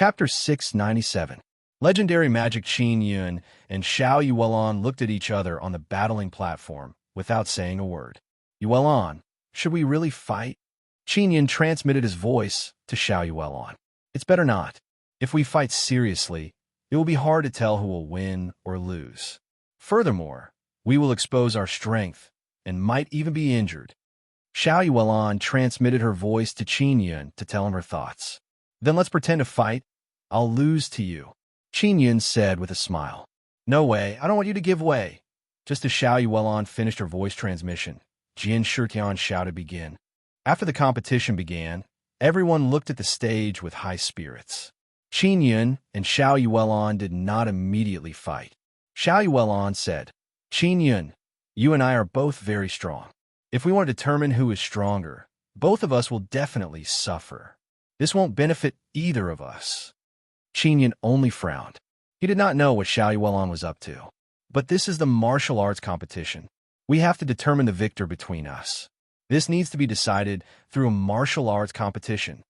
Chapter 697. Legendary magic. Qin Yun and Xiao Yuelon looked at each other on the battling platform without saying a word. Yuelon, should we really fight? Qin Yun transmitted his voice to Xiao Yuelon. It's better not. If we fight seriously, it will be hard to tell who will win or lose. Furthermore, we will expose our strength and might even be injured. Xiao Yuelon transmitted her voice to Qin Yun to tell him her thoughts. Then let's pretend to fight. I'll lose to you, Qin Yun said with a smile. No way, I don't want you to give way. Just as Xiao Yuelon finished her voice transmission, Jian Shitian shouted begin. After the competition began, everyone looked at the stage with high spirits. Qin Yun and Xiao Yuelon did not immediately fight. Xiao Yuelon said, Qin Yun, you and I are both very strong. If we want to determine who is stronger, both of us will definitely suffer. This won't benefit either of us. Qin Yun only frowned. He did not know what Xiao Yuelon was up to. But this is the martial arts competition. We have to determine the victor between us. This needs to be decided through a martial arts competition.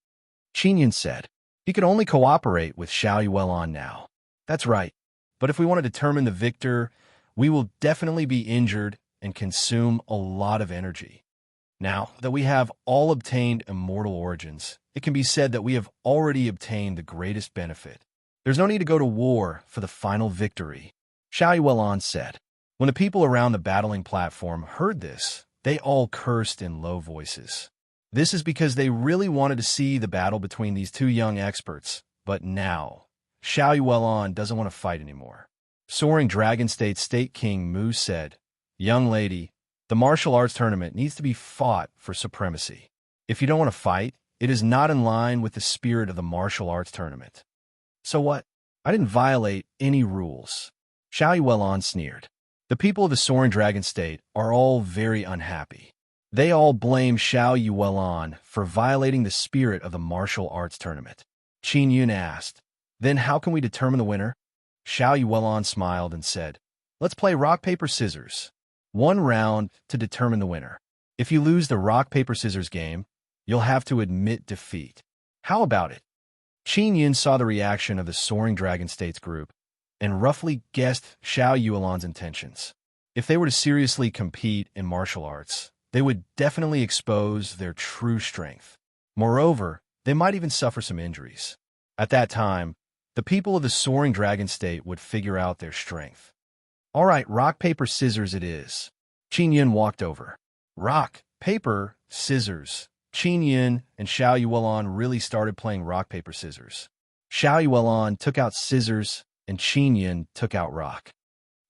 Qin Yun said. He could only cooperate with Xiao Yuelon now. That's right. But if we want to determine the victor, we will definitely be injured and consume a lot of energy. Now that we have all obtained immortal origins, it can be said that we have already obtained the greatest benefit. There's no need to go to war for the final victory, Xiao Yuelon said. When the people around the battling platform heard this, they all cursed in low voices. This is because they really wanted to see the battle between these two young experts, but now, Xiao Yuelon doesn't want to fight anymore. Soaring Dragon State King Mu said, Young lady, the martial arts tournament needs to be fought for supremacy. If you don't want to fight, it is not in line with the spirit of the martial arts tournament. So what? I didn't violate any rules. Xiao Yuelon sneered. The people of the Soaring Dragon State are all very unhappy. They all blame Xiao Yuelon for violating the spirit of the martial arts tournament. Qin Yun asked, Then how can we determine the winner? Xiao Yuelon smiled and said, Let's play rock, paper, scissors. 1 round to determine the winner. If you lose the rock, paper, scissors game, you'll have to admit defeat. How about it? Qin Yun saw the reaction of the Soaring Dragon States group and roughly guessed Xiao Yuelon's intentions. If they were to seriously compete in martial arts, they would definitely expose their true strength. Moreover, they might even suffer some injuries. At that time, the people of the Soaring Dragon State would figure out their strength. All right, rock, paper, scissors it is. Qin Yun walked over. Rock, paper, scissors. Qin Yun and Xiao Yuelon really started playing rock, paper, scissors. Xiao Yuelon took out scissors and Qin Yun took out rock.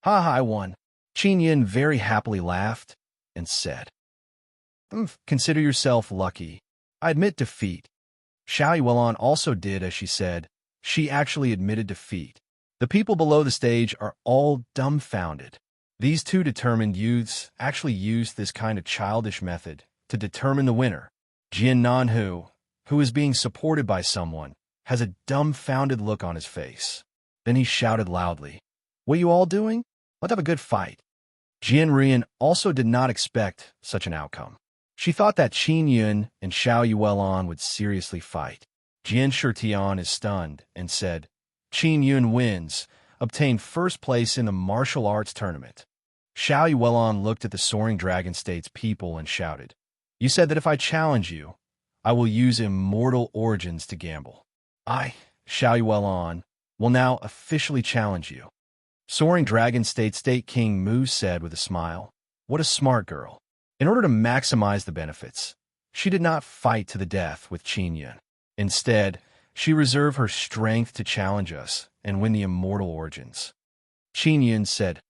Ha ha, I won. Qin Yun very happily laughed and said, Consider yourself lucky. I admit defeat. Xiao Yuelon also did as she said. She actually admitted defeat. The people below the stage are all dumbfounded. These two determined youths actually used this kind of childish method to determine the winner. Jian Nanhu, who is being supported by someone, has a dumbfounded look on his face. Then he shouted loudly, What are you all doing? Let's have a good fight. Jian Rian also did not expect such an outcome. She thought that Qin Yun and Xiao Yuelon would seriously fight. Jian Shitian is stunned and said, Qin Yun wins, obtained first place in the martial arts tournament. Xiao Yuelon looked at the Soaring Dragon State's people and shouted, You said that if I challenge you, I will use immortal origins to gamble. I, Xiao Yuelon, will now officially challenge you. Soaring Dragon State King Mu said with a smile, What a smart girl. In order to maximize the benefits, she did not fight to the death with Qin Yun. Instead, she reserved her strength to challenge us and win the immortal origins. Qin Yun said,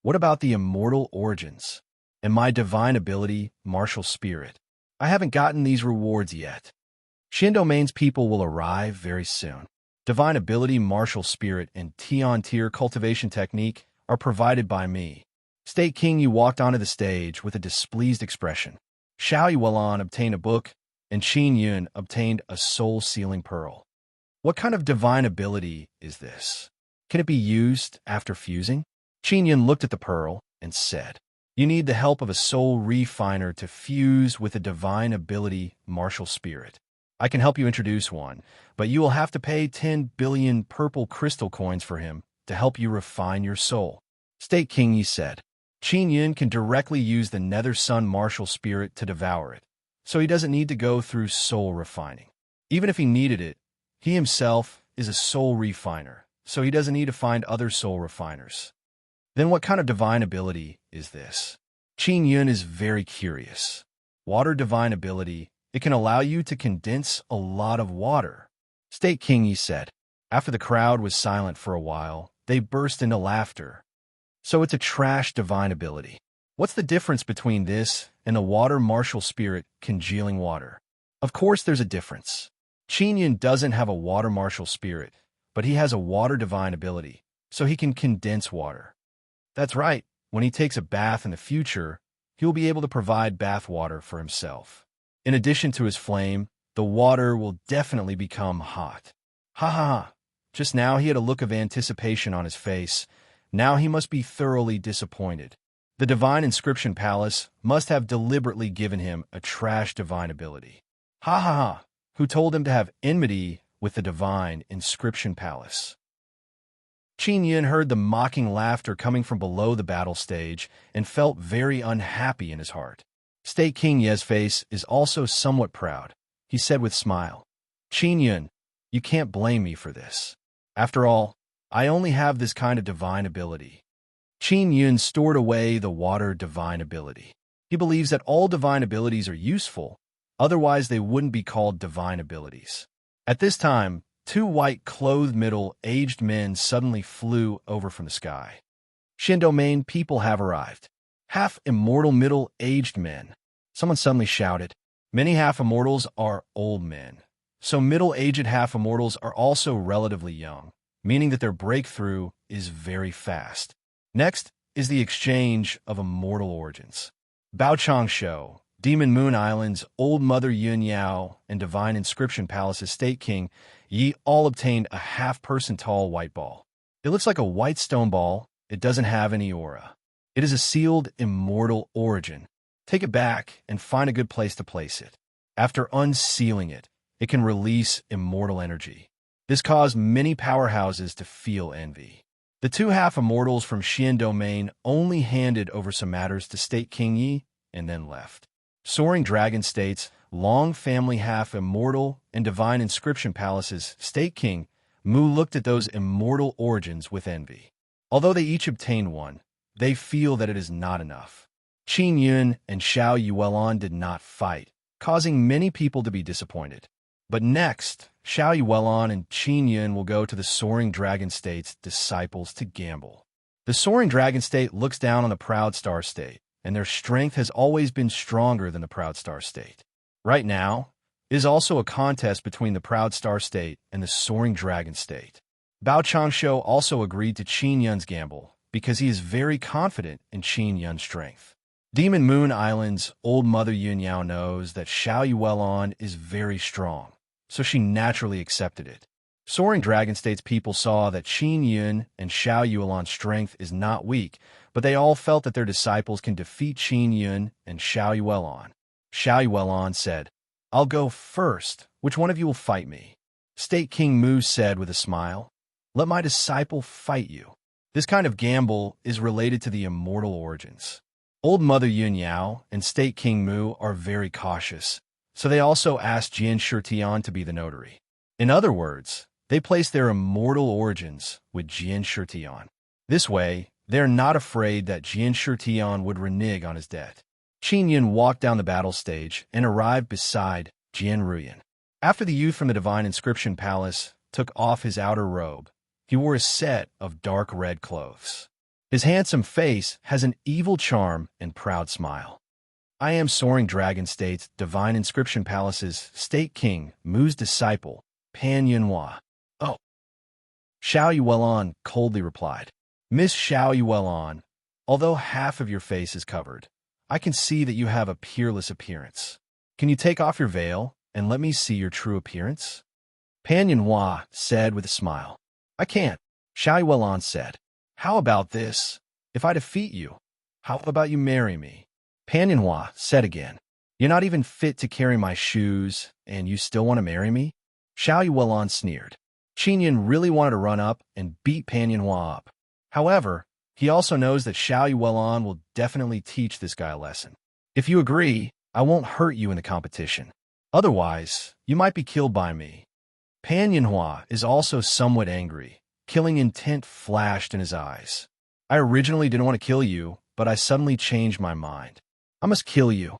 What about the immortal origins? And my divine ability, martial spirit? I haven't gotten these rewards yet. Shin Domain's people will arrive very soon. Divine ability, martial spirit, and Tier cultivation technique are provided by me. State King Yu walked onto the stage with a displeased expression. Xiao Yuelon obtained a book, and Qin Yun obtained a soul-sealing pearl. What kind of divine ability is this? Can it be used after fusing? Qin Yun looked at the pearl and said, You need the help of a soul refiner to fuse with a divine ability, martial spirit. I can help you introduce one, but you will have to pay 10 billion purple crystal coins for him to help you refine your soul. State King Yi said. Qin Yun can directly use the Nether Sun martial spirit to devour it, so he doesn't need to go through soul refining. Even if he needed it, he himself is a soul refiner, so he doesn't need to find other soul refiners. Then what kind of divine ability is this? Qin Yun is very curious. Water divine ability. It can allow you to condense a lot of water. State King Yi said. After the crowd was silent for a while, they burst into laughter. So it's a trash divine ability. What's the difference between this and the water martial spirit congealing water? Of course there's a difference. Qin Yun doesn't have a water martial spirit, but he has a water divine ability, so he can condense water. That's right, when he takes a bath in the future, he will be able to provide bath water for himself. In addition to his flame, the water will definitely become hot. Ha ha ha. Just now he had a look of anticipation on his face. Now he must be thoroughly disappointed. The Divine Inscription Palace must have deliberately given him a trash divine ability. Ha ha ha. Who told him to have enmity with the Divine Inscription Palace? Qin Yun heard the mocking laughter coming from below the battle stage and felt very unhappy in his heart. State King Ye's face is also somewhat proud. He said with smile, Qin Yun, you can't blame me for this. After all, I only have this kind of divine ability. Qin Yun stored away the water divine ability. He believes that all divine abilities are useful, otherwise they wouldn't be called divine abilities. At this time, two white-clothed middle-aged men suddenly flew over from the sky. Shin Domain people have arrived. Half-immortal middle-aged men. Someone suddenly shouted. Many half-immortals are old men, so middle-aged half-immortals are also relatively young, meaning that their breakthrough is very fast. Next is the exchange of immortal origins. Baochang Shou, Demon Moon Island's Old Mother Yun Yao, and Divine Inscription Palace's State King Yi all obtained a half-person tall white ball. It looks like a white stone ball. It doesn't have any aura. It is a sealed immortal origin. Take it back and find a good place to place it. After unsealing it, it can release immortal energy. This caused many powerhouses to feel envy. The two half-immortals from Xian Domain only handed over some matters to State King Yi and then left. Soaring Dragon State's Long Family Half-Immortal and Divine Inscription Palace's State King Mu looked at those immortal origins with envy. Although they each obtained one, they feel that it is not enough. Qin Yun and Xiao Yuelon did not fight, causing many people to be disappointed. But next, Xiao Yuelon and Qin Yun will go to the Soaring Dragon State's disciples to gamble. The Soaring Dragon State looks down on the Proud Star State, and their strength has always been stronger than the Proud Star State. Right now, it is also a contest between the Proud Star State and the Soaring Dragon State. Bao Changsho also agreed to Qin Yun's gamble because he is very confident in Qin Yun's strength. Demon Moon Island's Old Mother Yun Yao knows that Xiao Yuelon is very strong, so she naturally accepted it. Soaring Dragon State's people saw that Qin Yun and Xiao Yuelon's strength is not weak, but they all felt that their disciples can defeat Qin Yun and Xiao Yuelon. Xiao Yuelon said, I'll go first. Which one of you will fight me? State King Mu said with a smile, Let my disciple fight you. This kind of gamble is related to the immortal origins. Old Mother Yun Yao and State King Mu are very cautious, so they also asked Jian Shitian to be the notary. In other words, they placed their immortal origins with Jian Shitian. This way, they are not afraid that Jian Shitian would renege on his debt. Qin Yun walked down the battle stage and arrived beside Jian Ruyan. After the youth from the Divine Inscription Palace took off his outer robe, he wore a set of dark red clothes. His handsome face has an evil charm and proud smile. I am Soaring Dragon State's Divine Inscription Palace's State King Mu's disciple, Pan Yunhua. Oh. Xiao Yuelon coldly replied. Miss Xiao Yuelon, although half of your face is covered, I can see that you have a peerless appearance. Can you take off your veil and let me see your true appearance? Pan Yunhua said with a smile. I can't. Xiao Yuelon said. How about this? If I defeat you, how about you marry me? Pan Yunhua said again. You're not even fit to carry my shoes, and you still want to marry me? Xiao Yuelon sneered. Qin Yun really wanted to run up and beat Pan Yunhua up. However, he also knows that Xiao Yuelon will definitely teach this guy a lesson. If you agree, I won't hurt you in the competition. Otherwise, you might be killed by me. Pan Yunhua is also somewhat angry. Killing intent flashed in his eyes. I originally didn't want to kill you, but I suddenly changed my mind. I must kill you.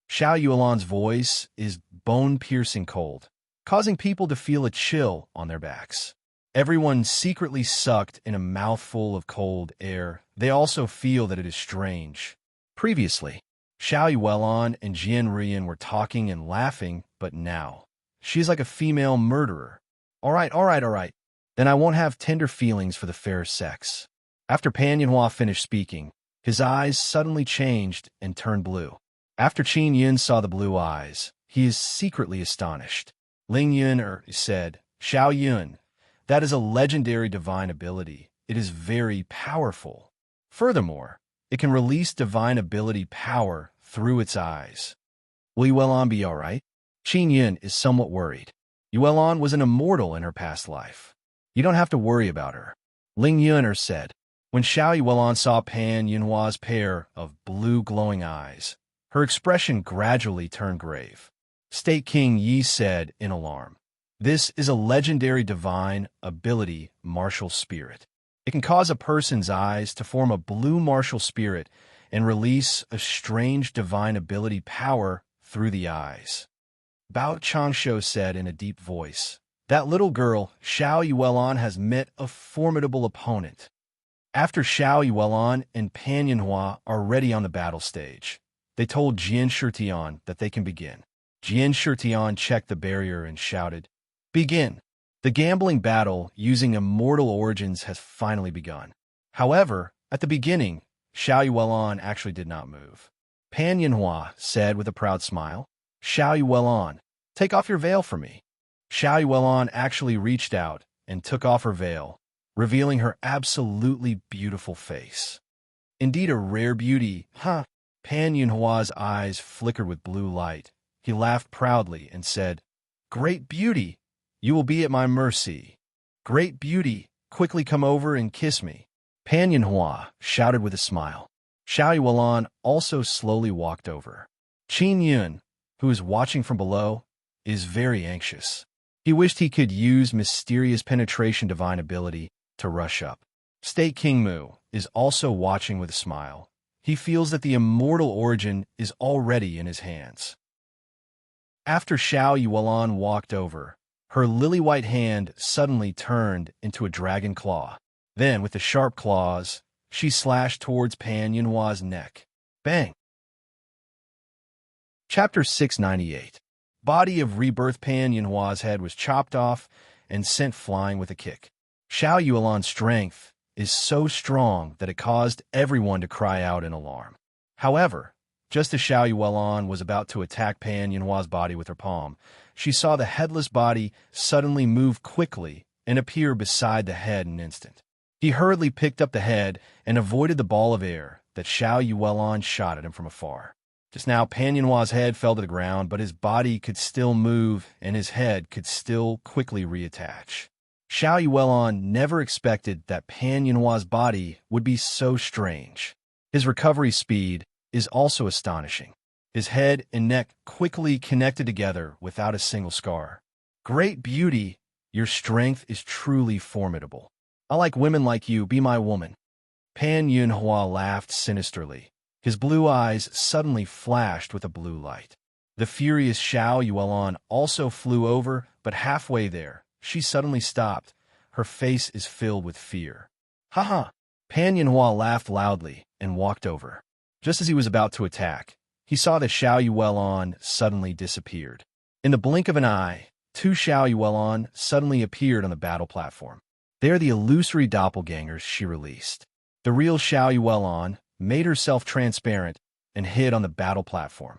Xiao Yuelon's voice is bone-piercing cold, causing people to feel a chill on their backs. Everyone secretly sucked in a mouthful of cold air. They also feel that it is strange. Previously, Xiao Yuelon and Jian Rian were talking and laughing, but now, she is like a female murderer. All right. Then I won't have tender feelings for the fair sex. After Pan Yunhua finished speaking, his eyes suddenly changed and turned blue. After Qin Yun saw the blue eyes, he is secretly astonished. Ling Yun said, Xiao Yun, that is a legendary divine ability. It is very powerful. Furthermore, it can release divine ability power through its eyes. Will Yuelon be all right? Qin Yun is somewhat worried. Yuelon was an immortal in her past life. You don't have to worry about her. Ling Yun said. When Xiao Yuelon saw Pan Yunhua's pair of blue glowing eyes, her expression gradually turned grave. State King Yi said in alarm, this is a legendary divine ability, martial spirit. It can cause a person's eyes to form a blue martial spirit and release a strange divine ability power through the eyes. Bao Changsho said in a deep voice, that little girl, Xiao Yuelon, has met a formidable opponent. After Xiao Yuelon and Pan Yunhua are ready on the battle stage, they told Jian Shitian that they can begin. Jian Shitian checked the barrier and shouted, begin! The gambling battle using immortal origins has finally begun. However, at the beginning, Xiao Yuelon actually did not move. Pan Yunhua said with a proud smile, Xiao Yuelon, take off your veil for me. Xiao Yuelon actually reached out and took off her veil, revealing her absolutely beautiful face. Indeed a rare beauty, huh? Pan Yunhua's eyes flickered with blue light. He laughed proudly and said, great beauty, you will be at my mercy. Great beauty, quickly come over and kiss me. Pan Yunhua shouted with a smile. Xiao Yuelon also slowly walked over. Qin Yun, who is watching from below, is very anxious. He wished he could use mysterious penetration divine ability to rush up. State King Mu is also watching with a smile. He feels that the immortal origin is already in his hands. After Xiao Yuelon walked over, her lily-white hand suddenly turned into a dragon claw. Then, with the sharp claws, she slashed towards Pan Yunhua's neck. Bang! Chapter 698. Body of Rebirth. Pan Yunhua's head was chopped off and sent flying with a kick. Xiao Yuelon's strength is so strong that it caused everyone to cry out in alarm. However, just as Xiao Yuelon was about to attack Pan Yunhua's body with her palm, she saw the headless body suddenly move quickly and appear beside the head in an instant. He hurriedly picked up the head and avoided the ball of air that Xiao Yuelon shot at him from afar. Just now, Pan Yunhua's head fell to the ground, but his body could still move and his head could still quickly reattach. Xiao Yuelon never expected that Pan Yunhua's body would be so strange. His recovery speed is also astonishing. His head and neck quickly connected together without a single scar. Great beauty, your strength is truly formidable. I like women like you, be my woman. Pan Yunhua laughed sinisterly. His blue eyes suddenly flashed with a blue light. The furious Xiao Yuelon also flew over, but halfway there, she suddenly stopped. Her face is filled with fear. Ha! Pan Yunhua laughed loudly and walked over. Just as he was about to attack, he saw that Xiao Yuelon suddenly disappeared. In the blink of an eye, two Xiao Yuelon suddenly appeared on the battle platform. They are the illusory doppelgangers she released. The real Xiao Yuelon made herself transparent and hid on the battle platform.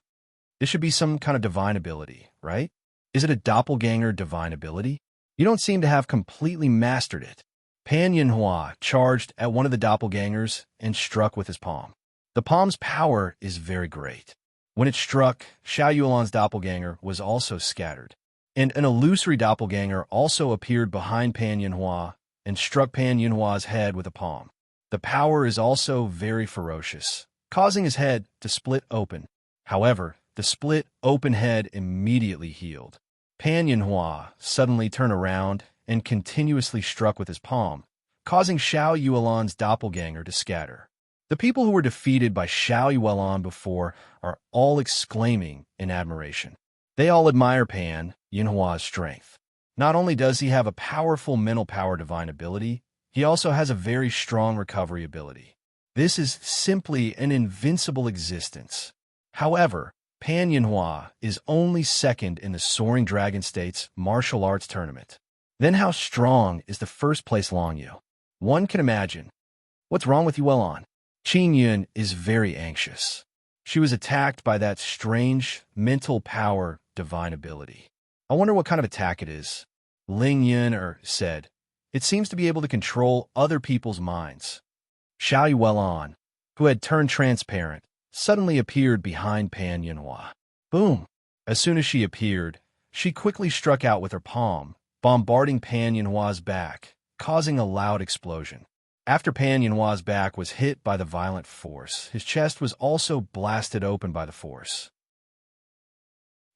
This should be some kind of divine ability, right? Is it a doppelganger divine ability? You don't seem to have completely mastered it. Pan Yunhua charged at one of the doppelgangers and struck with his palm. The palm's power is very great. When it struck, Xiao Yuelan's doppelganger was also scattered. And an illusory doppelganger also appeared behind Pan Yinhua and struck Pan Yinhua's head with a palm. The power is also very ferocious, causing his head to split open. However, the split open head immediately healed. Pan Yinhua suddenly turned around and continuously struck with his palm, causing Xiao Yuelan's doppelganger to scatter. The people who were defeated by Xiao Yuelan before are all exclaiming in admiration. They all admire Pan Yinhua's strength. Not only does he have a powerful mental power divine ability, he also has a very strong recovery ability. This is simply an invincible existence. However, Pan Yinhua is only second in the Soaring Dragon State's martial arts tournament. Then how strong is the first place Long Yu? One can imagine. What's wrong with Yuelan? Qin Yun is very anxious. She was attacked by that strange mental power divine ability. I wonder what kind of attack it is. Ling Yun said, it seems to be able to control other people's minds. Xiao Yuelan, who had turned transparent, suddenly appeared behind Pan Yinhua. Boom! As soon as she appeared, she quickly struck out with her palm, bombarding Pan Yinhua's back, causing a loud explosion. After Pan Yinhua's back was hit by the violent force, his chest was also blasted open by the force.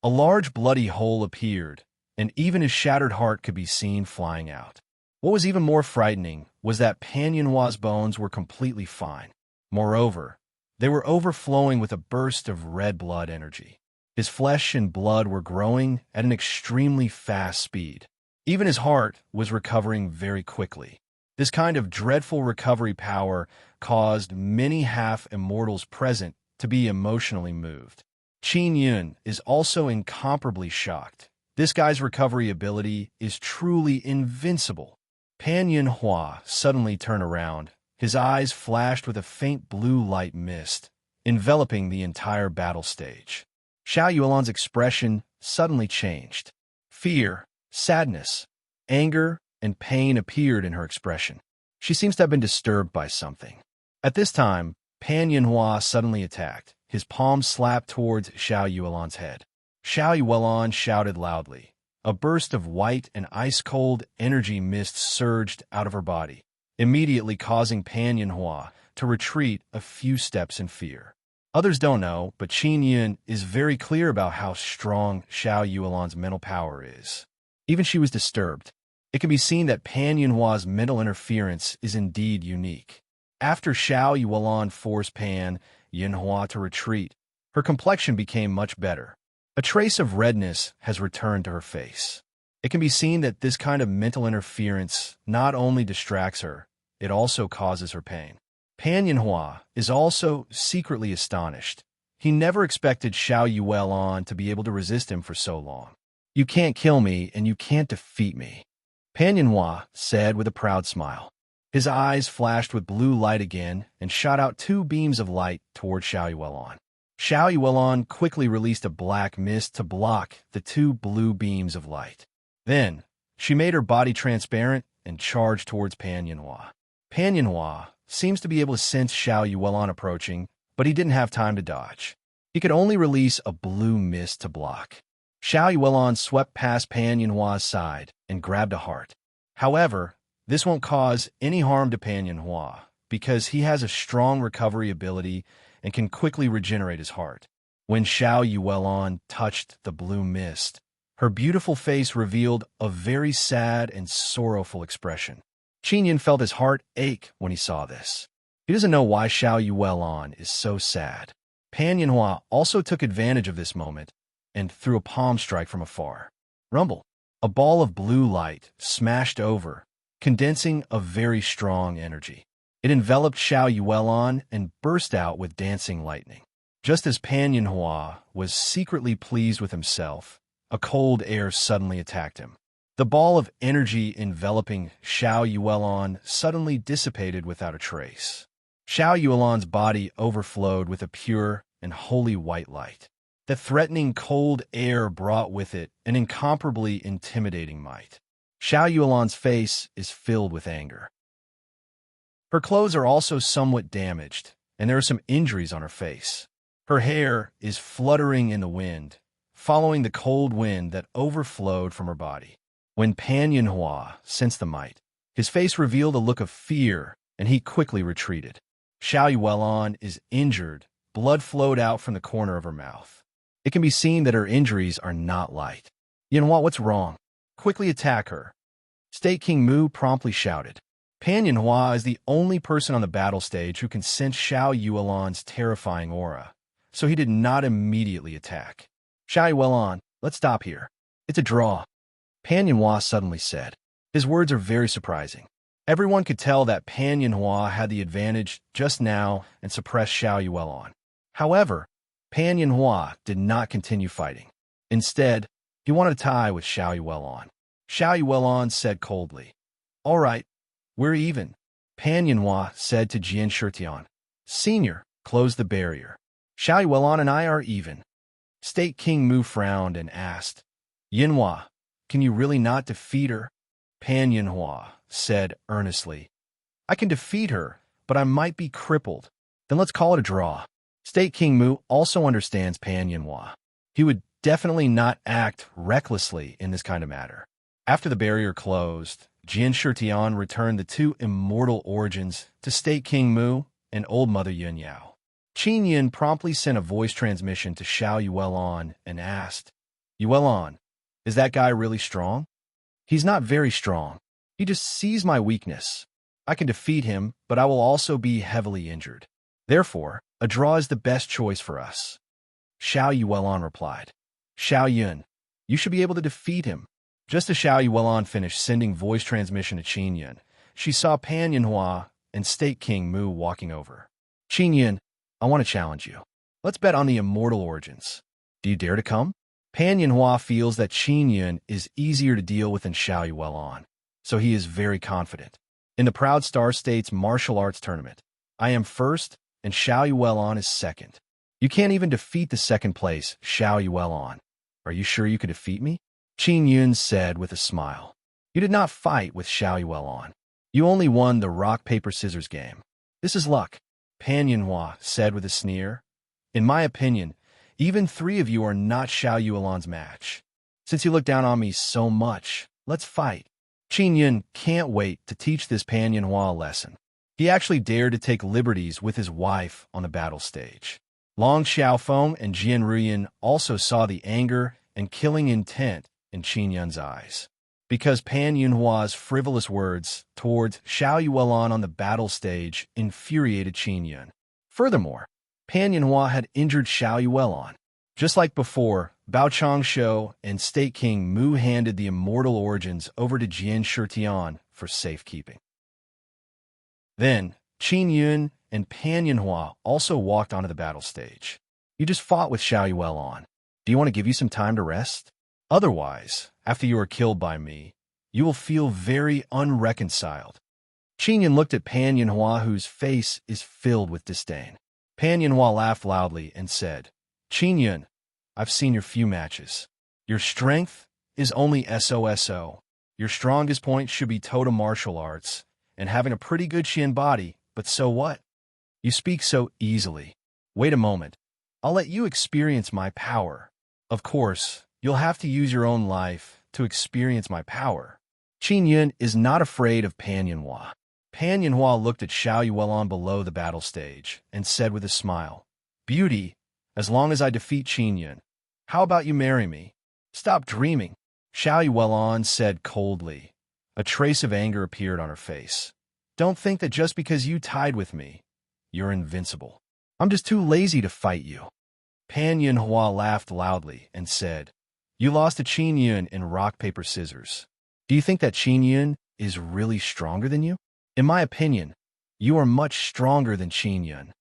A large bloody hole appeared, and even his shattered heart could be seen flying out. What was even more frightening was that Pan Yinhua's bones were completely fine. Moreover, they were overflowing with a burst of red blood energy. His flesh and blood were growing at an extremely fast speed. Even his heart was recovering very quickly. This kind of dreadful recovery power caused many half-immortals present to be emotionally moved. Qin Yun is also incomparably shocked. This guy's recovery ability is truly invincible. Pan Yinhua suddenly turned around. His eyes flashed with a faint blue light mist, enveloping the entire battle stage. Xiao Yuelan's expression suddenly changed. Fear, sadness, anger, and pain appeared in her expression. She seems to have been disturbed by something. At this time, Pan Yinhua suddenly attacked. His palm slapped towards Xiao Yuelan's head. Xiao Yuelan shouted loudly. A burst of white and ice-cold energy mist surged out of her body, immediately causing Pan Yinhua to retreat a few steps in fear. Others don't know, but Qin Yun is very clear about how strong Xiao Yuelan's mental power is. Even she was disturbed. It can be seen that Pan Yinhua's mental interference is indeed unique. After Xiao Yuelan forced Pan Yinhua to retreat, her complexion became much better. A trace of redness has returned to her face. It can be seen that this kind of mental interference not only distracts her, it also causes her pain. Pan Yinhua is also secretly astonished. He never expected Xiao Yuelan to be able to resist him for so long. You can't kill me and you can't defeat me, Pan Yinhua said with a proud smile. His eyes flashed with blue light again and shot out two beams of light toward Xiao Yuelan. Xiao Yuelan quickly released a black mist to block the two blue beams of light. Then, she made her body transparent and charged towards Pan Yinhua. Pan Yinhua seems to be able to sense Xiao Yuelan approaching, but he didn't have time to dodge. He could only release a blue mist to block. Xiao Yuelan swept past Pan Yinhua's side and grabbed a heart. However, this won't cause any harm to Pan Yinhua because he has a strong recovery ability and can quickly regenerate his heart. When Xiao Yuelan touched the blue mist, her beautiful face revealed a very sad and sorrowful expression. Qin Yun felt his heart ache when he saw this. He doesn't know why Xiao Yuelan is so sad. Pan Yinhua also took advantage of this moment and threw a palm strike from afar. Rumble! A ball of blue light smashed over, condensing a very strong energy. It enveloped Xiao Yuelan and burst out with dancing lightning. Just as Pan Yinhua was secretly pleased with himself, a cold air suddenly attacked him. The ball of energy enveloping Xiao Yuelan suddenly dissipated without a trace. Xiao Yuelan's body overflowed with a pure and holy white light. The threatening cold air brought with it an incomparably intimidating might. Xiao Yuelan's face is filled with anger. Her clothes are also somewhat damaged, and there are some injuries on her face. Her hair is fluttering in the wind, following the cold wind that overflowed from her body. When Pan Yinhua sensed the might, his face revealed a look of fear, and he quickly retreated. Xiao Yuelon is injured. Blood flowed out from the corner of her mouth. It can be seen that her injuries are not light. Yinhua, what's wrong? Quickly attack her. State King Mu promptly shouted. Pan Yinhua is the only person on the battle stage who can sense Xiao Yuelon's terrifying aura, so he did not immediately attack. Xiao Yuelon, let's stop here. It's a draw. Pan Yinhua suddenly said. His words are very surprising. Everyone could tell that Pan Yinhua had the advantage just now and suppressed Xiao Yuelon. However, Pan Yinhua did not continue fighting. Instead, he wanted to tie with Xiao Yuelon. Xiao Yuelon said coldly, "All right, we're even." Pan Yinhua said to Jian Shitian, "Senior, close the barrier. Xiao Yuelon and I are even." State King Mu frowned and asked, "Yinhua, can you really not defeat her?" Pan Yinhua said earnestly, "I can defeat her, but I might be crippled. Then let's call it a draw." State King Mu also understands Pan Yinhua. He would definitely not act recklessly in this kind of matter. After the barrier closed, Jian Shitian returned the two immortal origins to State King Mu and Old Mother Yun Yao. Qin Yin promptly sent a voice transmission to Xiao Yuelon and asked, "Yuelon, is that guy really strong?" "He's not very strong. He just sees my weakness. I can defeat him, but I will also be heavily injured. Therefore, a draw is the best choice for us." Xiao Yuelon replied, "Xiao Yun, you should be able to defeat him." Just as Xiao Yuelon finished sending voice transmission to Qin Yin, she saw Pan Yinhua and State King Mu walking over. "Qin Yin, I want to challenge you. Let's bet on the immortal origins. Do you dare to come?" Pan Yinhua feels that Qin Yin is easier to deal with than Xiao Yuelon, so he is very confident. In the Proud Star State's martial arts tournament, I am first and Xiao Yuelon is second. You can't even defeat the second place, Xiao Yuelon. Are you sure you could defeat me? Qin Yun said with a smile. You did not fight with Xiao Yuelon. You only won the rock-paper-scissors game. This is luck, Pan Yinhua said with a sneer. In my opinion, even three of you are not Xiao Yuelon's match. Since you look down on me so much, let's fight. Qin Yun can't wait to teach this Pan Yinhua a lesson. He actually dared to take liberties with his wife on the battle stage. Long Xiaofeng and Jian Ruyan also saw the anger and killing intent in Qin Yun's eyes. Because Pan Yinhua's frivolous words towards Xiao Yuelon on the battle stage infuriated Qin Yun. Furthermore, Pan Yinhua had injured Xiao Yuelon. Just like before, Bao Changshu and State King Mu handed the immortal origins over to Jian Shitian for safekeeping. Then, Qin Yun and Pan Yinhua also walked onto the battle stage. You just fought with Xiao Yuelon. Do you want to give you some time to rest? Otherwise, after you are killed by me, you will feel very unreconciled. Qin Yun looked at Pan Yinhua, whose face is filled with disdain. Pan Yinhua laughed loudly and said, Qin Yun, I've seen your few matches. Your strength is only SOSO. Your strongest point should be totem martial arts and having a pretty good Qian body, but so what? You speak so easily. Wait a moment. I'll let you experience my power. Of course, you'll have to use your own life to experience my power. Qin Yun is not afraid of Pan Yinhua. Pan Yinhua looked at Xiao Yuelon below the battle stage and said with a smile, Beauty, as long as I defeat Qin Yun. How about you marry me? Stop dreaming. Xiao Yuelon said coldly. A trace of anger appeared on her face. Don't think that just because you tied with me, you're invincible. I'm just too lazy to fight you. Pan Yinhua laughed loudly and said, You lost to Qin Yun in rock, paper, scissors. Do you think that Qin Yun is really stronger than you? In my opinion, you are much stronger than Qin Yun.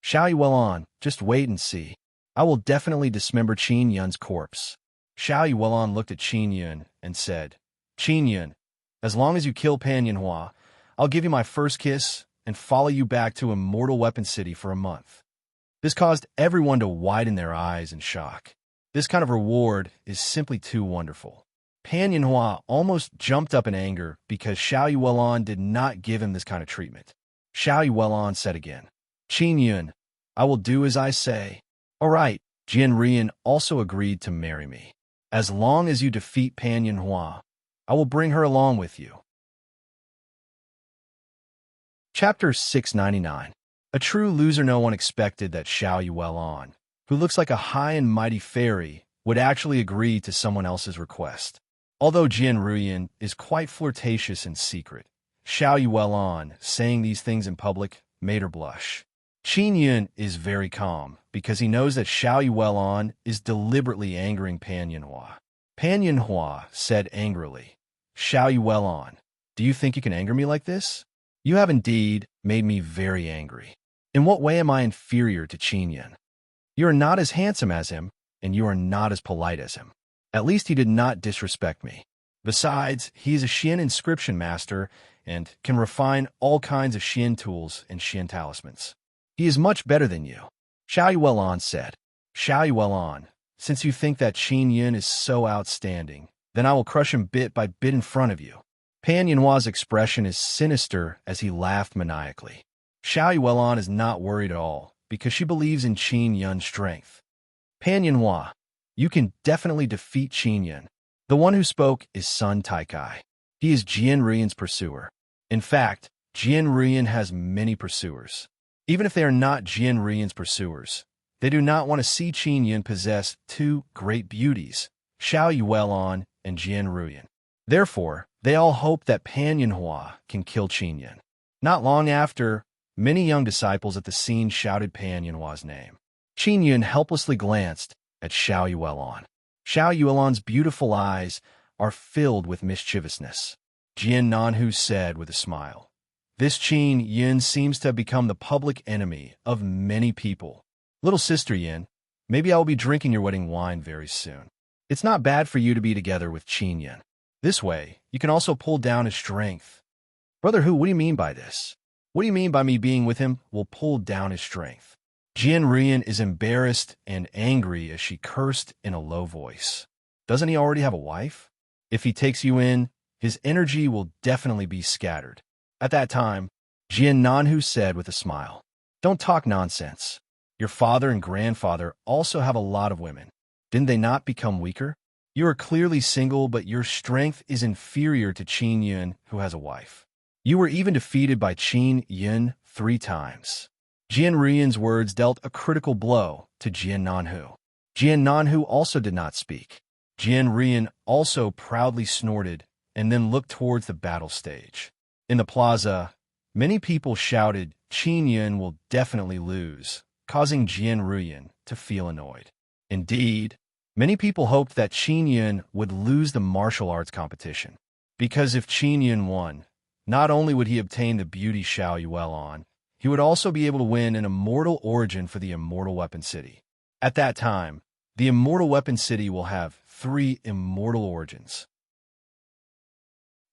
Xiao Yuelon, just wait and see. I will definitely dismember Qin Yun's corpse. Xiao Yuelon looked at Qin Yun and said, Qin Yun, as long as you kill Pan Yinhua, I'll give you my first kiss and follow you back to Immortal Weapon City for a month. This caused everyone to widen their eyes in shock. This kind of reward is simply too wonderful. Pan Yinhua almost jumped up in anger because Xiao Yuelon did not give him this kind of treatment. Xiao Yuelon said again, Qin Yun, I will do as I say. All right, Jianrian also agreed to marry me. As long as you defeat Pan Yanhua, I will bring her along with you. Chapter 699. A true loser. No one expected that Xiao Yuelon, who looks like a high and mighty fairy, would actually agree to someone else's request. Although Jian Ruyan is quite flirtatious in secret, Xiao Yuelon saying these things in public made her blush. Qin Yun is very calm because he knows that Xiao Yuelon is deliberately angering Pan Yanhua. Pan Yanhua said angrily, Xiao Yuelon, do you think you can anger me like this? You have indeed made me very angry. In what way am I inferior to Qin Yun? You are not as handsome as him, and you are not as polite as him. At least he did not disrespect me. Besides, he is a Xian inscription master and can refine all kinds of Xian tools and Xian talismans. He is much better than you. Xiao Yuelon said, Xiao Yuelon, since you think that Qin Yun is so outstanding, then I will crush him bit by bit in front of you. Pan Yanhua's expression is sinister as he laughed maniacally. Xiao Yuelon is not worried at all because she believes in Qin Yun's strength. Pan Yanhua, you can definitely defeat Qin Yun. The one who spoke is Sun Taikai. He is Jian Ruyan's pursuer. In fact, Jian Ruyan has many pursuers. Even if they are not Jian Ruyan's pursuers, they do not want to see Qin Yun possess two great beauties, Xiao Yuelon and Jian Ruyan. Therefore, they all hope that Pan Yanhua can kill Qin Yun. Not long after, many young disciples at the scene shouted Pan Yanhua's name. Qin Yun helplessly glanced at Xiao Yuelon. Xiao Yuelon's beautiful eyes are filled with mischievousness. Jian Nanhu said with a smile, This Qin Yun seems to have become the public enemy of many people. Little sister Yin, maybe I will be drinking your wedding wine very soon. It's not bad for you to be together with Qin Yun. This way, you can also pull down his strength. Brother Hu, what do you mean by this? What do you mean by me being with him will pull down his strength? Jian Ruyan is embarrassed and angry as she cursed in a low voice. Doesn't he already have a wife? If he takes you in, his energy will definitely be scattered. At that time, Jian Nanhu said with a smile, Don't talk nonsense. Your father and grandfather also have a lot of women. Didn't they not become weaker? You are clearly single, but your strength is inferior to Qin Yun, who has a wife. You were even defeated by Qin Yun 3 times. Jian Ruyan's words dealt a critical blow to Jian Nanhu. Jian Nanhu also did not speak. Jian Ruyan also proudly snorted and then looked towards the battle stage. In the plaza, many people shouted, Qin Yun will definitely lose, causing Jian Ruyan to feel annoyed. Indeed, many people hoped that Qin Yun would lose the martial arts competition, because if Qin Yun won, not only would he obtain the beauty Xiao Yuelon, he would also be able to win an immortal origin for the Immortal Weapon City. At that time, the Immortal Weapon City will have 3 immortal origins.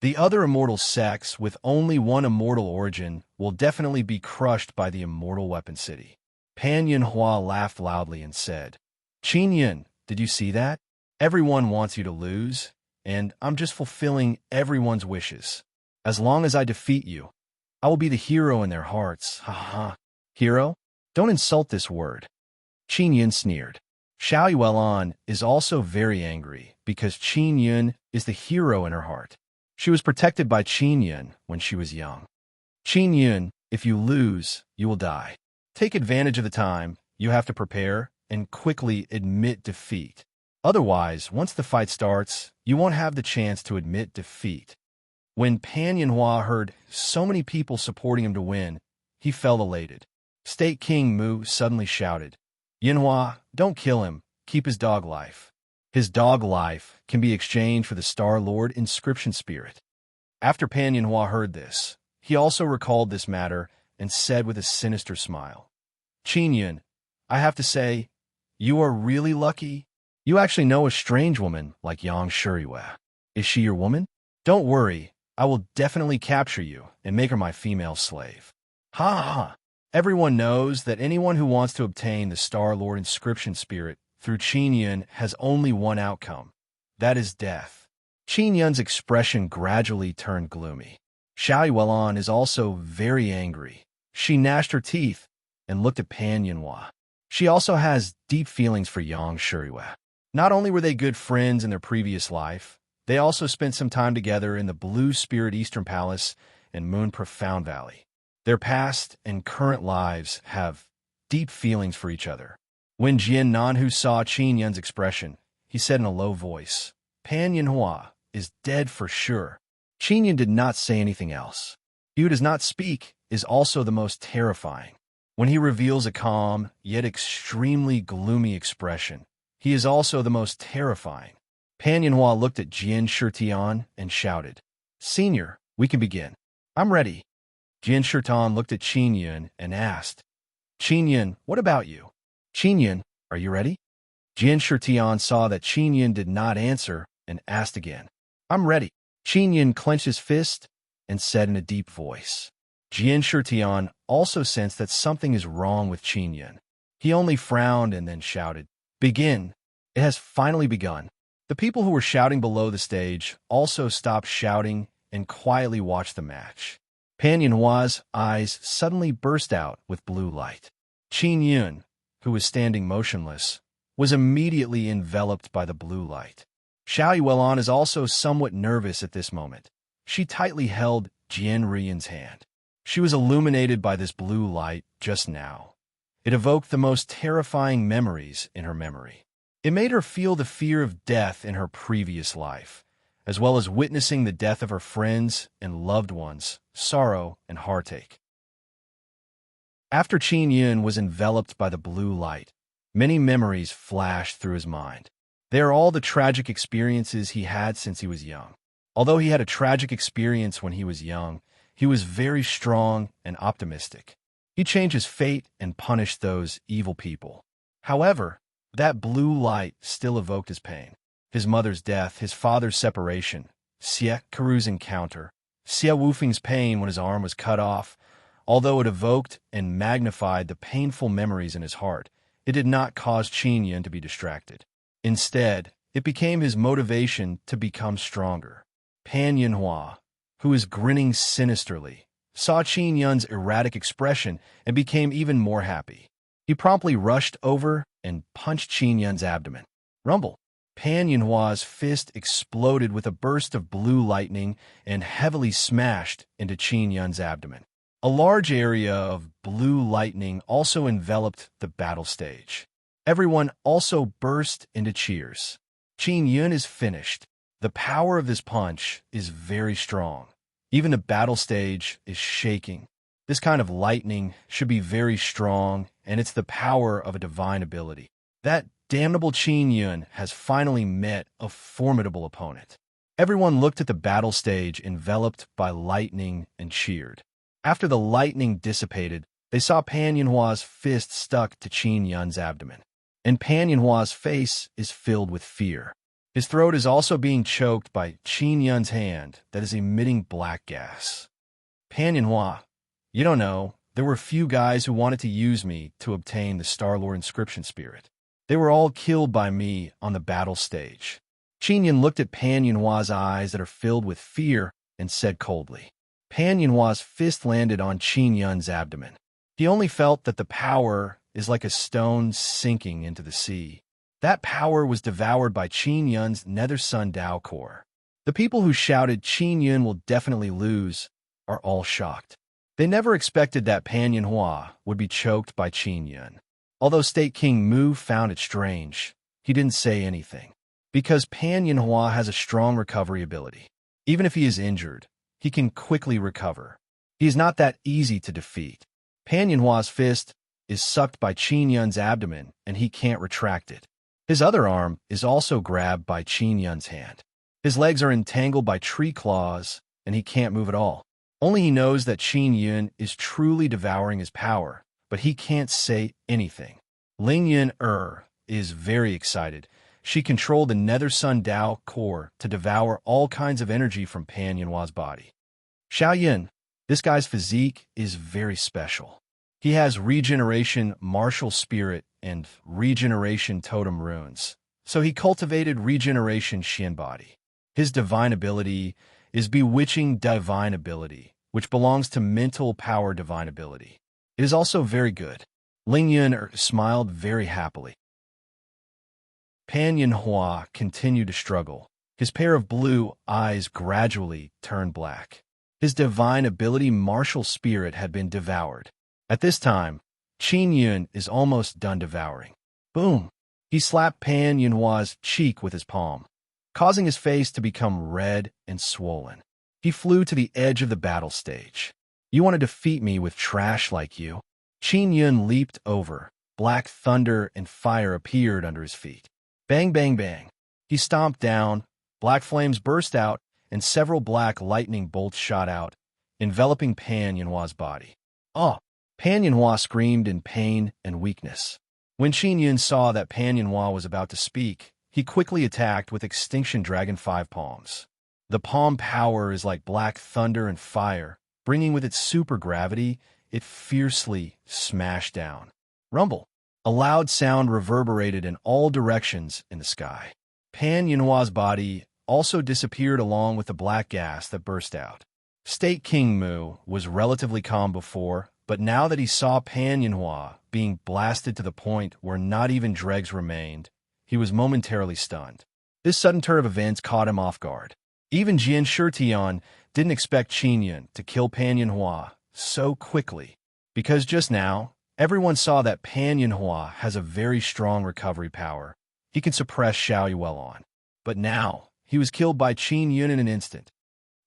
The other immortal sects with only 1 immortal origin will definitely be crushed by the Immortal Weapon City. Pan Yanhua laughed loudly and said, Qin Yun, did you see that? Everyone wants you to lose, and I'm just fulfilling everyone's wishes. As long as I defeat you, I will be the hero in their hearts. Ha ha. Hero? Don't insult this word. Qin Yun sneered. Xiao Yuelon is also very angry because Qin Yun is the hero in her heart. She was protected by Qin Yun when she was young. Qin Yun, if you lose, you will die. Take advantage of the time. You have to prepare and quickly admit defeat. Otherwise, once the fight starts, you won't have the chance to admit defeat. When Pan Yanhua heard so many people supporting him to win, he felt elated. State King Mu suddenly shouted, Yanhua, don't kill him, keep his dog life. His dog life can be exchanged for the Star Lord inscription spirit. After Pan Yanhua heard this, he also recalled this matter and said with a sinister smile, Qin Yun, I have to say, you are really lucky. You actually know a strange woman like Yang Shuriyue. Is she your woman? Don't worry. I will definitely capture you and make her my female slave. Ha ha! Everyone knows that anyone who wants to obtain the Star Lord inscription spirit through Qin Yun has only one outcome. That is death. Qin Yun's expression gradually turned gloomy. Xiao Yuelon is also very angry. She gnashed her teeth and looked at Pan Yanhua. She also has deep feelings for Yang Shuriwa. Not only were they good friends in their previous life, they also spent some time together in the Blue Spirit Eastern Palace and Moon Profound Valley. Their past and current lives have deep feelings for each other. When Jian Nanhu saw Qin Yun's expression, he said in a low voice, "Pan Yinhua is dead for sure." Qin Yun did not say anything else. He who does not speak is also the most terrifying. When he reveals a calm, yet extremely gloomy expression, he is also the most terrifying. Pan Yinhua looked at Jian Shirtian and shouted, "Senior, we can begin." "I'm ready." Jian Shirtan looked at Qin Yun and asked, "Qin Yun, what about you?" "Qin Yun, are you ready?" Jian Shirtian saw that Qin Yun did not answer and asked again, "I'm ready." Qin Yun clenched his fist and said in a deep voice. Jian Shirtian also sensed that something is wrong with Qin Yun. He only frowned and then shouted, "Begin." It has finally begun. The people who were shouting below the stage also stopped shouting and quietly watched the match. Pan Yinhua's eyes suddenly burst out with blue light. Qin Yun, who was standing motionless, was immediately enveloped by the blue light. Xiao Yuelan is also somewhat nervous at this moment. She tightly held Jian Rian's hand. She was illuminated by this blue light just now. It evoked the most terrifying memories in her memory. It made her feel the fear of death in her previous life, as well as witnessing the death of her friends and loved ones, sorrow and heartache. After Qin Yun was enveloped by the blue light, many memories flashed through his mind. They are all the tragic experiences he had since he was young. Although he had a tragic experience when he was young, he was very strong and optimistic. He changed his fate and punished those evil people. However, that blue light still evoked his pain. His mother's death, his father's separation, Xie Karu's encounter, Xie Wufeng's pain when his arm was cut off. Although it evoked and magnified the painful memories in his heart, it did not cause Qin Yun to be distracted. Instead, it became his motivation to become stronger. Pan Yinhua, who was grinning sinisterly, saw Qin Yun's erratic expression and became even more happy. He promptly rushed over and punched Qin Yun's abdomen. Rumble! Pan Yinhua's fist exploded with a burst of blue lightning and heavily smashed into Qin Yun's abdomen. A large area of blue lightning also enveloped the battle stage. Everyone also burst into cheers. Qin Yun is finished. The power of this punch is very strong. Even the battle stage is shaking. This kind of lightning should be very strong, and it's the power of a divine ability. That damnable Qin Yun has finally met a formidable opponent. Everyone looked at the battle stage enveloped by lightning and cheered. After the lightning dissipated, they saw Pan Yinhua's fist stuck to Qin Yun's abdomen. And Pan Yinhua's face is filled with fear. His throat is also being choked by Qin Yun's hand that is emitting black gas. Pan Yinhua, you don't know, there were few guys who wanted to use me to obtain the Star-Lord inscription spirit. They were all killed by me on the battle stage. Qin Yun looked at Pan Yinhua's eyes that are filled with fear and said coldly. Pan Yinhua's fist landed on Qin Yun's abdomen. He only felt that the power is like a stone sinking into the sea. That power was devoured by Qin Yun's Nether Sun Dao core. The people who shouted Qin Yun will definitely lose are all shocked. They never expected that Pan Yinhua would be choked by Qin Yun. Although State King Mu found it strange, he didn't say anything. Because Pan Yinhua has a strong recovery ability. Even if he is injured, he can quickly recover. He is not that easy to defeat. Pan Yinhua's fist is sucked by Qin Yun's abdomen, and he can't retract it. His other arm is also grabbed by Qin Yun's hand. His legs are entangled by tree claws, and he can't move at all. Only he knows that Qin Yun is truly devouring his power, but he can't say anything. Ling Yun is very excited. She controlled the Nether Sun Dao core to devour all kinds of energy from Pan Yinhua's body. Xiao Yun, this guy's physique is very special. He has regeneration martial spirit and regeneration totem runes, so he cultivated regeneration Xian body. His divine ability is bewitching divine ability, which belongs to mental power divine ability. It is also very good. Ling Yun smiled very happily. Pan Yinhua continued to struggle. His pair of blue eyes gradually turned black. His divine ability martial spirit had been devoured. At this time, Qin Yun is almost done devouring. Boom! He slapped Pan Yinhua's cheek with his palm, causing his face to become red and swollen. He flew to the edge of the battle stage. You want to defeat me with trash like you? Qin Yun leaped over. Black thunder and fire appeared under his feet. Bang, bang, bang. He stomped down. Black flames burst out, and several black lightning bolts shot out, enveloping Pan Yinhua's body. Oh! Pan Yinhua screamed in pain and weakness. When Qin Yun saw that Pan Yinhua was about to speak, he quickly attacked with Extinction Dragon 5 palms. The palm power is like black thunder and fire, bringing with its super gravity, it fiercely smashed down. Rumble! A loud sound reverberated in all directions in the sky. Pan Yinhua's body also disappeared along with the black gas that burst out. State King Mu was relatively calm before, but now that he saw Pan Yinhua being blasted to the point where not even dregs remained, he was momentarily stunned. This sudden turn of events caught him off guard. Even Jian Shitian didn't expect Qin Yun to kill Pan Yinhua so quickly, because just now, everyone saw that Pan Yinhua has a very strong recovery power. He can suppress Xiao Yuelon. But now, he was killed by Qin Yun in an instant.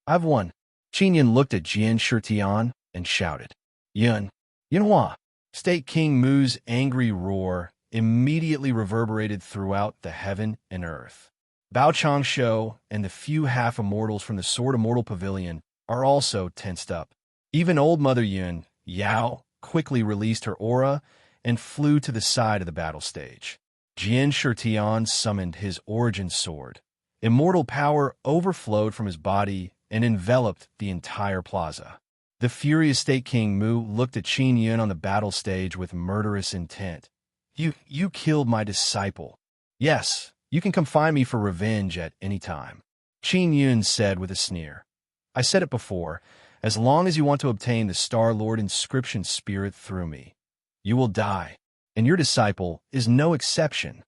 I've won. Qin Yun looked at Jian Shitian and shouted. Yinhua! State King Mu's angry roar immediately reverberated throughout the heaven and earth. Bao Changsho and the few half-immortals from the Sword Immortal Pavilion are also tensed up. Even Old Mother Yun, Yao, quickly released her aura and flew to the side of the battle stage. Jian Shitian summoned his origin sword. Immortal power overflowed from his body and enveloped the entire plaza. The furious State King Mu looked at Qin Yun on the battle stage with murderous intent. You killed my disciple. Yes, you can come find me for revenge at any time. Qin Yun said with a sneer. I said it before, as long as you want to obtain the Star-Lord inscription spirit through me, you will die, and your disciple is no exception.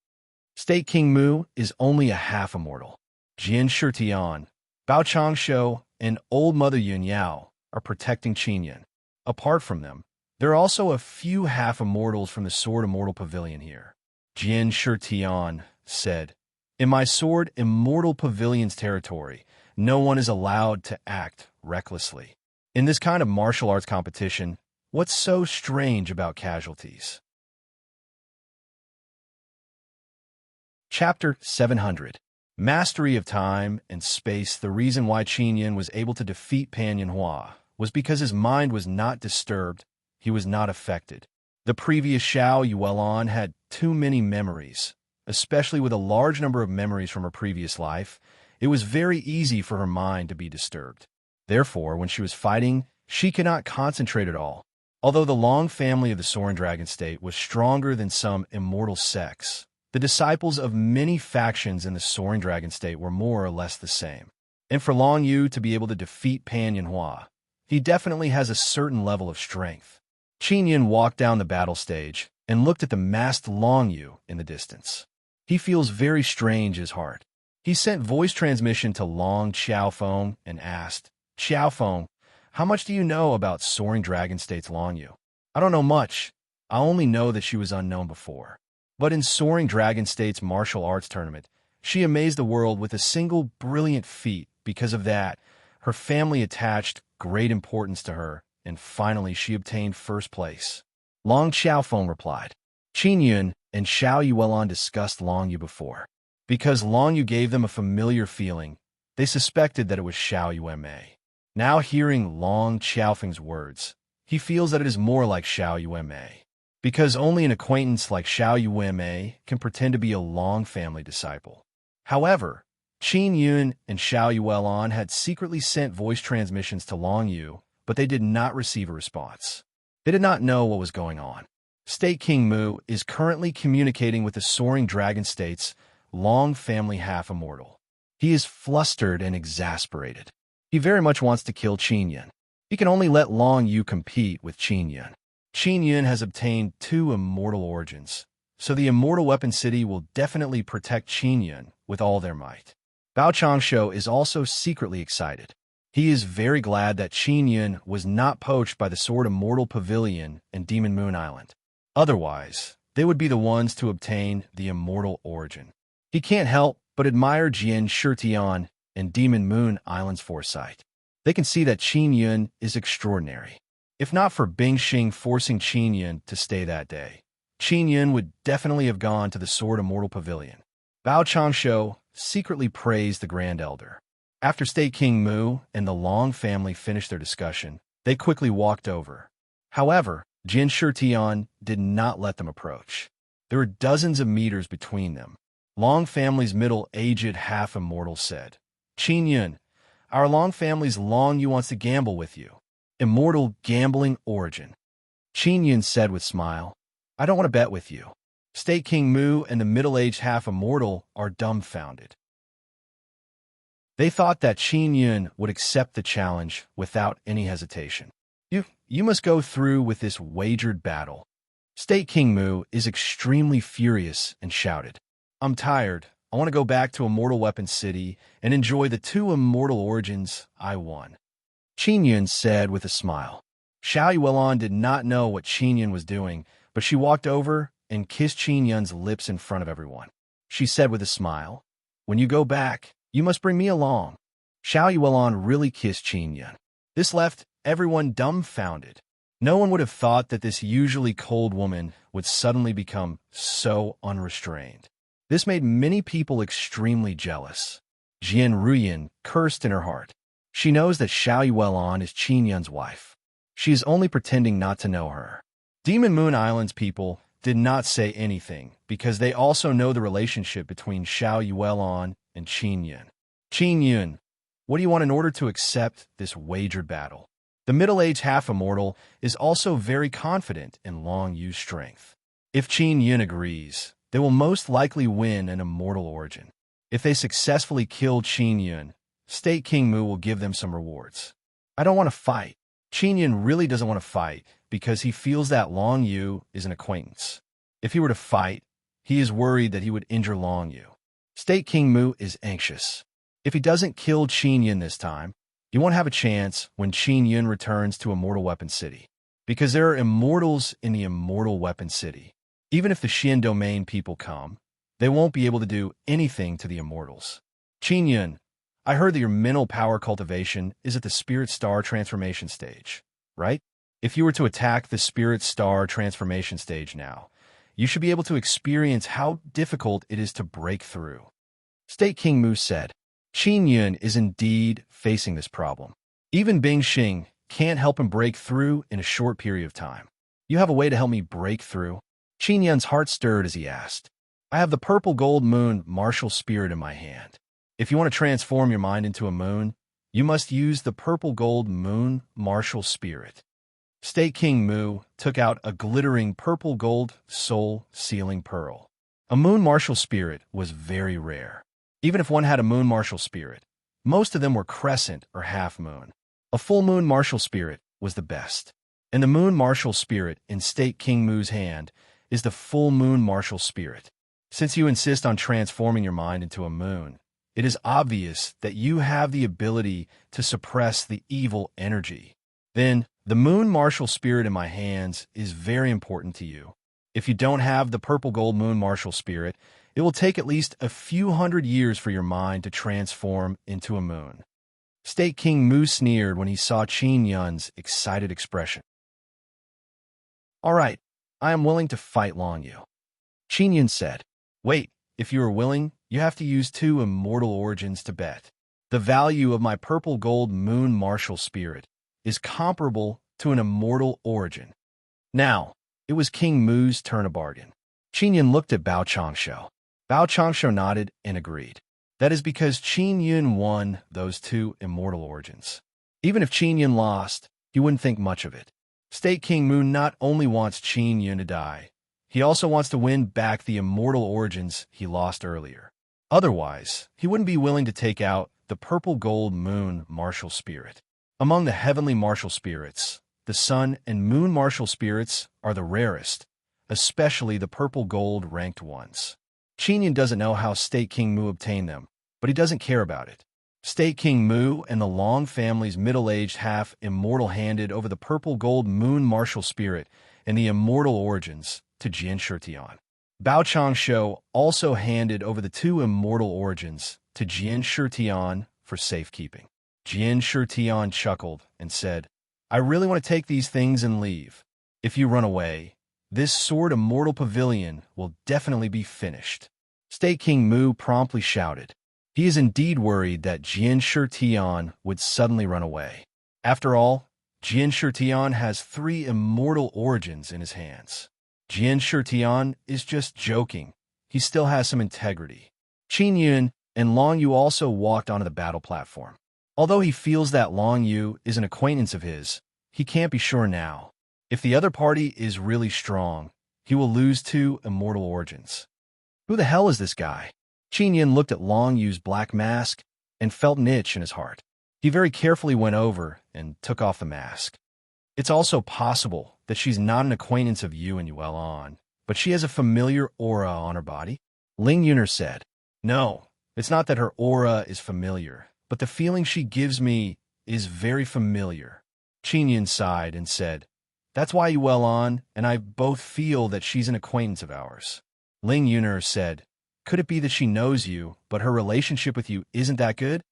State King Mu is only a half-immortal. Jian Shitian, Bao Changsho, and Old Mother Yun Yao are protecting Qin Yun. Apart from them, there are also a few half-immortals from the Sword Immortal Pavilion here. Jian Shitian said, in my Sword Immortal Pavilion's territory, no one is allowed to act recklessly. In this kind of martial arts competition, what's so strange about casualties? Chapter 700. Mastery of time and space. The reason why Qin Yun was able to defeat Pan Yinhua was because his mind was not disturbed, he was not affected. The previous Xiao Yuelon had too many memories, especially with a large number of memories from her previous life. It was very easy for her mind to be disturbed. Therefore, when she was fighting, she could not concentrate at all. Although the long family of the Soaring Dragon State was stronger than some immortal sects, the disciples of many factions in the Soaring Dragon State were more or less the same. And for Long Yu to be able to defeat Pan Yinhua, he definitely has a certain level of strength. Qin Yun walked down the battle stage and looked at the masked Long Yu in the distance. He feels very strange in his heart. He sent voice transmission to Long Xiaofeng and asked, Xiaofeng, how much do you know about Soaring Dragon State's Long Yu? I don't know much. I only know that she was unknown before. But in Soaring Dragon State's martial arts tournament, she amazed the world with a single brilliant feat. Because of that, her family attached great importance to her, and finally she obtained first place. Long Xiaofeng replied. Qin Yun and Xiao Yuelon discussed Long Yu before. Because Long Yu gave them a familiar feeling, they suspected that it was Xiao Yueme. Now hearing Long Xiaofeng's words, he feels that it is more like Xiao Yueme. Because only an acquaintance like Xiao Yueme can pretend to be a Long family disciple. However, Qin Yun and Xiao Yuelon had secretly sent voice transmissions to Long Yu, but they did not receive a response. They did not know what was going on. State King Mu is currently communicating with the Soaring Dragon State's Long family half-immortal. He is flustered and exasperated. He very much wants to kill Qin Yun. He can only let Long Yu compete with Qin Yun. Qin Yun has obtained 2 immortal origins, so the Immortal Weapon City will definitely protect Qin Yun with all their might. Bao Changsho is also secretly excited. He is very glad that Qin Yun was not poached by the Sword Immortal Pavilion and Demon Moon Island. Otherwise, they would be the ones to obtain the immortal origin. He can't help but admire Jian Shitian and Demon Moon Island's foresight. They can see that Qin Yun is extraordinary. If not for Bing Xing forcing Qin Yun to stay that day, Qin Yun would definitely have gone to the Sword Immortal Pavilion. Bao Changsho secretly praised the Grand Elder. After State King Mu and the Long family finished their discussion, they quickly walked over. However, Jin Shitian did not let them approach. There were dozens of meters between them. Long family's middle-aged half-immortal said, "Qin Yun, our Long family's Long Yu wants to gamble with you. Immortal gambling origin." Qin Yun said with smile, "I don't want to bet with you." State King Mu and the middle-aged half-immortal are dumbfounded. They thought that Qin Yun would accept the challenge without any hesitation. You must go through with this wagered battle." State King Mu is extremely furious and shouted, "I'm tired. I want to go back to Immortal Weapon City and enjoy the 2 immortal origins I won." Qin Yun said with a smile. Xiao Yuelon did not know what Qin Yun was doing, but she walked over and kissed Qin Yun's lips in front of everyone. She said with a smile, "When you go back, you must bring me along." Xiao Yuelon really kissed Qin Yun. This left everyone dumbfounded. No one would have thought that this usually cold woman would suddenly become so unrestrained. This made many people extremely jealous. Jian Ruyan cursed in her heart. She knows that Xiao Yuelon is Qin Yun's wife. She is only pretending not to know her. Demon Moon Island's people did not say anything because they also know the relationship between Xiao Yuelon and Qin Yun. "Qin Yun, what do you want in order to accept this wagered battle?" The middle-aged half-immortal is also very confident in Long Yu's strength. If Qin Yun agrees, they will most likely win an immortal origin. If they successfully kill Qin Yun, State King Mu will give them some rewards. "I don't want to fight." Qin Yun really doesn't want to fight because he feels that Long Yu is an acquaintance. If he were to fight, he is worried that he would injure Long Yu. State King Mu is anxious. If he doesn't kill Qin Yun this time, he won't have a chance when Qin Yun returns to Immortal Weapon City. Because there are immortals in the Immortal Weapon City. Even if the Xian Domain people come, they won't be able to do anything to the immortals. "Qin Yun, I heard that your mental power cultivation is at the Spirit Star transformation stage, right? If you were to attack the Spirit Star transformation stage now, you should be able to experience how difficult it is to break through." State King Mu said. Qin Yun is indeed facing this problem. Even Bing Xing can't help him break through in a short period of time. "You have a way to help me break through?" Qin Yun's heart stirred as he asked. "I have the purple gold moon martial spirit in my hand. If you want to transform your mind into a moon, you must use the purple gold moon martial spirit." State King Mu took out a glittering purple gold soul sealing pearl. A moon martial spirit was very rare. Even if one had a moon martial spirit, most of them were crescent or half moon. A full moon martial spirit was the best. And the moon martial spirit in State King Mu's hand is the full moon martial spirit. Since you insist on transforming your mind into a moon, it is obvious that you have the ability to suppress the evil energy. Then, the moon martial spirit in my hands is very important to you. If you don't have the purple gold moon martial spirit, it will take at least a few hundred years for your mind to transform into a moon. State King Mu sneered when he saw Qin Yun's excited expression. "All right, I am willing to fight Long Yu." Qin Yun said. "Wait, if you are willing, you have to use 2 immortal origins to bet. The value of my purple gold moon martial spirit is comparable to an immortal origin." Now, it was King Mu's turn to bargain. Qin Yun looked at Bao Changsho. Bao Changsho nodded and agreed. That is because Qin Yun won those 2 immortal origins. Even if Qin Yun lost, he wouldn't think much of it. State King Mu not only wants Qin Yun to die, he also wants to win back the immortal origins he lost earlier. Otherwise, he wouldn't be willing to take out the purple gold moon martial spirit. Among the heavenly martial spirits, the the sun and moon martial spirits are the rarest, especially the purple gold ranked ones. Qin doesn't know how State King Mu obtained them, but he doesn't care about it. State King Mu and the Long family's middle-aged half-immortal handed over the purple gold moon martial spirit and the immortal origins to Jian Shitian. Bao Changshu also handed over the two immortal origins to Jian Shitian for safekeeping. Jian Shitian chuckled and said, I really want to take these things and leave. If you run away, this sword immortal pavilion will definitely be finished. State King Mu promptly shouted. He is indeed worried that Jian Shitian would suddenly run away. After all, Jian Shitian has three immortal origins in his hands. Jian Shitian is just joking. He still has some integrity. Qin Yun and Long Yu also walked onto the battle platform. Although he feels that Long Yu is an acquaintance of his, he can't be sure now. If the other party is really strong, he will lose two immortal origins. Who the hell is this guy? Qin Yun looked at Long Yu's black mask and felt an itch in his heart. He very carefully went over and took off the mask. It's also possible that she's not an acquaintance of Yu and Yuan, but she has a familiar aura on her body. Ling Yuner said, No, it's not that her aura is familiar, but the feeling she gives me is very familiar. Qin Yun sighed and said, That's why Yuan and I both feel that she's an acquaintance of ours. Ling Yuner said, Could it be that she knows you, but her relationship with you isn't that good?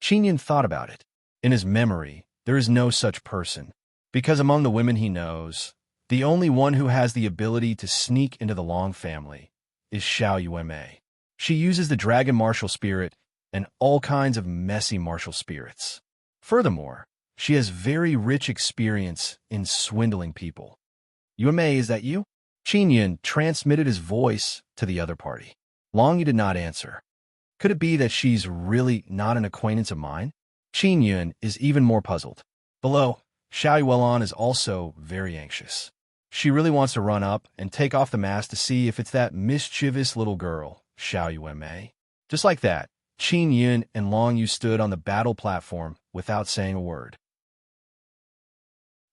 Qin Yun thought about it. In his memory, there is no such person, because among the women he knows, the only one who has the ability to sneak into the Long family is Xiao Yuanmei. She uses the dragon martial spirit and all kinds of messy martial spirits. Furthermore, she has very rich experience in swindling people. Yuanmei, is that you? Qin Yun transmitted his voice to the other party. Long Yu did not answer. Could it be that she's really not an acquaintance of mine? Qin Yun is even more puzzled. Below, Xiao Yuan is also very anxious. She really wants to run up and take off the mask to see if it's that mischievous little girl, Xiao Yuanmei. Just like that, Qin Yun and Long Yu stood on the battle platform without saying a word.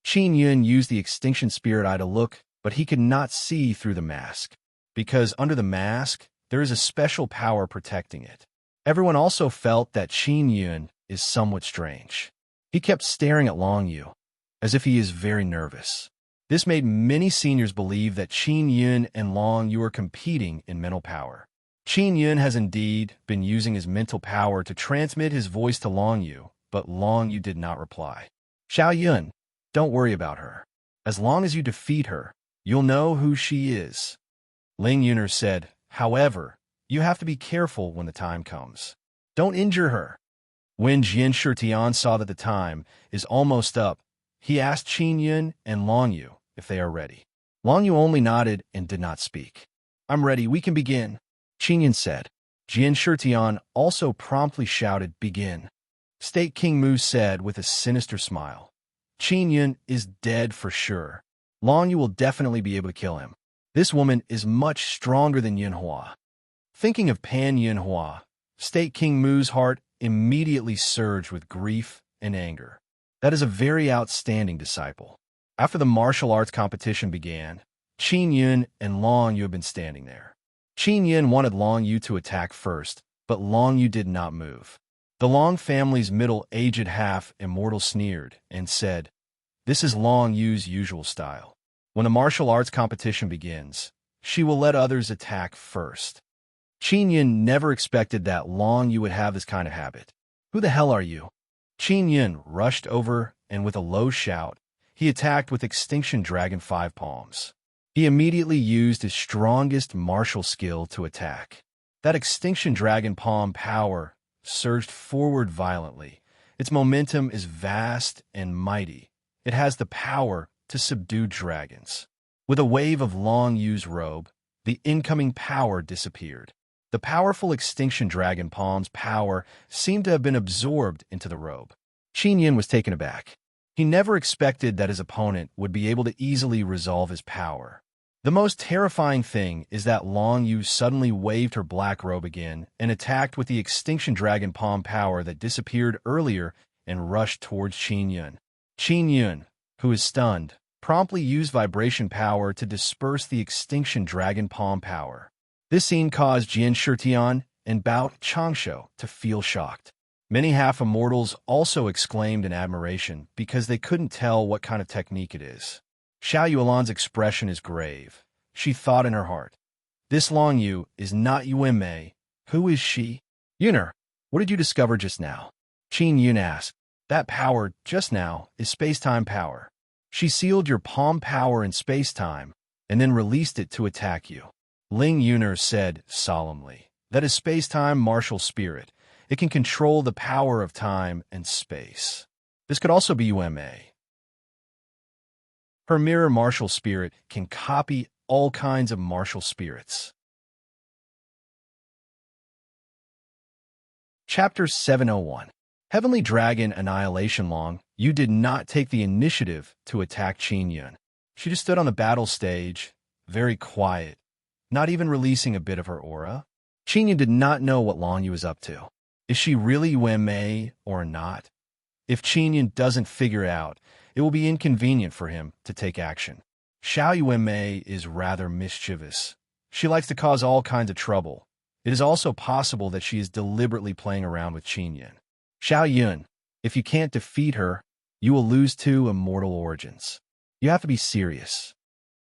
Qin Yun used the extinction spirit eye to look, but he could not see through the mask, because under the mask, there is a special power protecting it. Everyone also felt that Qin Yun is somewhat strange. He kept staring at Long Yu, as if he is very nervous. This made many seniors believe that Qin Yun and Long Yu are competing in mental power. Qin Yun has indeed been using his mental power to transmit his voice to Long Yu, but Long Yu did not reply. Xiao Yun, don't worry about her. As long as you defeat her, you'll know who she is. Ling Yuner said, However, you have to be careful when the time comes. Don't injure her. When Jian Shitian saw that the time is almost up, he asked Qin Yun and Long Yu if they are ready. Long Yu only nodded and did not speak. I'm ready, we can begin, Qin Yun said. Jian Shitian also promptly shouted, Begin. State King Mu said with a sinister smile. Qin Yun is dead for sure. Long Yu will definitely be able to kill him. This woman is much stronger than Yunhua. Thinking of Pan Yunhua, State King Mu's heart immediately surged with grief and anger. That is a very outstanding disciple. After the martial arts competition began, Qin Yun and Long Yu have been standing there. Qin Yun wanted Long Yu to attack first, but Long Yu did not move. The Long family's middle-aged half-immortal sneered and said, This is Long Yu's usual style. When the martial arts competition begins, she will let others attack first. Qin Yun never expected that Long Yu would have this kind of habit. Who the hell are you? Qin Yun rushed over, and with a low shout, he attacked with Extinction Dragon 5 Palms. He immediately used his strongest martial skill to attack. That Extinction Dragon Palm power surged forward violently. Its momentum is vast and mighty. It has the power to subdue dragons. With a wave of Long Yu's robe, the incoming power disappeared. The powerful Extinction Dragon Palm's power seemed to have been absorbed into the robe. Qin Yun was taken aback. He never expected that his opponent would be able to easily resolve his power. The most terrifying thing is that Long Yu suddenly waved her black robe again and attacked with the Extinction Dragon Palm power that disappeared earlier and rushed towards Qin Yun. Qin Yun, who is stunned, promptly used vibration power to disperse the extinction dragon palm power. This scene caused Jian Shitian and Bao Changsho to feel shocked. Many half-immortals also exclaimed in admiration because they couldn't tell what kind of technique it is. Xiao Yuelan's expression is grave. She thought in her heart, "This Long Yu is not Yuan Mei. Who is she?" "Yuner, what did you discover just now?" Qin Yun asked. "That power, just now, is space-time power. She sealed your palm power in space-time and then released it to attack you." Ling Yuner said solemnly, "That is space-time martial spirit. It can control the power of time and space. This could also be Yuan Mei. Her mirror martial spirit can copy all kinds of martial spirits." Chapter 701. Heavenly Dragon Annihilation. Long Yu did not take the initiative to attack Qin Yun. She just stood on the battle stage, very quiet, not even releasing a bit of her aura. Qin Yun did not know what Long Yu was up to. Is she really Yuan Mei or not? If Qin Yun doesn't figure it out, it will be inconvenient for him to take action. Xiao Yuan Mei is rather mischievous. She likes to cause all kinds of trouble. It is also possible that she is deliberately playing around with Qin Yun. Xiao Yun, if you can't defeat her, you will lose 2 immortal origins. You have to be serious.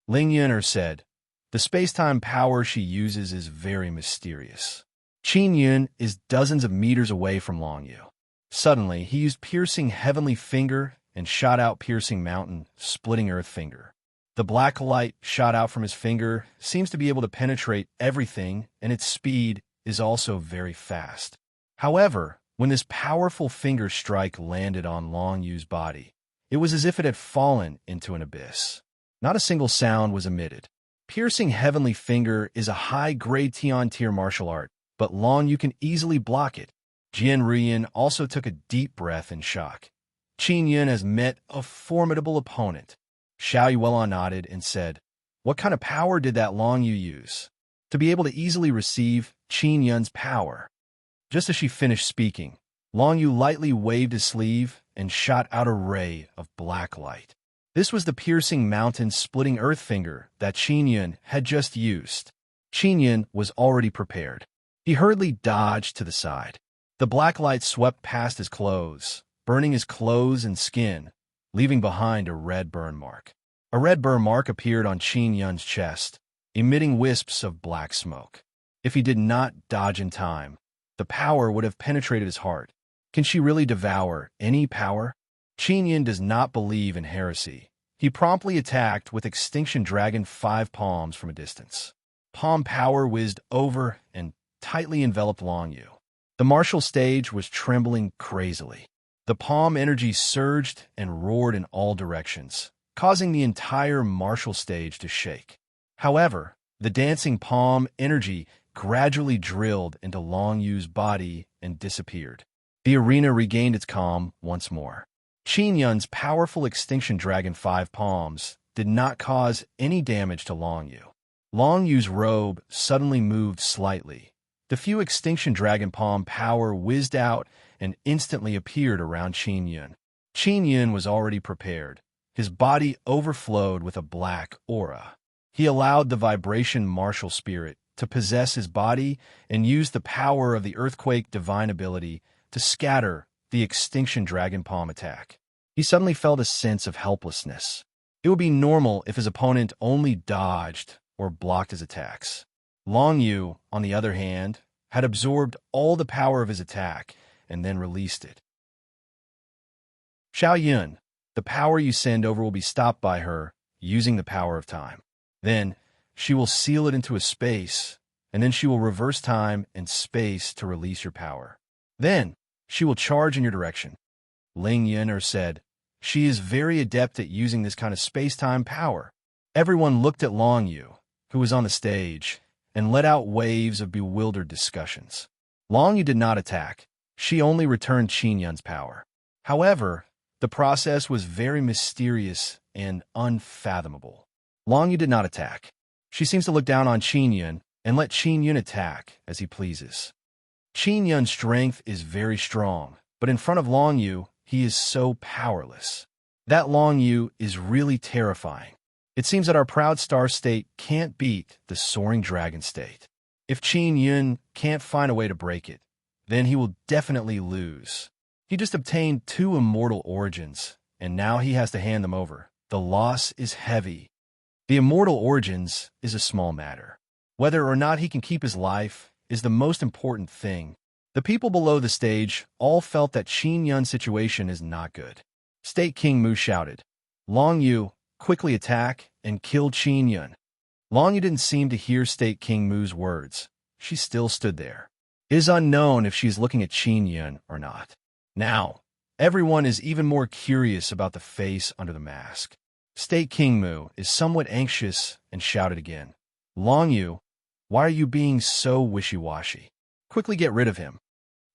Ling Yuner said, "The space-time power she uses is very mysterious." Qin Yun is dozens of meters away from Long Yu. Suddenly, he used Piercing Heavenly Finger and shot out Piercing Mountain, Splitting Earth Finger. The black light shot out from his finger seems to be able to penetrate everything, and its speed is also very fast. However, when this powerful finger strike landed on Long Yu's body, it was as if it had fallen into an abyss. Not a single sound was emitted. Piercing Heavenly Finger is a high-grade Tian-tier martial art, but Long Yu can easily block it. Jian Ruyan also took a deep breath in shock. Qin Yun has met a formidable opponent. Xiao Yuelan nodded and said, "What kind of power did that Long Yu use to be able to easily receive Qin Yun's power?" Just as she finished speaking, Long Yu lightly waved his sleeve and shot out a ray of black light. This was the Piercing Mountain Splitting Earth Finger that Qin Yun had just used. Qin Yun was already prepared. He hurriedly dodged to the side. The black light swept past his clothes, burning his clothes and skin, leaving behind a red burn mark. A red burn mark appeared on Qin Yun's chest, emitting wisps of black smoke. If he did not dodge in time, the power would have penetrated his heart. Can she really devour any power? Qin Yun does not believe in heresy. He promptly attacked with Extinction Dragon 5 palms from a distance. Palm power whizzed over and tightly enveloped Long Yu. The martial stage was trembling crazily. The palm energy surged and roared in all directions, causing the entire martial stage to shake. However, the dancing palm energy gradually drilled into Long Yu's body and disappeared. The arena regained its calm once more. Qin Yun's powerful Extinction Dragon 5 palms did not cause any damage to Long Yu. Long Yu's robe suddenly moved slightly. The few Extinction Dragon palm power whizzed out and instantly appeared around Qin Yun. Qin Yun was already prepared. His body overflowed with a black aura. He allowed the vibration martial spirit to possess his body and used the power of the earthquake divine ability to scatter the Extinction Dragon palm attack. He suddenly felt a sense of helplessness. It would be normal if his opponent only dodged or blocked his attacks. Long Yu, on the other hand, had absorbed all the power of his attack and then released it. Xiao Yun, the power you send over will be stopped by her using the power of time. Then she will seal it into a space, and then she will reverse time and space to release your power. Then she will charge in your direction. Ling Yuner said, "She is very adept at using this kind of space-time power." Everyone looked at Long Yu, who was on the stage, and let out waves of bewildered discussions. Long Yu did not attack. She only returned Qin Yun's power. However, the process was very mysterious and unfathomable. Long Yu did not attack. She seems to look down on Qin Yun and let Qin Yun attack as he pleases. Qin Yun's strength is very strong, but in front of Long Yu, he is so powerless. That Long Yu is really terrifying. It seems that our proud star state can't beat the soaring dragon state. If Qin Yun can't find a way to break it, then he will definitely lose. He just obtained 2 immortal origins, and now he has to hand them over. The loss is heavy. The immortal origins is a small matter. Whether or not he can keep his life is the most important thing. The people below the stage all felt that Qin Yun's situation is not good. State King Mu shouted, "Long Yu, quickly attack and kill Qin Yun." Long Yu didn't seem to hear State King Mu's words. She still stood there. It is unknown if she is looking at Qin Yun or not. Now, everyone is even more curious about the face under the mask. State King Mu is somewhat anxious and shouted again, "Long Yu, why are you being so wishy-washy? Quickly get rid of him."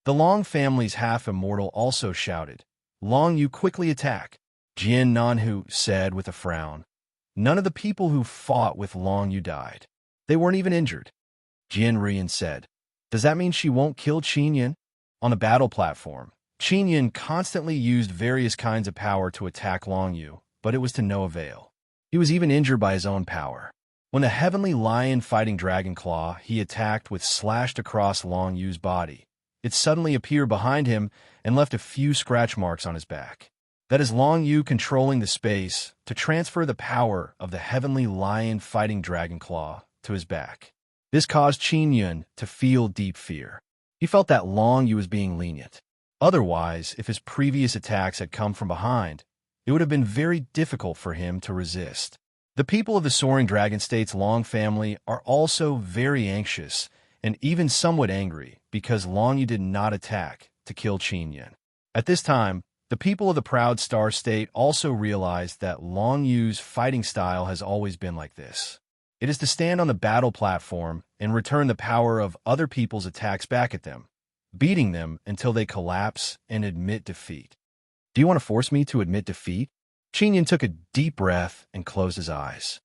The Long family's half-immortal also shouted, "Long Yu, quickly attack." Jin Nanhu said with a frown, "None of the people who fought with Long Yu died. They weren't even injured." Jin Rian said, "Does that mean she won't kill Qin Yun?" On the battle platform, Qin Yun constantly used various kinds of power to attack Long Yu, but it was to no avail. He was even injured by his own power. When the heavenly lion fighting Dragon Claw he attacked with slashed across Long Yu's body, it suddenly appeared behind him and left a few scratch marks on his back. That is Long Yu controlling the space to transfer the power of the heavenly lion fighting Dragon Claw to his back. This caused Qin Yun to feel deep fear. He felt that Long Yu was being lenient. Otherwise, if his previous attacks had come from behind, it would have been very difficult for him to resist. The people of the Soaring Dragon State's Long family are also very anxious and even somewhat angry because Long Yu did not attack to kill Qin Yun. At this time, the people of the Proud Star State also realized that Long Yu's fighting style has always been like this. It is to stand on the battle platform and return the power of other people's attacks back at them, beating them until they collapse and admit defeat. "Do you want to force me to admit defeat?" Qin Yun took a deep breath and closed his eyes.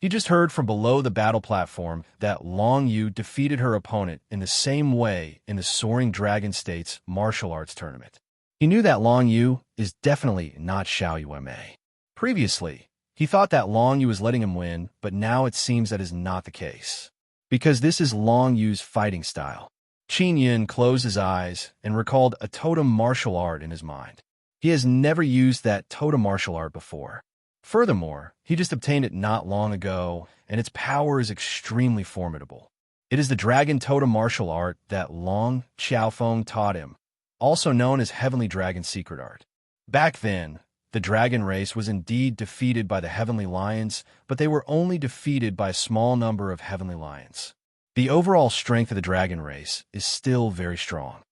He just heard from below the battle platform that Long Yu defeated her opponent in the same way in the Soaring Dragon State's martial arts tournament. He knew that Long Yu is definitely not Xiao Yuanmei. Previously, he thought that Long Yu was letting him win, but now it seems that is not the case. Because this is Long Yu's fighting style. Qin Yun closed his eyes and recalled a totem martial art in his mind. He has never used that totem martial art before. Furthermore, he just obtained it not long ago, and its power is extremely formidable. It is the Dragon Totem martial art that Long Xiaofeng taught him, also known as Heavenly Dragon Secret Art. Back then, the dragon race was indeed defeated by the Heavenly Lions, but they were only defeated by a small number of Heavenly Lions. The overall strength of the dragon race is still very strong.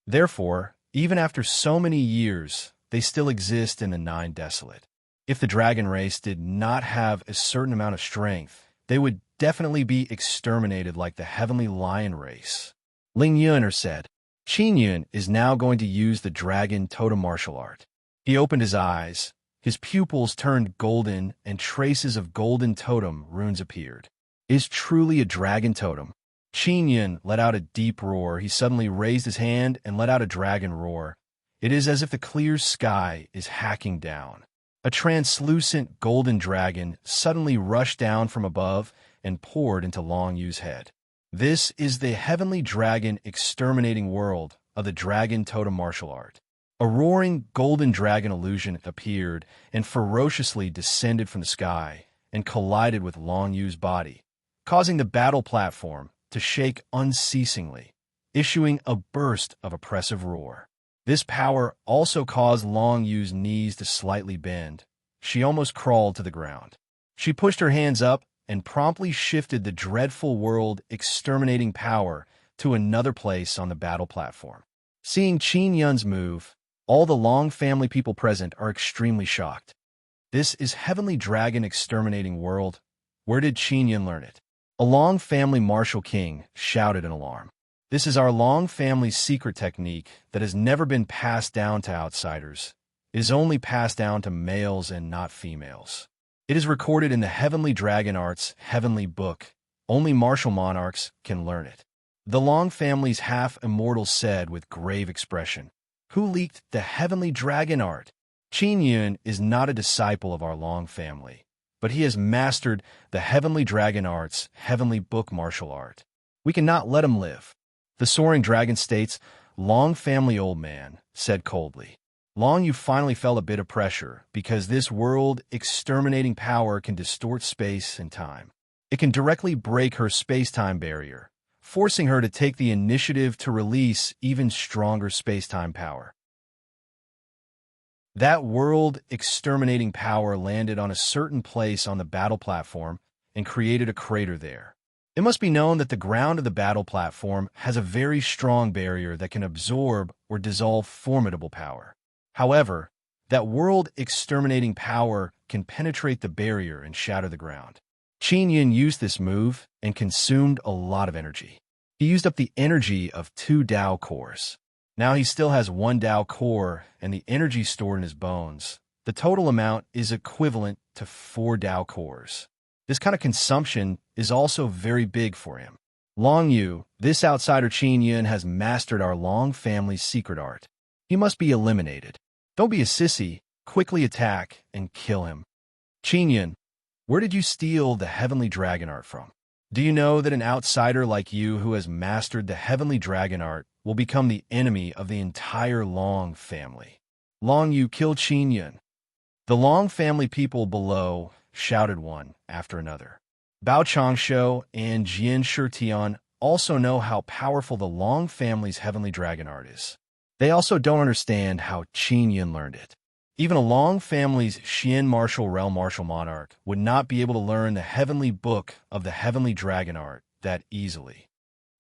Therefore, even after so many years, they still exist in the Nine Desolate. If the dragon race did not have a certain amount of strength, they would definitely be exterminated like the Heavenly Lion race. Ling Yuner said, "Qin Yun is now going to use the Dragon Totem martial art." He opened his eyes, his pupils turned golden, and traces of golden totem runes appeared. It is truly a dragon totem. Qin Yun let out a deep roar. He suddenly raised his hand and let out a dragon roar. It is as if the clear sky is hacking down. A translucent golden dragon suddenly rushed down from above and poured into Long Yu's head. This is the heavenly dragon exterminating world of the Dragon Totem martial art. A roaring golden dragon illusion appeared and ferociously descended from the sky and collided with Long Yu's body, causing the battle platform to shake unceasingly, issuing a burst of oppressive roar. This power also caused Long Yu's knees to slightly bend. She almost crawled to the ground. She pushed her hands up and promptly shifted the dreadful world exterminating power to another place on the battle platform. Seeing Qin Yun's move, all the Long family people present are extremely shocked. This is Heavenly Dragon exterminating world. Where did Qin Yun learn it? A Long family martial king shouted in alarm. This is our Long family's secret technique that has never been passed down to outsiders. It is only passed down to males and not females. It is recorded in the Heavenly Dragon Art's Heavenly Book. Only martial monarchs can learn it. The Long family's half-immortal said with grave expression, "Who leaked the Heavenly Dragon Art?" Qin Yun is not a disciple of our Long family, but he has mastered the heavenly dragon art's heavenly book martial art. We cannot let him live. The soaring dragon states, Long family old man, said coldly. Long, you finally felt a bit of pressure, because this world-exterminating power can distort space and time. It can directly break her space-time barrier, forcing her to take the initiative to release even stronger space-time power. That world-exterminating power landed on a certain place on the battle platform and created a crater there. It must be known that the ground of the battle platform has a very strong barrier that can absorb or dissolve formidable power. However, that world-exterminating power can penetrate the barrier and shatter the ground. Qin Yun used this move and consumed a lot of energy. He used up the energy of 2 Dao cores. Now he still has 1 Dao core and the energy stored in his bones. The total amount is equivalent to 4 Dao cores. This kind of consumption is also very big for him. Long Yu, this outsider Qin Yun has mastered our Long family's secret art. He must be eliminated. Don't be a sissy, quickly attack and kill him. Qin Yun, where did you steal the heavenly dragon art from? Do you know that an outsider like you who has mastered the heavenly dragon art will become the enemy of the entire Long family? Long Yu killed Qin Yun. The Long family people below shouted one after another. Bao Changsho and Jian Shitian also know how powerful the Long family's heavenly dragon art is. They also don't understand how Qin Yun learned it. Even a Long family's Xian martial realm martial monarch would not be able to learn the heavenly book of the heavenly dragon art that easily.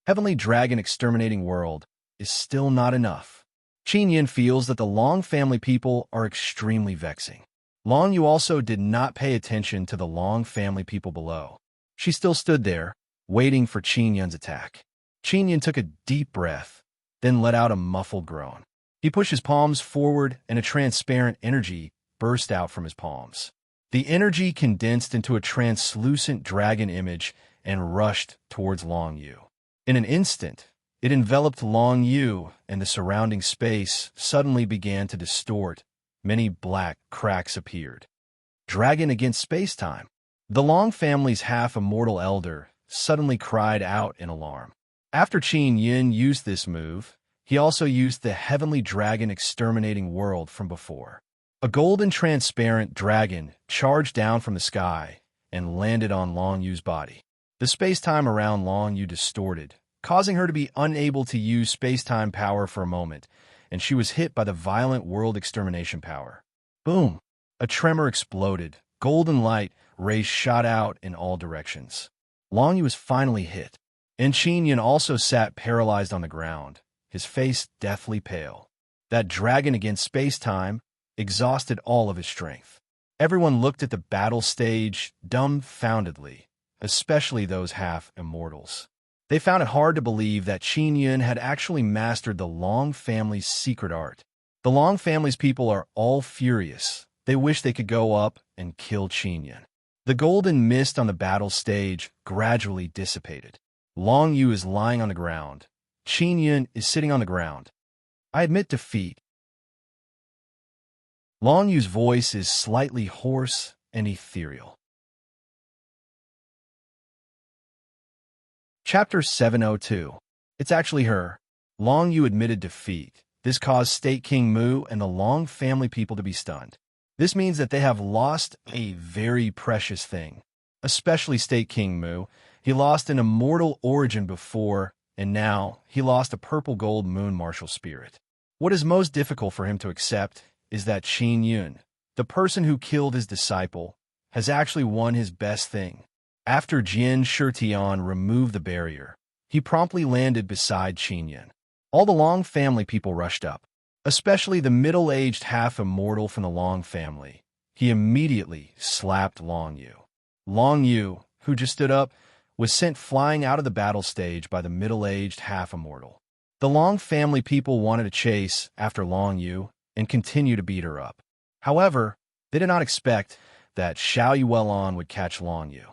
Heavenly dragon exterminating world is still not enough. Qin Yun feels that the Long family people are extremely vexing. Long Yu also did not pay attention to the Long family people below. She still stood there, waiting for Qin Yun's attack. Qin Yun took a deep breath, then let out a muffled groan. He pushed his palms forward and a transparent energy burst out from his palms. The energy condensed into a translucent dragon image and rushed towards Long Yu. In an instant, it enveloped Long Yu, and the surrounding space suddenly began to distort. Many black cracks appeared. Dragon against space-time. The Long family's half-immortal elder suddenly cried out in alarm. After Qin Yun used this move, he also used the heavenly dragon exterminating world from before. A golden transparent dragon charged down from the sky and landed on Long Yu's body. The space-time around Long Yu distorted, causing her to be unable to use space-time power for a moment, and she was hit by the violent world extermination power. Boom! A tremor exploded. Golden light rays shot out in all directions. Long Yu was finally hit. And Qin Yun also sat paralyzed on the ground, his face deathly pale. That dragon against space-time exhausted all of his strength. Everyone looked at the battle stage dumbfoundedly, especially those half-immortals. They found it hard to believe that Qin Yun had actually mastered the Long family's secret art. The Long family's people are all furious. They wish they could go up and kill Qin Yun. The golden mist on the battle stage gradually dissipated. Long Yu is lying on the ground. Qin Yun is sitting on the ground. I admit defeat. Long Yu's voice is slightly hoarse and ethereal. Chapter 702. It's actually her. Long Yu admitted defeat. This caused State King Mu and the Long family people to be stunned. This means that they have lost a very precious thing. Especially State King Mu. He lost an immortal origin before, and now he lost a purple gold moon martial spirit. What is most difficult for him to accept is that Qin Yun, the person who killed his disciple, has actually won his best thing. After Jian Shitian removed the barrier, he promptly landed beside Qin Yun. All the Long family people rushed up, especially the middle-aged half-immortal from the Long family. He immediately slapped Long Yu. Long Yu, who just stood up, was sent flying out of the battle stage by the middle-aged half-immortal. The Long family people wanted to chase after Long Yu and continue to beat her up. However, they did not expect that Xiao Yuelon would catch Long Yu.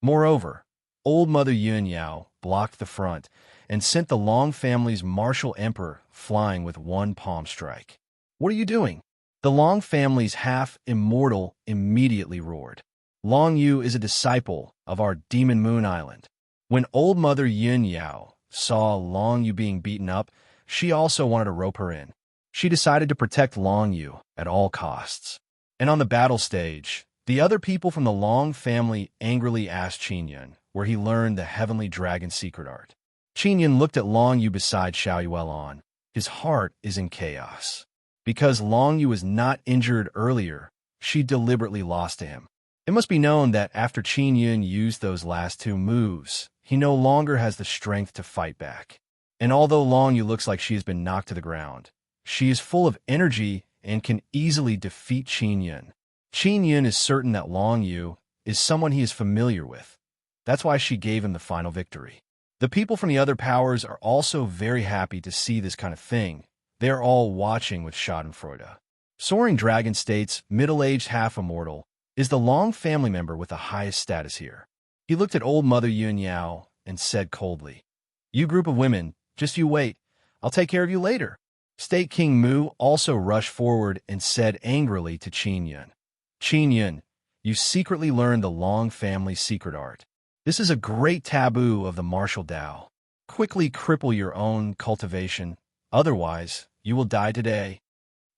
Moreover, Old Mother Yun Yao blocked the front and sent the Long family's martial emperor flying with one palm strike. What are you doing? The Long family's half-immortal immediately roared. Long Yu is a disciple of our Demon Moon Island. When old Mother Yun Yao saw Long Yu being beaten up, she also wanted to rope her in. She decided to protect Long Yu at all costs. And on the battle stage, the other people from the Long family angrily asked Qin Yun where he learned the Heavenly Dragon secret art. Qin Yun looked at Long Yu beside Xiao Yuelon. His heart is in chaos. Because Long Yu was not injured earlier, she deliberately lost to him. It must be known that after Qin Yun used those last two moves, he no longer has the strength to fight back. And although Long Yu looks like she has been knocked to the ground, she is full of energy and can easily defeat Qin Yun. Qin Yun is certain that Long Yu is someone he is familiar with. That's why she gave him the final victory. The people from the other powers are also very happy to see this kind of thing. They are all watching with schadenfreude. Soaring Dragon states, middle-aged half-immortal, is the Long family member with the highest status here. He looked at old Mother Yun Yao and said coldly, "You group of women, just you wait. I'll take care of you later." State King Mu also rushed forward and said angrily to Qin Yun, "Qin Yun, you secretly learned the Long family's secret art. This is a great taboo of the martial Tao. Quickly cripple your own cultivation, otherwise you will die today."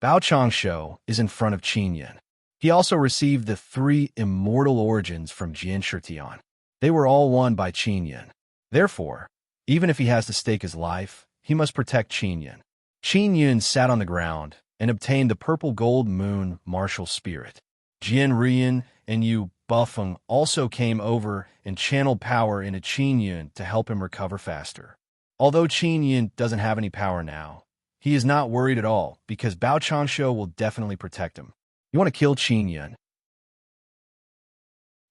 Bao Changsho is in front of Qin Yun. He also received the 3 immortal origins from Jian Shitian. They were all won by Qin Yun. Therefore, even if he has to stake his life, he must protect Qin Yun. Qin Yun sat on the ground and obtained the purple gold moon martial spirit. Jian Ruyan and Yu Bufeng also came over and channeled power into Qin Yun to help him recover faster. Although Qin Yun doesn't have any power now, he is not worried at all because Bao Changsho will definitely protect him. "You want to kill Qin Yun?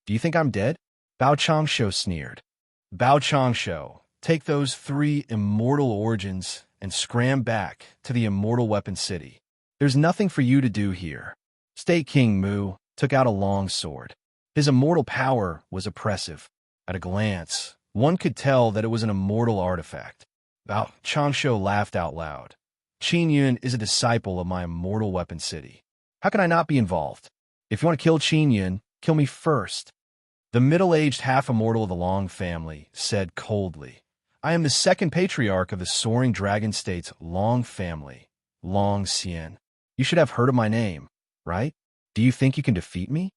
Do you think I'm dead?" Bao Changsho sneered. "Bao Changsho, take those 3 immortal origins and scram back to the Immortal Weapon City. There's nothing for you to do here." State King Mu took out a long sword. His immortal power was oppressive. At a glance, one could tell that it was an immortal artifact. Bao Changsho laughed out loud. "Qin Yun is a disciple of my Immortal Weapon City. How can I not be involved? If you want to kill Qin Yun, kill me first." The middle-aged half-immortal of the Long family said coldly, "I am the second patriarch of the Soaring Dragon State's Long family, Long Xian. You should have heard of my name, right? Do you think you can defeat me?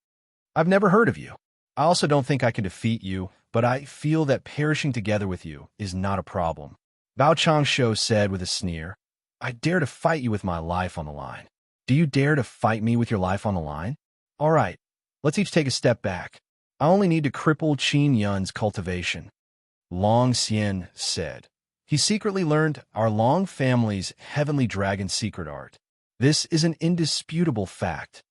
I've never heard of you. I also don't think I can defeat you, but I feel that perishing together with you is not a problem." Bao Changsho said with a sneer, "I dare to fight you with my life on the line. Do you dare to fight me with your life on the line? All right, let's each take a step back. I only need to cripple Qin Yun's cultivation." Long Xian said. He secretly learned our Long family's Heavenly Dragon secret art. This is an indisputable fact.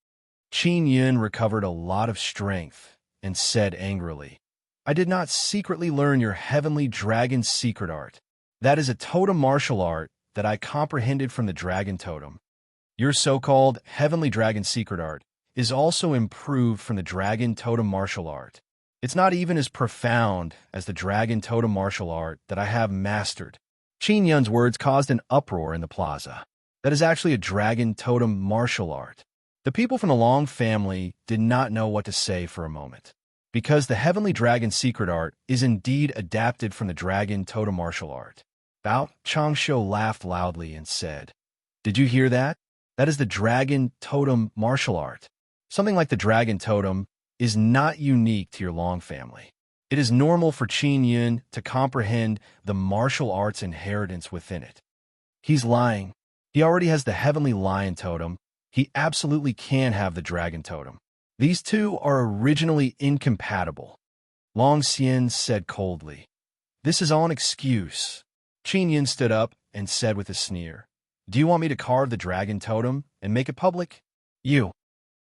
Qin Yun recovered a lot of strength and said angrily, "I did not secretly learn your Heavenly Dragon secret art. That is a totem martial art that I comprehended from the Dragon Totem. Your so-called Heavenly Dragon secret art is also improved from the Dragon Totem martial art. It's not even as profound as the Dragon Totem martial art that I have mastered." Qin Yun's words caused an uproar in the plaza. That is actually a Dragon Totem martial art. The people from the Long family did not know what to say for a moment, because the Heavenly Dragon secret art is indeed adapted from the Dragon Totem martial art. Bao Changsho laughed loudly and said, "Did you hear that? That is the Dragon Totem martial art. Something like the Dragon Totem is not unique to your Long family. It is normal for Qin Yun to comprehend the martial arts inheritance within it." He's lying. He already has the Heavenly Lion Totem. He absolutely can have the Dragon Totem. These two are originally incompatible. Long Xian said coldly, "This is all an excuse." Qin Yun stood up and said with a sneer, "Do you want me to carve the Dragon Totem and make it public?" You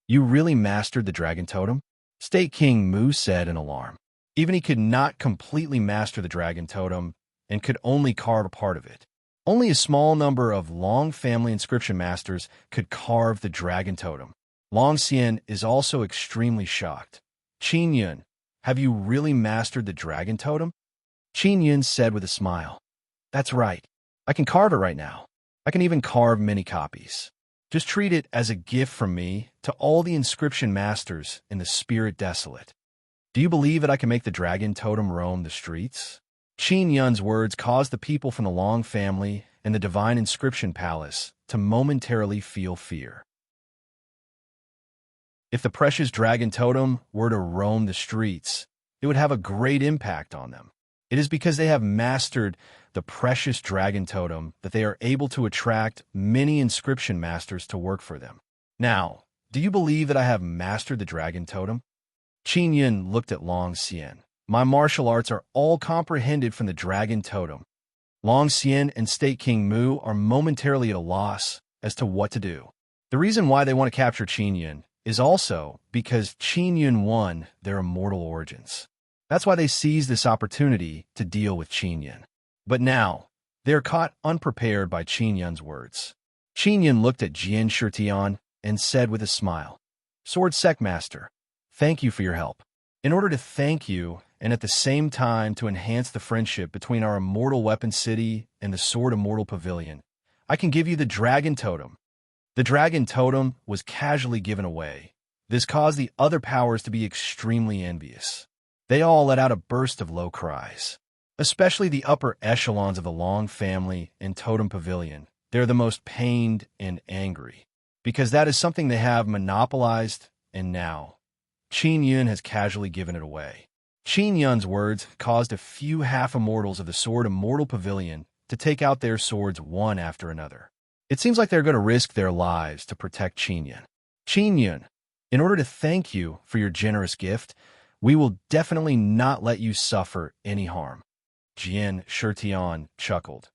really mastered the Dragon Totem?" State King Mu said in alarm. Even he could not completely master the Dragon Totem and could only carve a part of it. Only a small number of Long family inscription masters could carve the Dragon Totem. Long Xian is also extremely shocked. "Qin Yun, have you really mastered the Dragon Totem?" Qin Yun said with a smile, "That's right. I can carve it right now. I can even carve many copies." Just treat it as a gift from me to all the inscription masters in the spirit desolate. Do you believe that I can make the dragon totem roam the streets? Qin Yun's words caused the people from the Long family and the divine inscription palace to momentarily feel fear. If the precious dragon totem were to roam the streets, it would have a great impact on them. It is because they have mastered the precious dragon totem that they are able to attract many inscription masters to work for them. Now, do you believe that I have mastered the dragon totem? Qin Yun looked at Long Xian. My martial arts are all comprehended from the dragon totem. Long Xian and State King Mu are momentarily at a loss as to what to do. The reason why they want to capture Qin Yun is also because Qin Yun won their immortal origins. That's why they seized this opportunity to deal with Qin Yun. But now, they are caught unprepared by Qin Yun's words. Qin Yun looked at Jian Shitian and said with a smile, Sword Sect Master, thank you for your help. In order to thank you, and at the same time to enhance the friendship between our Immortal Weapon City and the Sword Immortal Pavilion, I can give you the Dragon Totem. The Dragon Totem was casually given away. This caused the other powers to be extremely envious. They all let out a burst of low cries. Especially the upper echelons of the Long family and Totem Pavilion. They're the most pained and angry, because that is something they have monopolized, and now Qin Yun has casually given it away. Qin Yun's words caused a few half-immortals of the Sword Immortal Pavilion to take out their swords one after another. It seems like they're going to risk their lives to protect Qin Yun. Qin Yun, in order to thank you for your generous gift, we will definitely not let you suffer any harm. Jian Shitian chuckled.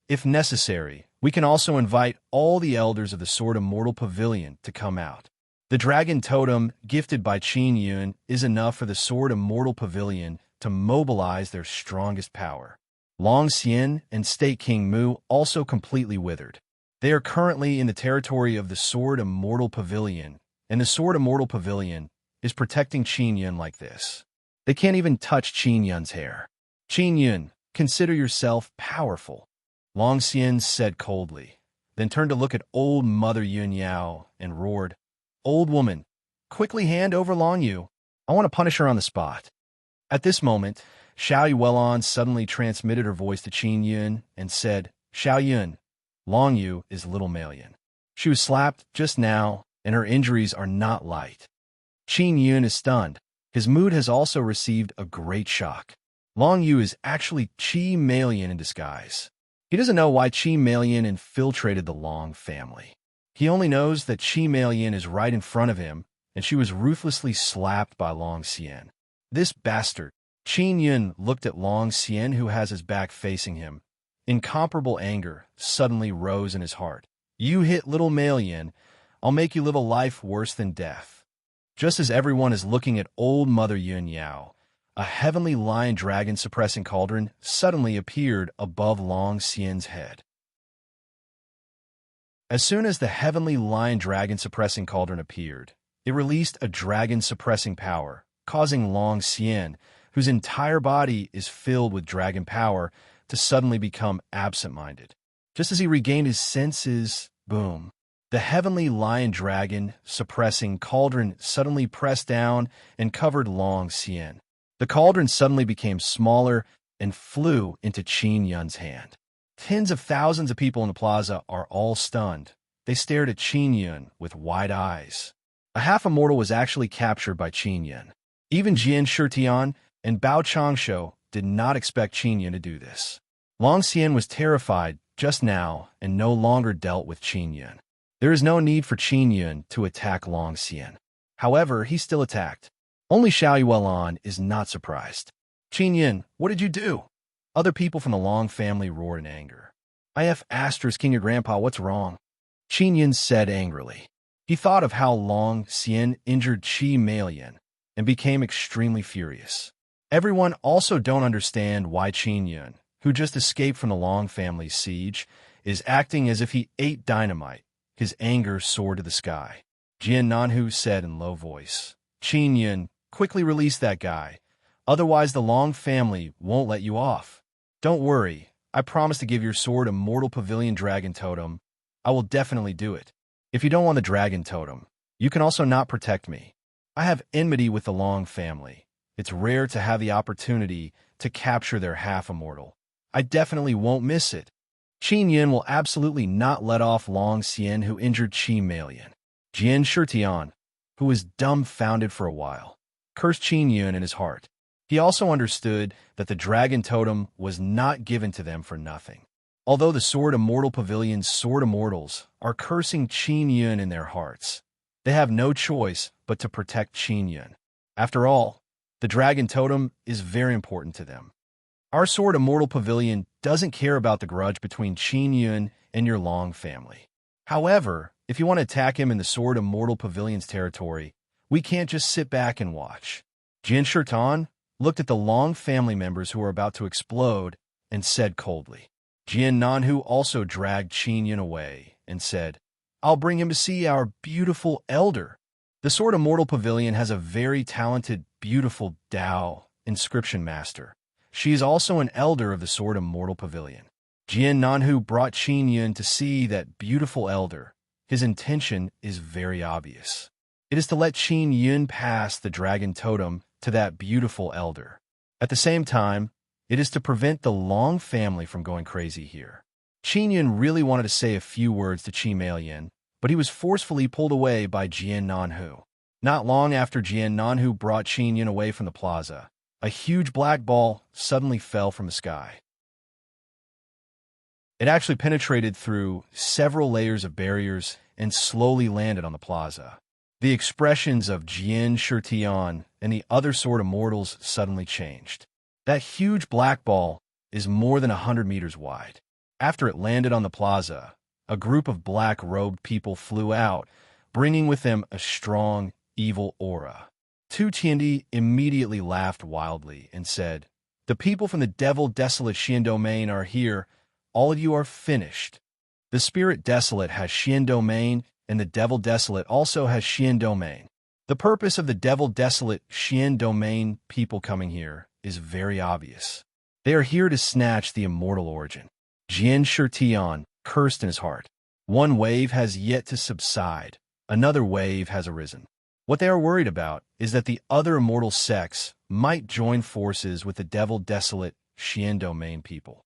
If necessary, we can also invite all the elders of the Sword Immortal Pavilion to come out. The Dragon Totem gifted by Qin Yun is enough for the Sword Immortal Pavilion to mobilize their strongest power. Long Xian and State King Mu also completely withered. They are currently in the territory of the Sword Immortal Pavilion, and the Sword Immortal Pavilion is protecting Qin Yun like this. They can't even touch Qin Yun's hair. Qin Yun, consider yourself powerful, Long Xian said coldly, then turned to look at old Mother Yun Yao and roared, Old woman, quickly hand over Long Yu. I want to punish her on the spot. At this moment, Xiao Yuelon suddenly transmitted her voice to Qin Yun and said, Xiao Yun, Long Yu is little Malian. She was slapped just now, and her injuries are not light. Qin Yun is stunned. His mood has also received a great shock. Long Yu is actually Qi Malian in disguise. He doesn't know why Qi Malian infiltrated the Long family. He only knows that Qi Malian is right in front of him, and she was ruthlessly slapped by Long Xian. This bastard. Qin Yun looked at Long Xian, who has his back facing him. Incomparable anger suddenly rose in his heart. You hit little Malian, I'll make you live a life worse than death. Just as everyone is looking at old Mother Yun Yao, a heavenly lion dragon suppressing cauldron suddenly appeared above Long Xian's head. As soon as the heavenly lion dragon suppressing cauldron appeared, it released a dragon suppressing power, causing Long Xian, whose entire body is filled with dragon power, to suddenly become absent-minded. Just as he regained his senses, boom, the heavenly lion dragon suppressing cauldron suddenly pressed down and covered Long Xian. The cauldron suddenly became smaller and flew into Qin Yun's hand. Tens of thousands of people in the plaza are all stunned. They stared at Qin Yun with wide eyes. A half-immortal was actually captured by Qin Yun. Even Jian Shitian and Bao Changshu did not expect Qin Yun to do this. Long Xian was terrified just now and no longer dealt with Qin Yun. There is no need for Qin Yun to attack Long Xian. However, he still attacked. Only Xiao Yuelon is not surprised. Qin Yun, what did you do? Other people from the Long family roared in anger. IF Asterisk King, your grandpa, what's wrong? Qin Yun said angrily. He thought of how Long Xian injured Qi Malian and became extremely furious. Everyone also don't understand why Qin Yun, who just escaped from the Long family's siege, is acting as if he ate dynamite. His anger soared to the sky. Jian Nanhu said in low voice, Qin Yun, quickly release that guy. Otherwise the Long family won't let you off. Don't worry, I promise to give your sword Immortal Pavilion Dragon Totem. I will definitely do it. If you don't want the dragon totem, you can also not protect me. I have enmity with the Long family. It's rare to have the opportunity to capture their half-immortal. I definitely won't miss it. Qin Yun will absolutely not let off Long Xian, who injured Qi Malian. Jian Shitian, who was dumbfounded for a while, cursed Qin Yun in his heart. He also understood that the dragon totem was not given to them for nothing. Although the Sword Immortal Pavilion's Sword Immortals are cursing Qin Yun in their hearts, they have no choice but to protect Qin Yun. After all, the dragon totem is very important to them. Our Sword Immortal Pavilion doesn't care about the grudge between Qin Yun and your Long family. However, if you want to attack him in the Sword Immortal Pavilion's territory, we can't just sit back and watch. Jian Shirtan looked at the Long family members who were about to explode and said coldly. Jian Nanhu also dragged Qin Yun away and said, I'll bring him to see our beautiful elder. The Sword Immortal Pavilion has a very talented, beautiful Dao inscription master. She is also an elder of the Sword Immortal Pavilion. Jian Nanhu brought Qin Yun to see that beautiful elder. His intention is very obvious. It is to let Qin Yun pass the dragon totem to that beautiful elder. At the same time, it is to prevent the Long family from going crazy here. Qin Yun really wanted to say a few words to Qi Malian, but he was forcefully pulled away by Jian Nanhu. Not long after Jian Nanhu brought Qin Yun away from the plaza, a huge black ball suddenly fell from the sky. It actually penetrated through several layers of barriers and slowly landed on the plaza. The expressions of Jian Shitian and the other Sword Immortals suddenly changed. That huge black ball is more than 100 meters wide. After it landed on the plaza, a group of black-robed people flew out, bringing with them a strong, evil aura. Tu Tiandi immediately laughed wildly and said, The people from the Devil Desolate Xian Domain are here. All of you are finished. The Spirit Desolate has Xian Domain, and the Devil Desolate also has Xian Domain. The purpose of the Devil Desolate Xian Domain people coming here is very obvious. They are here to snatch the immortal origin. Jian Shitian cursed in his heart. One wave has yet to subside. Another wave has arisen. What they are worried about is that the other immortal sects might join forces with the Devil Desolate Xian Domain people.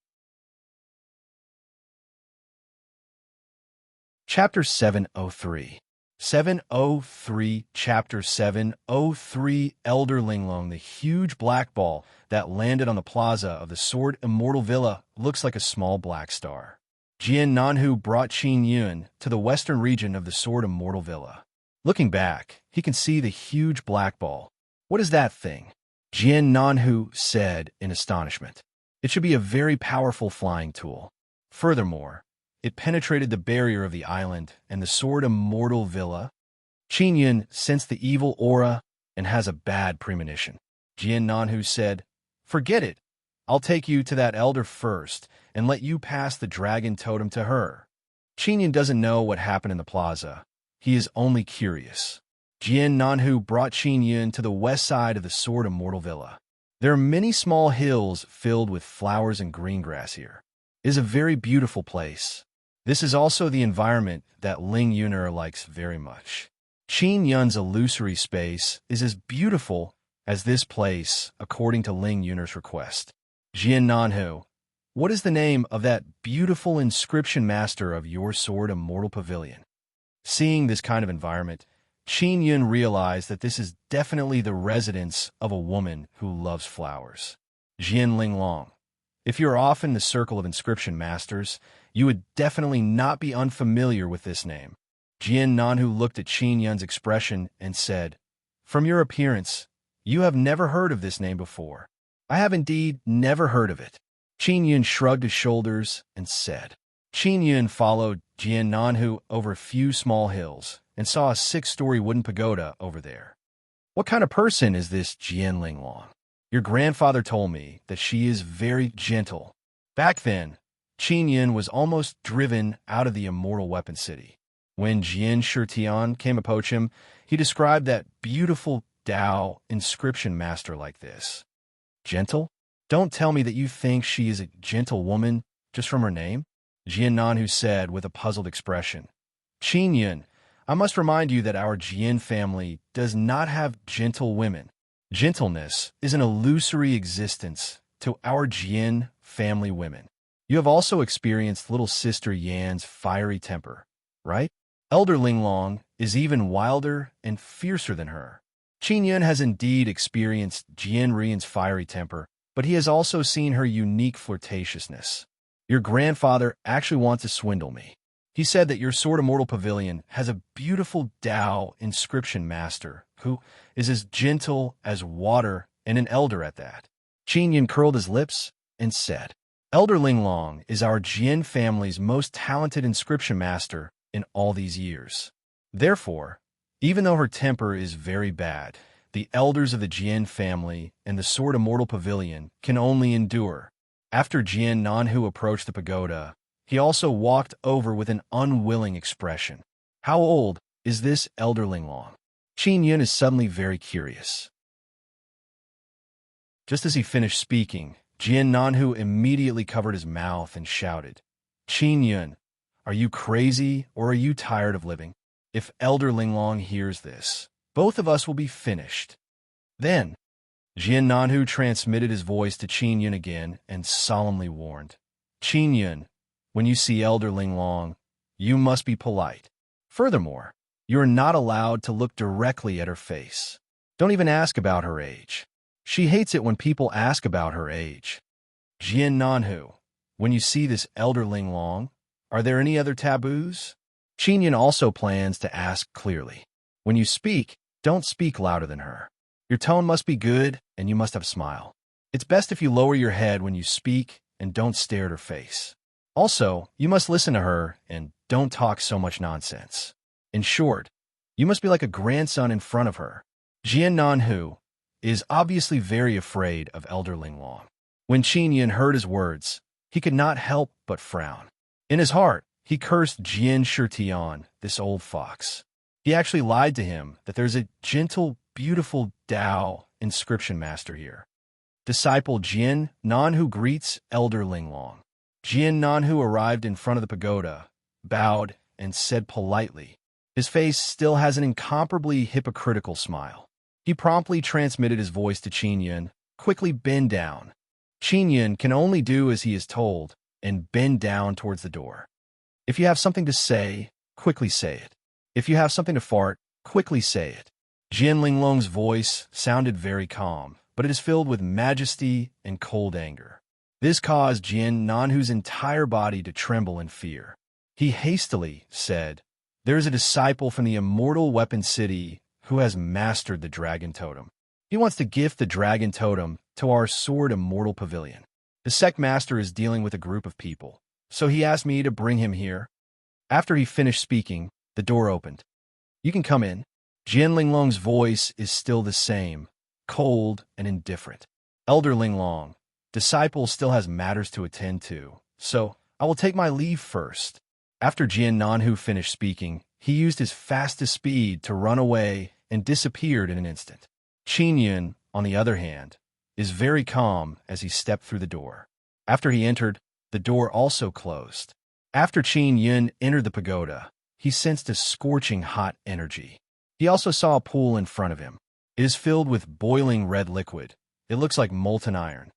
Chapter 703. 703, Chapter 703, Elder Linglong. The huge black ball that landed on the plaza of the Sword Immortal Villa looks like a small black star. Jian Nanhu brought Qin Yun to the western region of the Sword Immortal Villa. Looking back, he can see the huge black ball. What is that thing? Jian Nanhu said in astonishment. It should be a very powerful flying tool. Furthermore, it penetrated the barrier of the island and the Sword Immortal Villa. Qin Yun sensed the evil aura and has a bad premonition. Jian Nanhu said, Forget it. I'll take you to that elder first and let you pass the dragon totem to her. Qin Yun doesn't know what happened in the plaza. He is only curious. Jian Nanhu brought Qin Yun to the west side of the Sword Immortal Villa. There are many small hills filled with flowers and green grass here. It is a very beautiful place. This is also the environment that Ling Yuner likes very much. Qin Yun's illusory space is as beautiful as this place, according to Ling Yuner's request. Jian Nanhu, what is the name of that beautiful inscription master of your Sword Immortal Pavilion? Seeing this kind of environment, Qin Yun realized that this is definitely the residence of a woman who loves flowers. Jian Linglong. If you are often in the circle of inscription masters, you would definitely not be unfamiliar with this name. Jian Nanhu looked at Qin Yun's expression and said, From your appearance, you have never heard of this name before. I have indeed never heard of it. Qin Yun shrugged his shoulders and said. Qin Yun followed Jian Nanhu over a few small hills and saw a 6-story wooden pagoda over there. What kind of person is this Jian Linglong? Your grandfather told me that she is very gentle. Back then, Qin Yun was almost driven out of the immortal weapon city. When Jian Shitian came to approach him, he described that beautiful Dao inscription master like this. Gentle? Don't tell me that you think she is a gentle woman just from her name? Jian Nanhu said with a puzzled expression. Qin Yun, I must remind you that our Jian family does not have gentle women. Gentleness is an illusory existence to our Jian family women. You have also experienced little sister Yan's fiery temper, right? Elder Linglong is even wilder and fiercer than her. Qin Yun has indeed experienced Jian Rian's fiery temper, but he has also seen her unique flirtatiousness. Your grandfather actually wants to swindle me. He said that your Sword Immortal Pavilion has a beautiful Tao inscription master who is as gentle as water and an elder at that. Qin Yun curled his lips and said, Elder Linglong is our Jian family's most talented inscription master in all these years. Therefore, even though her temper is very bad, the elders of the Jian family and the Sword Immortal Pavilion can only endure. After Jian Nanhu approached the pagoda, he also walked over with an unwilling expression. How old is this Elder Linglong? Qin Yun is suddenly very curious. Just as he finished speaking, Jian Nanhu immediately covered his mouth and shouted, Qin Yun, are you crazy or are you tired of living? If Elder Linglong hears this, both of us will be finished. Then, Jian Nanhu transmitted his voice to Qin Yun again and solemnly warned, Qin Yun, when you see Elder Linglong, you must be polite. Furthermore, you are not allowed to look directly at her face. Don't even ask about her age. She hates it when people ask about her age. Jian Nanhu, when you see this Elder Linglong, are there any other taboos? Qin Yun also plans to ask clearly. When you speak, don't speak louder than her. Your tone must be good, and you must have a smile. It's best if you lower your head when you speak and don't stare at her face. Also, you must listen to her and don't talk so much nonsense. In short, you must be like a grandson in front of her. Jian Nanhu is obviously very afraid of Elder Linglong. When Qin Yun heard his words, he could not help but frown. In his heart, he cursed Jian Shitian, this old fox. He actually lied to him that there's a gentle, beautiful Tao inscription master here. Disciple Jian Nanhu greets Elder Linglong. Jian Nanhu arrived in front of the pagoda, bowed, and said politely. His face still has an incomparably hypocritical smile. He promptly transmitted his voice to Qin Yun, quickly bend down. Qin Yun can only do as he is told, and bend down towards the door. If you have something to say, quickly say it. If you have something to fart, quickly say it. Jian Linglong's voice sounded very calm, but it is filled with majesty and cold anger. This caused Jian Nanhu's entire body to tremble in fear. He hastily said, There is a disciple from the immortal weapon city who has mastered the dragon totem. He wants to gift the dragon totem to our Sword Immortal Pavilion. The sect master is dealing with a group of people, so he asked me to bring him here. After he finished speaking, the door opened. You can come in. Jian Linglong's voice is still the same, cold and indifferent. Elder Linglong, disciple still has matters to attend to, so I will take my leave first. After Jian Nanhu finished speaking, he used his fastest speed to run away and disappeared in an instant. Qin Yun, on the other hand, is very calm as he stepped through the door. After he entered, the door also closed. After Qin Yun entered the pagoda, he sensed a scorching hot energy. He also saw a pool in front of him. It is filled with boiling red liquid. It looks like molten iron.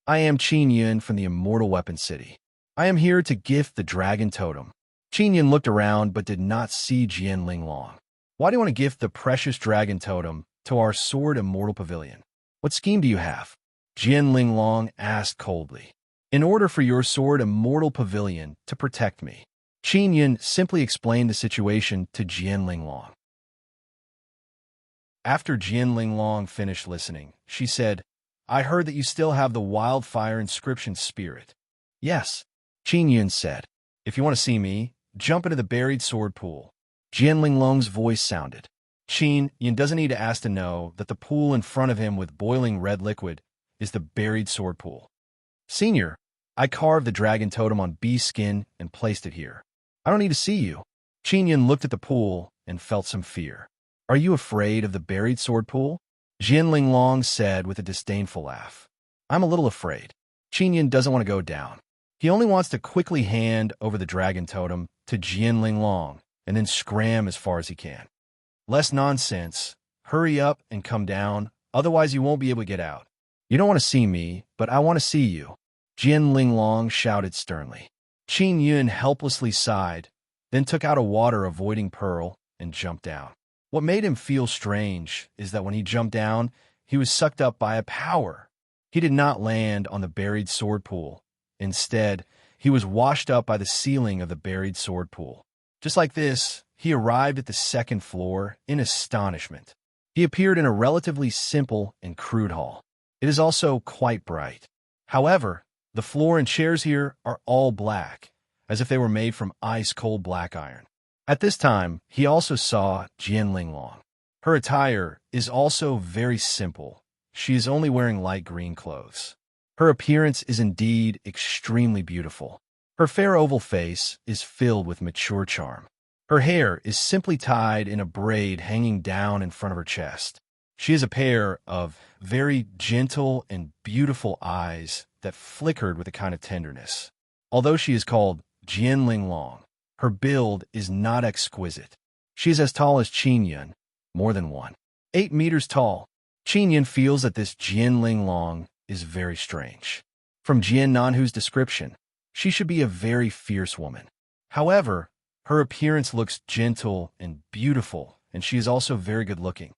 I am Qin Yun from the Immortal Weapon City. I am here to gift the dragon totem. Qin Yun looked around but did not see Jian Linglong. Why do you want to gift the precious dragon totem to our Sword Immortal Pavilion? What scheme do you have? Jian Linglong asked coldly. In order for your Sword Immortal Pavilion to protect me. Qin Yun simply explained the situation to Jian Linglong. After Jian Linglong finished listening, she said, I heard that you still have the wildfire inscription spirit. Yes, Qin Yun said. If you want to see me, jump into the buried sword pool. Jian Linglong's voice sounded. Qin Yun doesn't need to ask to know that the pool in front of him with boiling red liquid is the buried sword pool. Senior, I carved the dragon totem on bee skin and placed it here. I don't need to see you. Qin Yun looked at the pool and felt some fear. Are you afraid of the buried sword pool? Jian Linglong said with a disdainful laugh. I'm a little afraid. Qin Yun doesn't want to go down. He only wants to quickly hand over the dragon totem to Jian Linglong and then scram as far as he can. Less nonsense. Hurry up and come down, otherwise you won't be able to get out. You don't want to see me, but I want to see you, Jian Linglong shouted sternly. Qin Yun helplessly sighed, then took out a water-avoiding pearl and jumped down. What made him feel strange is that when he jumped down, he was sucked up by a power. He did not land on the buried sword pool. Instead, he was washed up by the ceiling of the buried sword pool. Just like this, he arrived at the second floor in astonishment. He appeared in a relatively simple and crude hall. It is also quite bright. However, the floor and chairs here are all black, as if they were made from ice-cold black iron. At this time, he also saw Jian Linglong. Her attire is also very simple. She is only wearing light green clothes. Her appearance is indeed extremely beautiful. Her fair oval face is filled with mature charm. Her hair is simply tied in a braid hanging down in front of her chest. She has a pair of very gentle and beautiful eyes that flickered with a kind of tenderness. Although she is called Jian Linglong, her build is not exquisite. She is as tall as Qin Yun, more than 8 meters tall. Qin Yun feels that this Jian Linglong is very strange. From Jian Nanhu's description, she should be a very fierce woman. However, her appearance looks gentle and beautiful, and she is also very good-looking.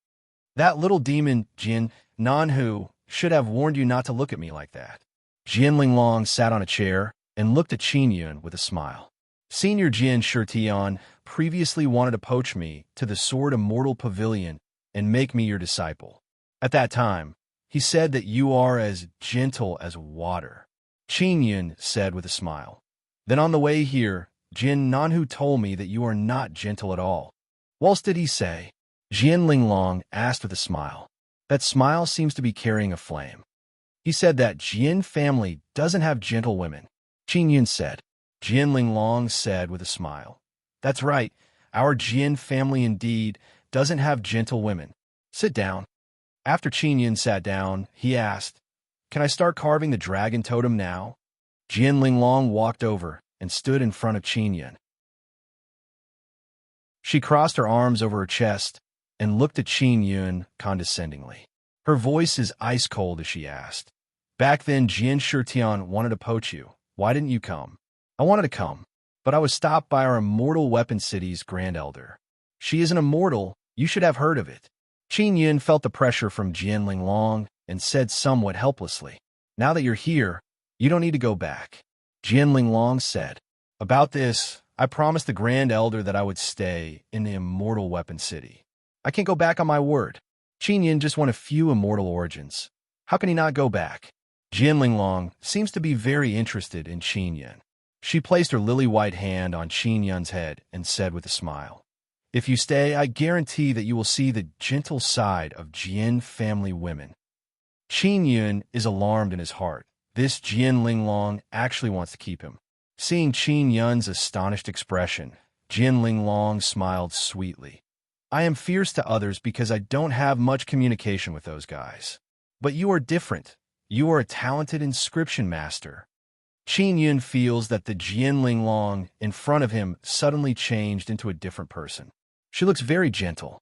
That little demon, Jian Nanhu, should have warned you not to look at me like that. Jian Linglong sat on a chair and looked at Qin Yun with a smile. Senior Jian Shitian previously wanted to poach me to the Sword Immortal Pavilion and make me your disciple. At that time, he said that you are as gentle as water. Qin Yun said with a smile. Then on the way here, Jian Nanhu told me that you are not gentle at all. What else did he say? Jian Linglong asked with a smile. That smile seems to be carrying a flame. He said that Jian family doesn't have gentle women. Qin Yun said. Jian Linglong said with a smile. That's right, our Jian family indeed doesn't have gentle women. Sit down. After Qin Yun sat down, he asked, Can I start carving the dragon totem now? Jian Linglong walked over and stood in front of Qin Yun. She crossed her arms over her chest and looked at Qin Yun condescendingly. Her voice is ice-cold as she asked, Back then Jian Shitian wanted to poach you. Why didn't you come? I wanted to come, but I was stopped by our Immortal Weapon City's Grand Elder. She is an immortal, you should have heard of it. Qin Yun felt the pressure from Jian Linglong and said somewhat helplessly, Now that you're here, you don't need to go back. Jian Linglong said, About this, I promised the Grand Elder that I would stay in the Immortal Weapon City. I can't go back on my word. Qin Yun just won a few immortal origins. How can he not go back? Jian Linglong seems to be very interested in Qin Yun. She placed her lily-white hand on Qin Yun's head and said with a smile, If you stay, I guarantee that you will see the gentle side of Jian family women. Qin Yun is alarmed in his heart. This Jian Linglong actually wants to keep him. Seeing Qin Yun's astonished expression, Jian Linglong smiled sweetly. I am fierce to others because I don't have much communication with those guys. But you are different. You are a talented inscription master. Qin Yun feels that the Jian Linglong in front of him suddenly changed into a different person. She looks very gentle.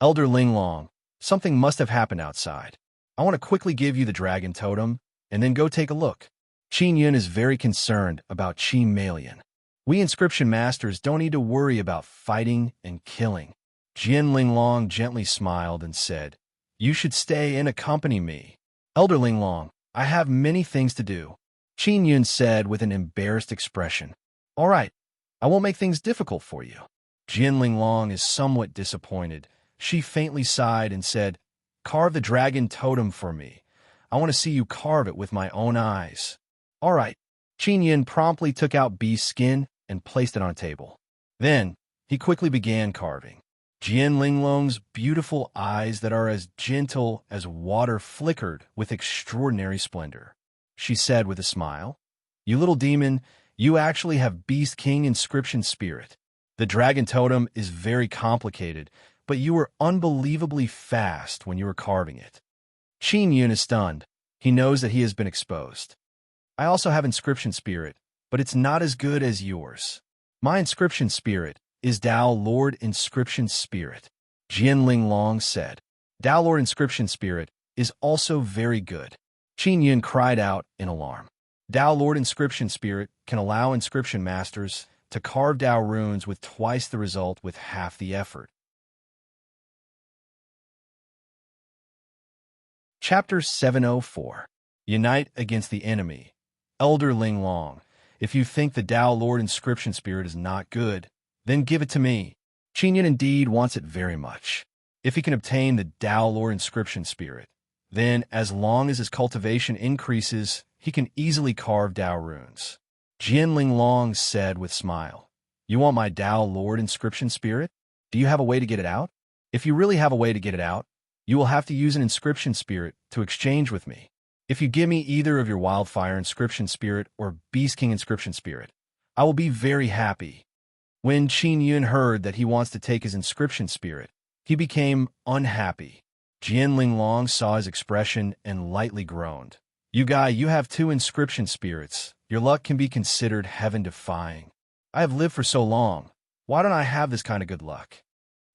Elder Linglong, something must have happened outside. I want to quickly give you the dragon totem, and then go take a look. Qin Yun is very concerned about Qi Malian. We inscription masters don't need to worry about fighting and killing. Jian Linglong gently smiled and said, You should stay and accompany me. Elder Linglong, I have many things to do. Qin Yun said with an embarrassed expression. All right, I won't make things difficult for you. Jian Linglong is somewhat disappointed. She faintly sighed and said, Carve the dragon totem for me. I want to see you carve it with my own eyes. All right. Qin Yun promptly took out Bee's skin and placed it on a table. Then, he quickly began carving. Jian Linglong's beautiful eyes that are as gentle as water flickered with extraordinary splendor. She said with a smile, You little demon, you actually have Beast King inscription spirit. The dragon totem is very complicated, but you were unbelievably fast when you were carving it. Qin Yun is stunned. He knows that he has been exposed. I also have inscription spirit, but it's not as good as yours. My inscription spirit is Tao Lord Inscription Spirit. Jian Linglong said. Tao Lord Inscription Spirit is also very good. Qin Yun cried out in alarm. Tao Lord Inscription Spirit can allow inscription masters to carve Tao runes with twice the result with half the effort. Chapter 704. Unite Against the Enemy. Elder Linglong, if you think the Tao Lord Inscription Spirit is not good, then give it to me. Qin Yun indeed wants it very much. If he can obtain the Tao Lord Inscription Spirit, then as long as his cultivation increases, he can easily carve Tao runes. Jian Linglong said with smile, You want my Tao Lord Inscription Spirit? Do you have a way to get it out? If you really have a way to get it out, you will have to use an inscription spirit to exchange with me. If you give me either of your Wildfire Inscription Spirit or Beast King Inscription Spirit, I will be very happy. When Qin Yun heard that he wants to take his inscription spirit, he became unhappy. Jian Linglong saw his expression and lightly groaned. You have 2 inscription spirits. Your luck can be considered heaven-defying. I have lived for so long. Why don't I have this kind of good luck?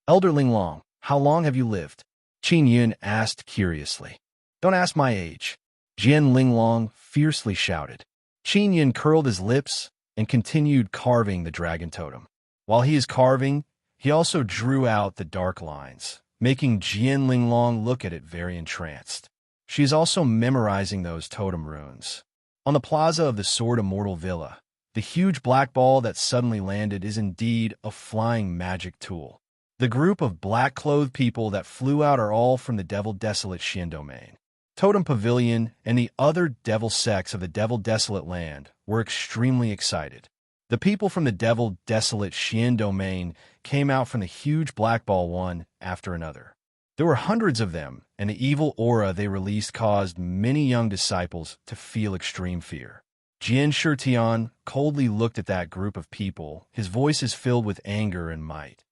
Elder Linglong, how long have you lived? Qin Yun asked curiously. Don't ask my age. Jian Linglong fiercely shouted. Qin Yun curled his lips and continued carving the dragon totem. While he is carving, he also drew out the dark lines, making Jian Linglong look at it very entranced. She is also memorizing those totem runes. On the plaza of the Sword Immortal Villa, the huge black ball that suddenly landed is indeed a flying magic tool. The group of black-clothed people that flew out are all from the Devil Desolate Xian Domain. Totem Pavilion and the other devil sects of the Devil Desolate Land were extremely excited. The people from the Devil Desolate Xian Domain came out from the huge black ball one after another. There were hundreds of them, and the evil aura they released caused many young disciples to feel extreme fear. Jian Shitian coldly looked at that group of people, his voice is filled with anger and might.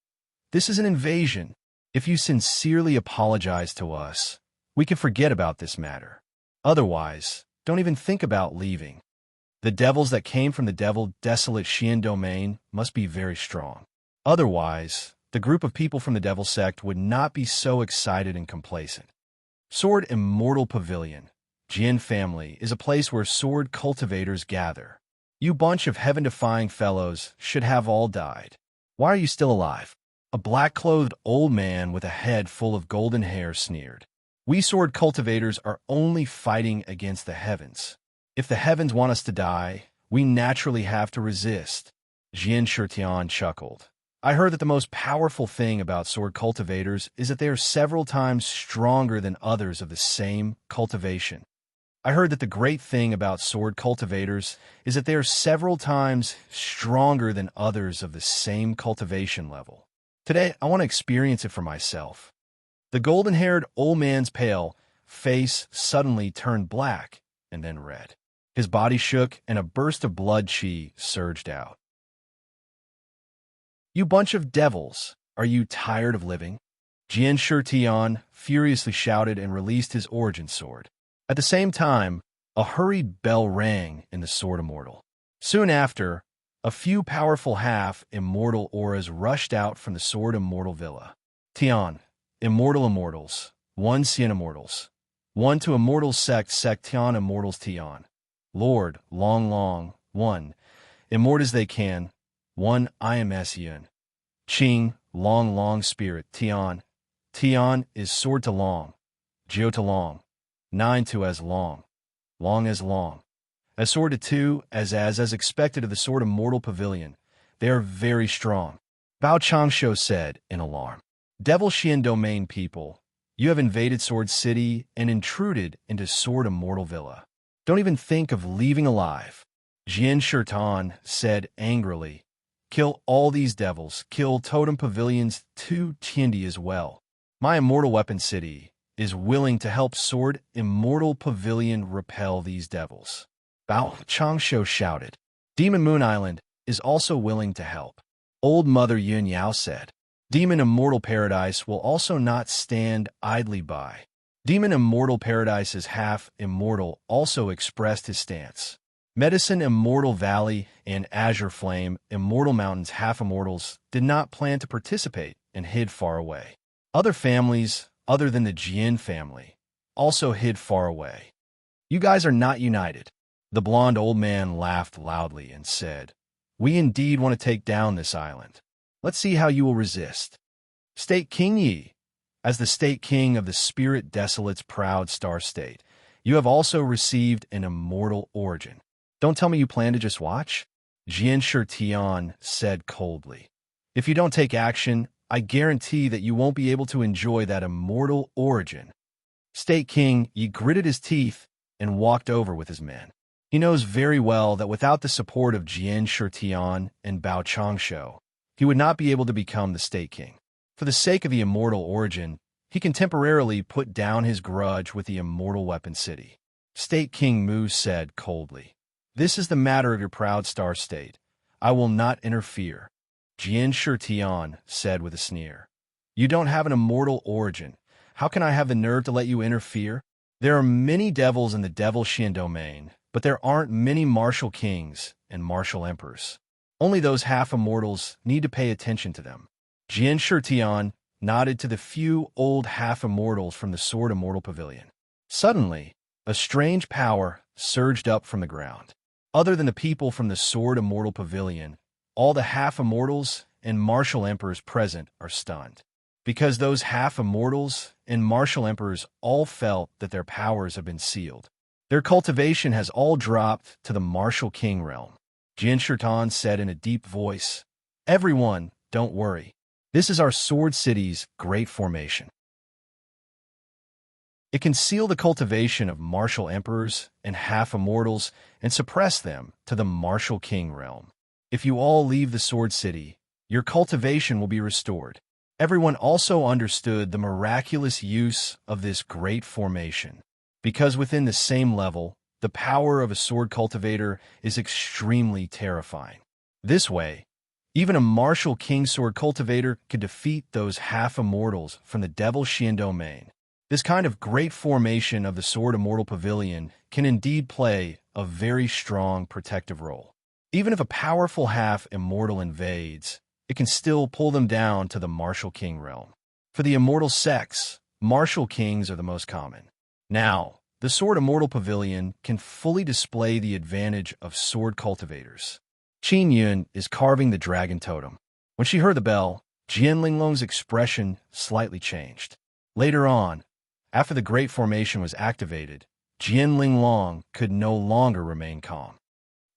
This is an invasion. If you sincerely apologize to us, we can forget about this matter. Otherwise, don't even think about leaving. The devils that came from the Devil Desolate Xian Domain must be very strong. Otherwise, the group of people from the Devil Sect would not be so excited and complacent. Sword Immortal Pavilion, Jian family, is a place where sword cultivators gather. You bunch of heaven-defying fellows should have all died. Why are you still alive? A black-clothed old man with a head full of golden hair sneered. We sword cultivators are only fighting against the heavens. If the heavens want us to die, we naturally have to resist. Jian Shitian chuckled. I heard that the most powerful thing about sword cultivators is that they are several times stronger than others of the same cultivation. I heard that the great thing about sword cultivators is that they are several times stronger than others of the same cultivation level. Today, I want to experience it for myself. The golden-haired old man's pale face suddenly turned black and then red. His body shook and a burst of blood chi surged out. You bunch of devils, are you tired of living? Jian Shitian furiously shouted and released his origin sword. At the same time, a hurried bell rang in the Sword Immortal. Soon after, a few powerful half-immortal auras rushed out from the Sword Immortal Villa. Tian, Immortal Immortals, 1 Xian Immortals, 1 to Immortals Sect Tian Immortals Tian, Lord, Long, 1, Immortals They Can, 1 IMS Yun, Qing, Long Spirit Tian, Tian is Sword to Long, Jiu to Long, 9 to as Long as Long. As Sword to 2, as expected of the Sword Immortal Pavilion, they are very strong. Bao Changsho said in alarm. Devil Xian Domain people, you have invaded Sword City and intruded into Sword Immortal Villa. Don't even think of leaving alive. Jian Shitian said angrily. Kill all these devils, kill Totem Pavilion's 2 Tiandi as well. My Immortal Weapon City is willing to help Sword Immortal Pavilion repel these devils. Bao Changsho shouted. Demon Moon Island is also willing to help. Old Mother Yun Yao said. Demon Immortal Paradise will also not stand idly by. Demon Immortal Paradise's half-immortal also expressed his stance. Medicine Immortal Valley and Azure Flame Immortal Mountains half-immortals did not plan to participate and hid far away. Other families, other than the Jian family, also hid far away. You guys are not united. The blond old man laughed loudly and said, "We indeed want to take down this island. Let's see how you will resist. State King Yi, as the state king of the Spirit Desolate's proud star state, you have also received an immortal origin. Don't tell me you plan to just watch?" Jian Shirtian said coldly. "If you don't take action, I guarantee that you won't be able to enjoy that immortal origin." State King Yi gritted his teeth and walked over with his men. He knows very well that without the support of Jian Shirtian and Bao Changshu, he would not be able to become the state king. For the sake of the immortal origin, he can temporarily put down his grudge with the immortal weapon city. State King Mu said coldly, "This is the matter of your proud star state. I will not interfere." Jian Shirtian said with a sneer, "You don't have an immortal origin. How can I have the nerve to let you interfere? There are many devils in the Devil Xian domain, but there aren't many martial kings and martial emperors. Only those half-immortals need to pay attention to them." Jian Shirtian nodded to the few old half-immortals from the Sword Immortal Pavilion. Suddenly, a strange power surged up from the ground. Other than the people from the Sword Immortal Pavilion, all the half-immortals and martial emperors present are stunned. Because those half-immortals and martial emperors all felt that their powers have been sealed. Their cultivation has all dropped to the martial king realm. Jian Shirtan said in a deep voice, "Everyone, don't worry. This is our Sword City's great formation. It can seal the cultivation of martial emperors and half-immortals and suppress them to the martial king realm. If you all leave the Sword City, your cultivation will be restored." Everyone also understood the miraculous use of this great formation, because within the same level, the power of a sword cultivator is extremely terrifying. This way, even a martial king sword cultivator could defeat those half-immortals from the Devil Xian domain. This kind of great formation of the Sword Immortal Pavilion can indeed play a very strong protective role. Even if a powerful half-immortal invades, it can still pull them down to the martial king realm. For the immortal sex, martial kings are the most common. Now, the Sword Immortal Pavilion can fully display the advantage of sword cultivators. Qin Yun is carving the dragon totem. When she heard the bell, Jian Linglong's expression slightly changed. Later on, after the great formation was activated, Jian Linglong could no longer remain calm.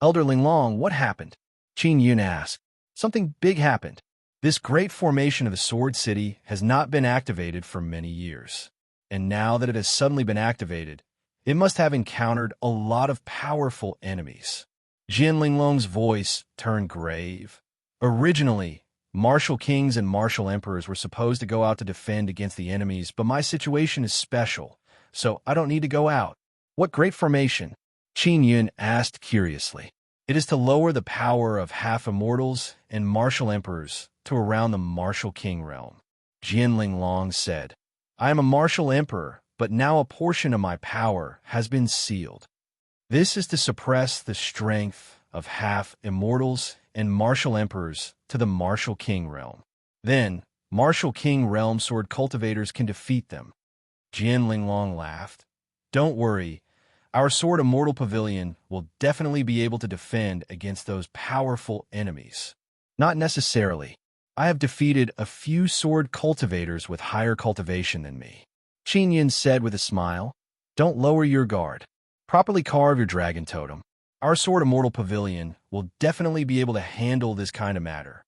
"Elder Linglong, what happened?" Qin Yun asked. "Something big happened. This great formation of the Sword City has not been activated for many years. And now that it has suddenly been activated, it must have encountered a lot of powerful enemies." Jian Linglong's voice turned grave. "Originally, martial kings and martial emperors were supposed to go out to defend against the enemies, but my situation is special, so I don't need to go out." "What great formation?" Qin Yun asked curiously. "It is to lower the power of half-immortals and martial emperors to around the martial king realm." Jian Linglong said, "I am a martial emperor, but now a portion of my power has been sealed. This is to suppress the strength of half-immortals and martial emperors to the martial king realm. Then, martial king realm sword cultivators can defeat them." Jian Linglong laughed. "Don't worry. Our Sword Immortal Pavilion will definitely be able to defend against those powerful enemies." "Not necessarily. I have defeated a few sword cultivators with higher cultivation than me," Qin Yun said with a smile. "Don't lower your guard. Properly carve your dragon totem. Our Sword Immortal Pavilion will definitely be able to handle this kind of matter."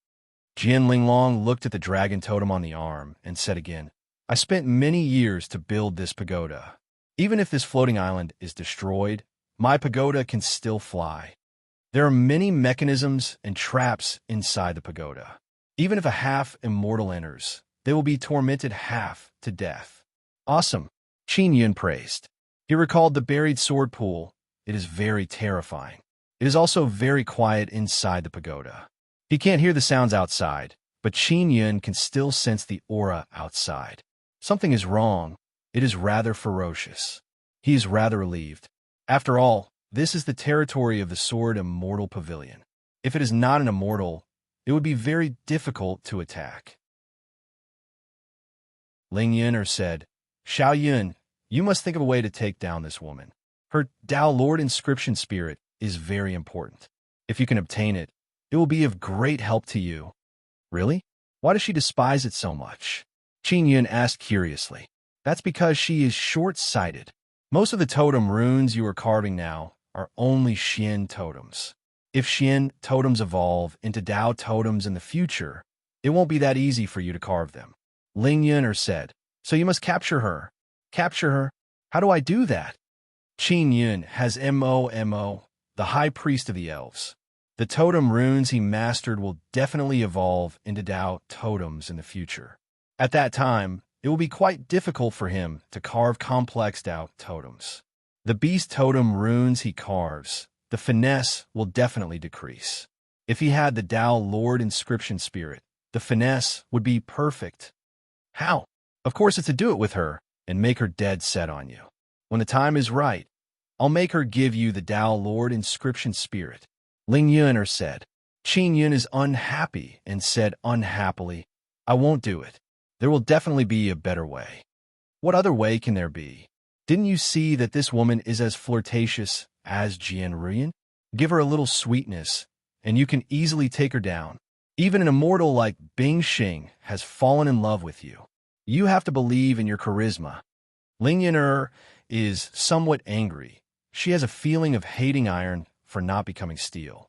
Jian Linglong looked at the dragon totem on the arm and said again, "I spent many years to build this pagoda. Even if this floating island is destroyed, my pagoda can still fly. There are many mechanisms and traps inside the pagoda. Even if a half-immortal enters, they will be tormented half to death." "Awesome," Qin Yun praised. He recalled the buried sword pool. "It is very terrifying. It is also very quiet inside the pagoda." He can't hear the sounds outside, but Qin Yun can still sense the aura outside. Something is wrong. It is rather ferocious. He is rather relieved. After all, This is the territory of the Sword Immortal Pavilion. If it is not an immortal, it would be very difficult to attack. Ling Yuner said, Xiao Yun, you must think of a way to take down this woman. Her Dao Lord inscription spirit is very important. If you can obtain it, it will be of great help to you. Really? Why does she despise it so much? Qin Yun asked curiously. That's because she is short-sighted. Most of the totem runes you are carving now are only Xian totems. If Xian totems evolve into Dao totems in the future, it won't be that easy for you to carve them. Ling Yuner said, so you must capture her. Capture her? How do I do that? Qin Yun has Mo, the high priest of the elves. The totem runes he mastered will definitely evolve into Dao totems in the future. At that time, it will be quite difficult for him to carve complex Dao totems. The beast totem runes he carves, the finesse will definitely decrease. If he had the Dao Lord inscription spirit, the finesse would be perfect. How? Of course it's to do it with her and make her dead set on you. When the time is right, I'll make her give you the Dao Lord inscription spirit. Ling Yuner said. Qin Yun is unhappy and said unhappily, I won't do it. There will definitely be a better way. What other way can there be? Didn't you see that this woman is as flirtatious as Jian Ruyan? Give her a little sweetness, and you can easily take her down. Even an immortal like Bing Xing has fallen in love with you. You have to believe in your charisma. Ling Yuner is somewhat angry. She has a feeling of hating iron for not becoming steel.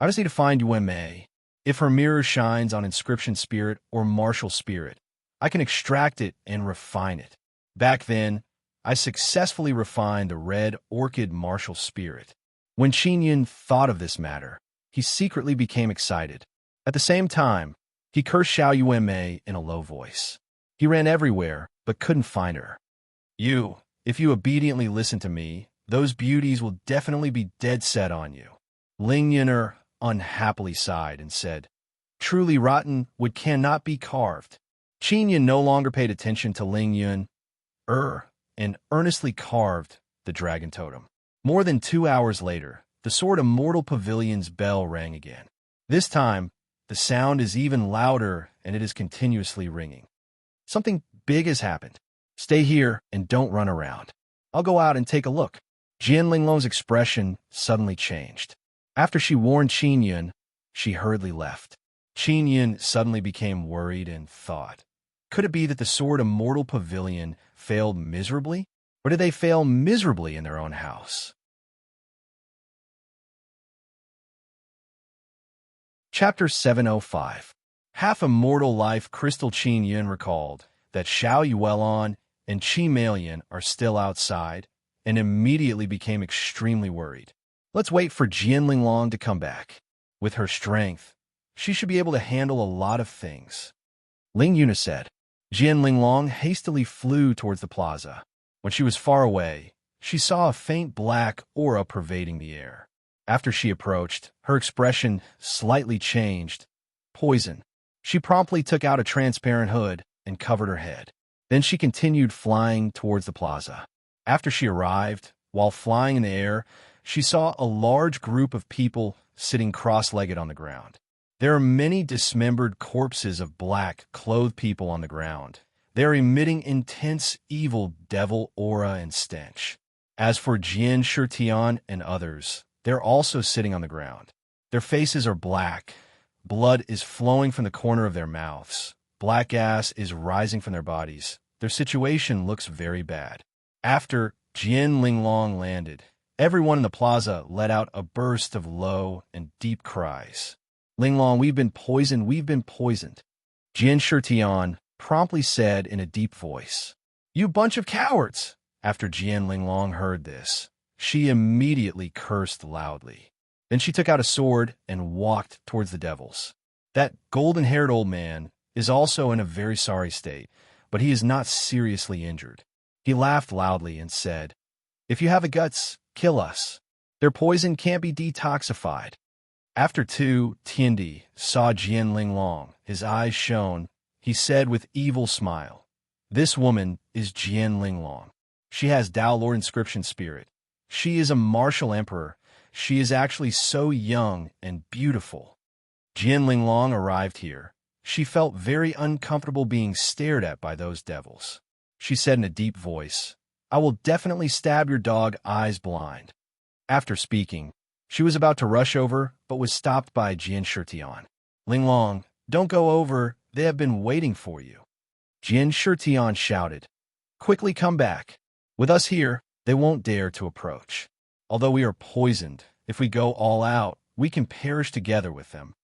I just need to find Yuan Mei. If her mirror shines on inscription spirit or martial spirit, I can extract it and refine it. Back then, I successfully refined the red orchid martial spirit. When Qin Yun thought of this matter, he secretly became excited. At the same time, he cursed Xiao Yuan Mei in a low voice. He ran everywhere, but couldn't find her. If you obediently listen to me, those beauties will definitely be dead set on you. Ling Yuner unhappily sighed and said, truly rotten wood cannot be carved. Qin Yun no longer paid attention to Ling Yun, and earnestly carved the dragon totem. More than 2 hours later, the Sword Immortal Pavilion's bell rang again. This time, the sound is even louder and it is continuously ringing. Something big has happened. Stay here and don't run around. I'll go out and take a look. Jian Linglong's expression suddenly changed. After she warned Qin Yun, she hurriedly left. Qin Yun suddenly became worried and thought, could it be that the Sword Immortal Pavilion failed miserably? Or did they fail miserably in their own house? Chapter 705. Half Immortal Life. Crystal Qin Yun recalled that Xiao Yuelon and Qi Meiyan are still outside and immediately became extremely worried. Let's wait for Jian Linglong to come back. With her strength, she should be able to handle a lot of things. Ling Yuna said. Jian Linglong hastily flew towards the plaza. When she was far away, she saw a faint black aura pervading the air. After she approached, her expression slightly changed. Poison. She promptly took out a transparent hood and covered her head. Then she continued flying towards the plaza. After she arrived, while flying in the air, she saw a large group of people sitting cross-legged on the ground. There are many dismembered corpses of black-clothed people on the ground. They are emitting intense evil devil aura and stench. As for Jian Shitian and others, they're also sitting on the ground. Their faces are black. Blood is flowing from the corner of their mouths. Black gas is rising from their bodies. Their situation looks very bad. After Jian Linglong landed, everyone in the plaza let out a burst of low and deep cries. Linglong, we've been poisoned, we've been poisoned. Jian Shitian promptly said in a deep voice, you bunch of cowards! After Jian Linglong heard this, she immediately cursed loudly. Then she took out a sword and walked towards the devils. That golden-haired old man is also in a very sorry state, but he is not seriously injured. He laughed loudly and said, if you have the guts, kill us. Their poison can't be detoxified. After Tu Tiandi saw Jian Linglong, his eyes shone. He said with evil smile, this woman is Jian Linglong. She has Dao Lord inscription spirit. She is a martial emperor. She is actually so young and beautiful. Jian Linglong arrived here. She felt very uncomfortable being stared at by those devils. She said in a deep voice, "I will definitely stab your dog eyes blind." After speaking, she was about to rush over, but was stopped by Jian Shitian. "Linglong, don't go over. They have been waiting for you." Jian Shitian shouted, "Quickly come back. With us here, they won't dare to approach. Although we are poisoned, if we go all out, we can perish together with them."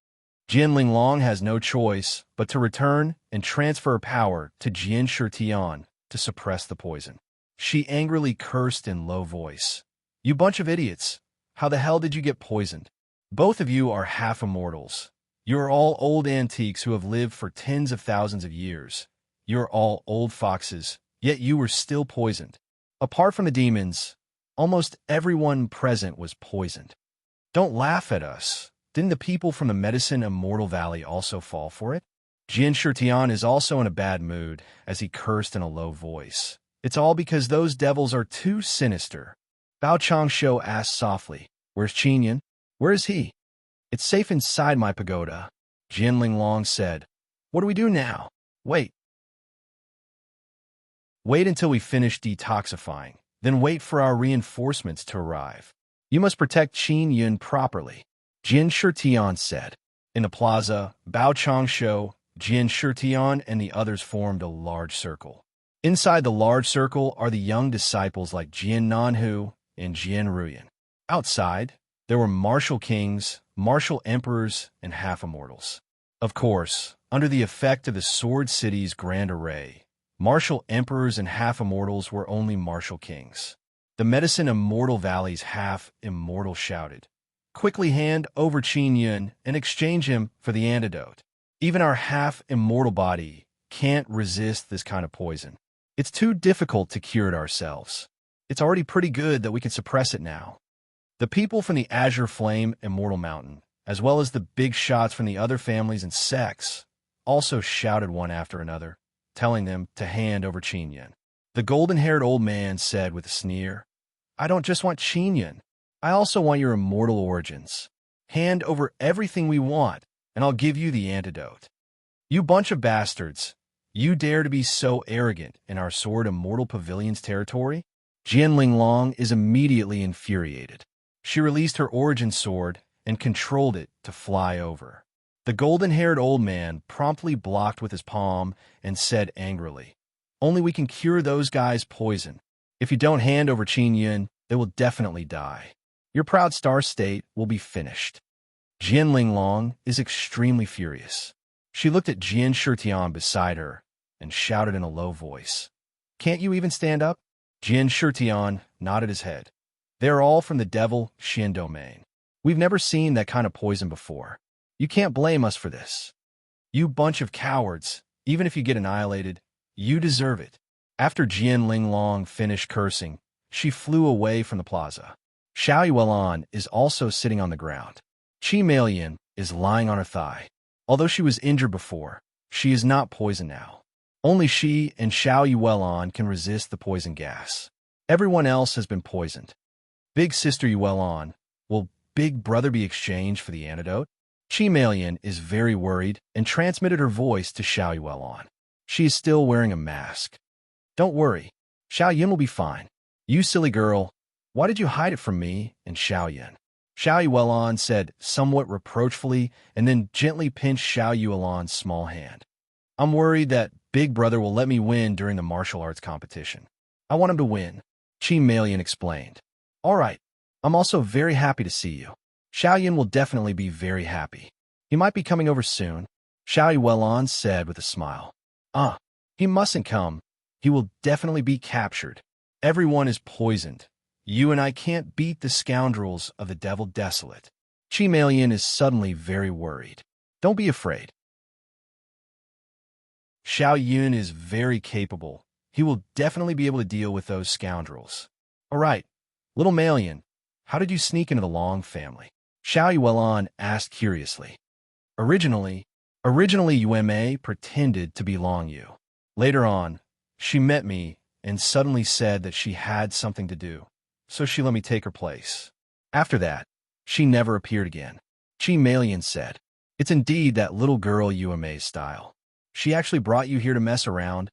Jian Linglong has no choice but to return and transfer power to Jian Shitian to suppress the poison. She angrily cursed in low voice, "You bunch of idiots! How the hell did you get poisoned? Both of you are half immortals. You are all old antiques who have lived for tens of thousands of years. You are all old foxes, yet you were still poisoned. Apart from the demons, almost everyone present was poisoned. Don't laugh at us. Didn't the people from the Medicine Immortal Valley also fall for it?" Jian Shitian is also in a bad mood as he cursed in a low voice. "It's all because those devils are too sinister." Bao Changsho asked softly, "Where's Qinyan? Where is he?" "It's safe inside my pagoda," Jian Linglong said. "What do we do now?" Wait until we finish detoxifying, then wait for our reinforcements to arrive. You must protect Qin Yun properly," Jian Shitian said. In the plaza, Bao Changsho, Jian Shitian, and the others formed a large circle. Inside the large circle are the young disciples like Jian Nanhu and Jian Ruyan. Outside, there were martial kings, martial emperors, and half-immortals. Of course, under the effect of the Sword City's grand array, martial emperors and half-immortals were only martial kings. The Medicine Immortal Valley's half-immortal shouted, "Quickly hand over Qin Yun and exchange him for the antidote. Even our half-immortal body can't resist this kind of poison. It's too difficult to cure it ourselves. It's already pretty good that we can suppress it now." The people from the Azure Flame Immortal Mountain, as well as the big shots from the other families and sects, also shouted one after another, telling them to hand over Qin Yun. The golden-haired old man said with a sneer, "I don't just want Qin Yun. I also want your immortal origins. Hand over everything we want, and I'll give you the antidote." "You bunch of bastards! You dare to be so arrogant in our Sword Immortal Pavilion's territory?" Jian Linglong is immediately infuriated. She released her origin sword and controlled it to fly over. The golden-haired old man promptly blocked with his palm and said angrily, "Only we can cure those guys' poison. If you don't hand over Qin Yun, they will definitely die. Your proud star state will be finished." Jian Linglong is extremely furious. She looked at Jian Shitian beside her and shouted in a low voice, "Can't you even stand up?" Jian Shitian nodded his head. "They are all from the devil Xian domain. We've never seen that kind of poison before. You can't blame us for this. You bunch of cowards, even if you get annihilated, you deserve it." After Jian Linglong finished cursing, she flew away from the plaza. Xiao Yuelan is also sitting on the ground. Qi Melian is lying on her thigh. Although she was injured before, she is not poisoned now. Only she and Xiao Yuelan can resist the poison gas. Everyone else has been poisoned. "Big Sister Yuelan, will Big Brother be exchanged for the antidote?" Qi Melian is very worried and transmitted her voice to Xiao Yuelan. She is still wearing a mask. "Don't worry, Xiao Yun will be fine. You silly girl, why did you hide it from me and Xiao Yun?" Xiao Yuelan said somewhat reproachfully and then gently pinched Xiao Yuelan's small hand. "I'm worried that Big Brother will let me win during the martial arts competition. I want him to win," Qi Melian explained. "All right, I'm also very happy to see you. Xiao Yun will definitely be very happy. He might be coming over soon," Xiao Yuelan said with a smile. He mustn't come. He will definitely be captured. Everyone is poisoned. You and I can't beat the scoundrels of the Devil Desolate." Qi Melian is suddenly very worried. "Don't be afraid. Xiao Yun is very capable. He will definitely be able to deal with those scoundrels." "All right, little Melian, how did you sneak into the Long family?" Xiao Yuelan asked curiously. Originally, Yuma pretended to be Long Yu. Later on, she met me and suddenly said that she had something to do. so she let me take her place. After that, she never appeared again. Chi Malian said, "It's indeed that little girl Yuame's style. She actually brought you here to mess around.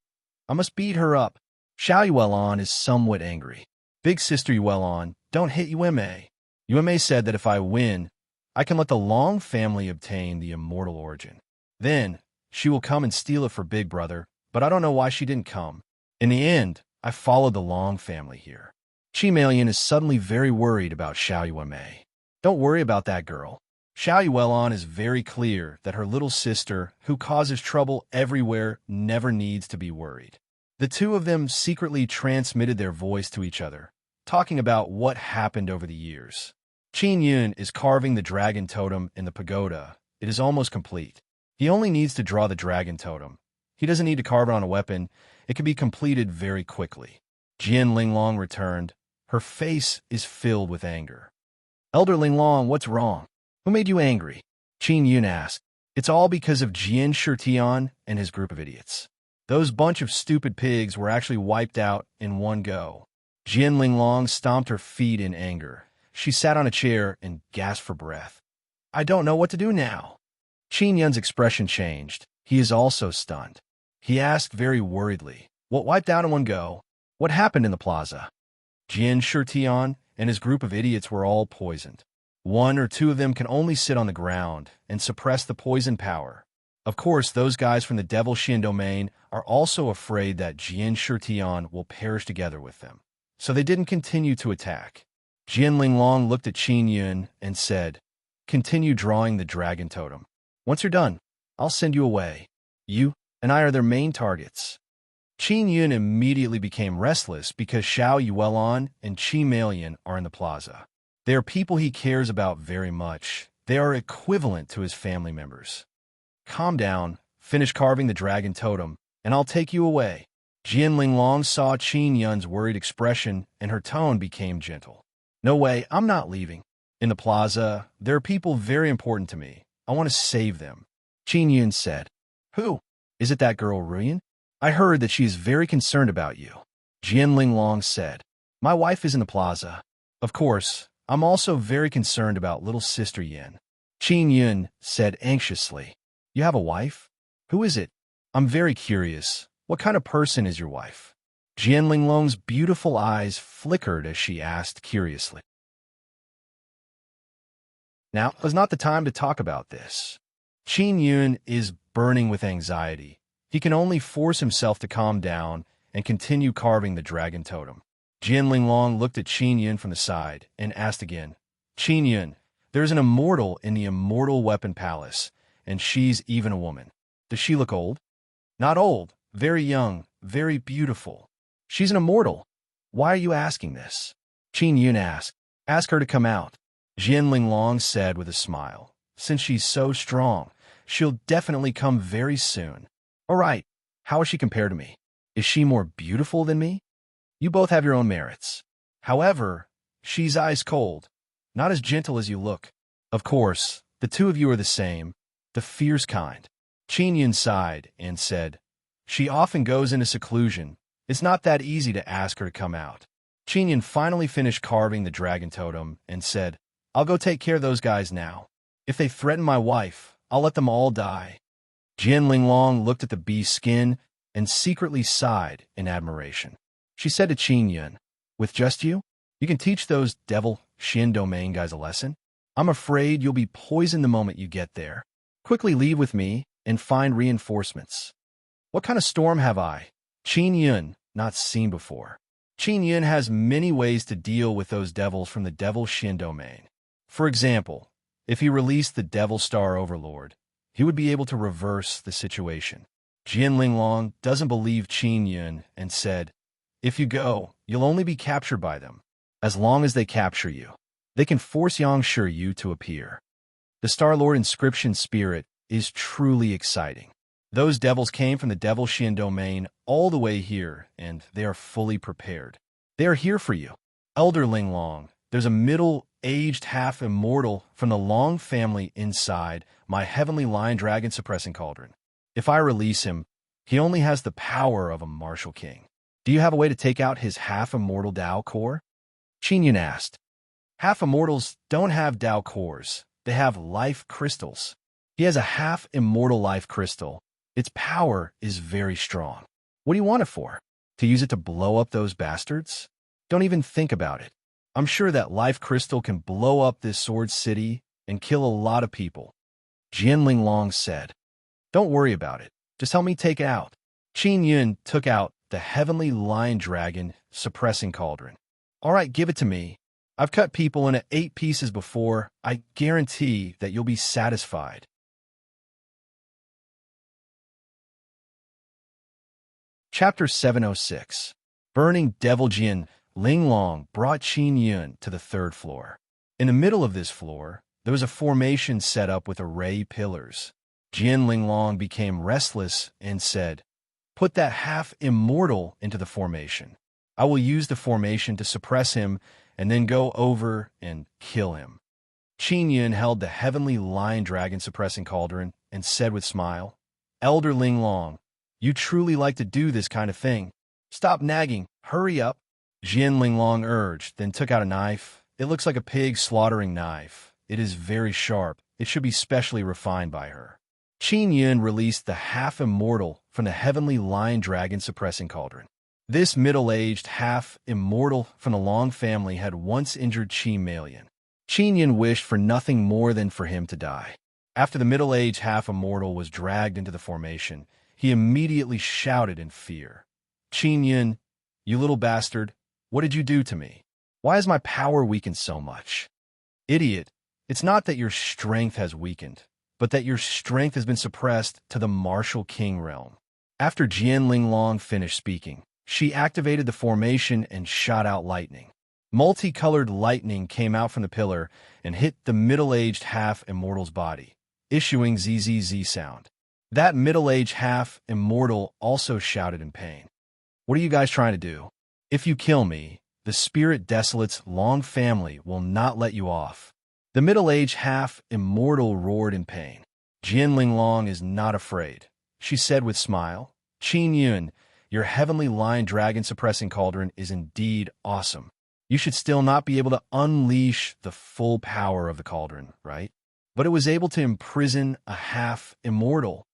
I must beat her up." Xiao Yuelon is somewhat angry. "Big sister Yuelon, don't hit Yueme." Yueme said that if I win, I can let the Long family obtain the immortal origin. Then, she will come and steal it for Big Brother, but I don't know why she didn't come. In the end, I followed the Long family here. Chi Malian is suddenly very worried about Xiao Yueme. "Don't worry about that girl. Xiao Yuelon is very clear that her little sister, who causes trouble everywhere, never needs to be worried." The two of them secretly transmitted their voice to each other, talking about what happened over the years. Qin Yun is carving the dragon totem in the pagoda. It is almost complete. He only needs to draw the dragon totem. He doesn't need to carve it on a weapon. It can be completed very quickly. Jian Linglong returned. Her face is filled with anger. "Elder Linglong, what's wrong? Who made you angry?" Qin Yun asked. "It's all because of Jian Shitian and his group of idiots. Those bunch of stupid pigs were actually wiped out in one go." Jian Linglong stomped her feet in anger. She sat on a chair and gasped for breath. "I don't know what to do now." Qin Yun's expression changed. He is also stunned. He asked very worriedly, "What wiped out in one go? What happened in the plaza?" Jian Shitian and his group of idiots were all poisoned. One or two of them can only sit on the ground and suppress the poison power. Of course, those guys from the Devil Shin domain are also afraid that Jian Shitian will perish together with them, so they didn't continue to attack. Jian Linglong looked at Qin Yun and said, "Continue drawing the dragon totem. Once you're done, I'll send you away. You and I are their main targets." Qin Yun immediately became restless because Xiao Yuelon and Qi Malian are in the plaza. They are people he cares about very much. They are equivalent to his family members. "Calm down, finish carving the dragon totem, and I'll take you away." Jian Linglong saw Qin Yun's worried expression, and her tone became gentle. "No way, I'm not leaving. In the plaza, there are people very important to me. I want to save them." Qin Yun said, "Who? Is it that girl Ruyan? I heard that she is very concerned about you." Jian Linglong said, "My wife is in the plaza. Of course, I'm also very concerned about little sister Yin." Qin Yun said anxiously, "You have a wife? Who is it? I'm very curious. What kind of person is your wife?" Jian Linglong's beautiful eyes flickered as she asked curiously. Now is not the time to talk about this. Qin Yun is burning with anxiety. He can only force himself to calm down and continue carving the dragon totem. Jian Linglong looked at Qin Yun from the side and asked again, "Qin Yun, there's an immortal in the Immortal Weapon Palace, and she's even a woman. Does she look old?" "Not old, very young, very beautiful. She's an immortal. Why are you asking this?" Qin Yun asked. "Ask her to come out," Jian Linglong said with a smile. "Since she's so strong, she'll definitely come very soon." "All right, how is she compared to me? Is she more beautiful than me?" "You both have your own merits. However, she's ice cold, not as gentle as you look. Of course, the two of you are the same, the fierce kind." Qin Yun sighed and said, "She often goes into seclusion. It's not that easy to ask her to come out." Qin Yun finally finished carving the dragon totem and said, "I'll go take care of those guys now. If they threaten my wife, I'll let them all die." Jian Linglong looked at the beast's skin and secretly sighed in admiration. She said to Qin Yun, "With just you, you can teach those Devil Shin domain guys a lesson? I'm afraid you'll be poisoned the moment you get there. Quickly leave with me and find reinforcements." "What kind of storm have I?" Qin Yun, not seen before. Qin Yun has many ways to deal with those devils from the Devil Shin domain. For example, if he released the Devil Star Overlord, he would be able to reverse the situation. Jian Linglong doesn't believe Qin Yun and said, "If you go, you'll only be captured by them. As long as they capture you, they can force Yangshi Yu to appear." The Star-Lord inscription spirit is truly exciting. Those devils came from the Devil Shin domain all the way here, and they are fully prepared. They are here for you. Elder Linglong, there's a middle-aged half-immortal from the Long family inside my heavenly lion dragon suppressing cauldron. If I release him, he only has the power of a martial king. Do you have a way to take out his half-immortal Dao core? Qin Yun asked. Half-immortals don't have Tao cores. They have life crystals. He has a half-immortal life crystal. Its power is very strong. What do you want it for? To use it to blow up those bastards? Don't even think about it. I'm sure that life crystal can blow up this sword city and kill a lot of people. Jian Linglong said. Don't worry about it. Just help me take it out. Qin Yun took out the heavenly lion dragon suppressing cauldron. All right, give it to me. I've cut people into 8 pieces before. I guarantee that you'll be satisfied. Chapter 706. Burning Devil. Jian Linglong brought Qin Yun to the 3rd floor. In the middle of this floor, there was a formation set up with array pillars. Jian Linglong became restless and said, Put that half-immortal into the formation. I will use the formation to suppress him and then go over and kill him. Qin Yun held the heavenly lion dragon suppressing cauldron and said with smile, Elder Linglong, you truly like to do this kind of thing. Stop nagging. Hurry up. Jian Linglong urged, then took out a knife. It looks like a pig slaughtering knife. It is very sharp. It should be specially refined by her. Qin Yun released the half-immortal from the heavenly lion dragon suppressing cauldron. This middle-aged half-immortal from the Long family had once injured Qin Malian. Qin Yun wished for nothing more than for him to die. After the middle-aged half-immortal was dragged into the formation, he immediately shouted in fear. Qin Yun, you little bastard, what did you do to me? Why is my power weakened so much? Idiot, it's not that your strength has weakened, but that your strength has been suppressed to the martial king realm. After Jian Linglong finished speaking, she activated the formation and shot out lightning. Multicolored lightning came out from the pillar and hit the middle-aged half-immortal's body, issuing ZZZ sound. That middle-aged half-immortal also shouted in pain. What are you guys trying to do? If you kill me, the Spirit Desolate's Long family will not let you off. The middle-aged half-immortal roared in pain. Jian Linglong is not afraid. She said with smile, Qin Yun, your heavenly lion dragon suppressing cauldron is indeed awesome. You should still not be able to unleash the full power of the cauldron, right? But it was able to imprison a half-immortal.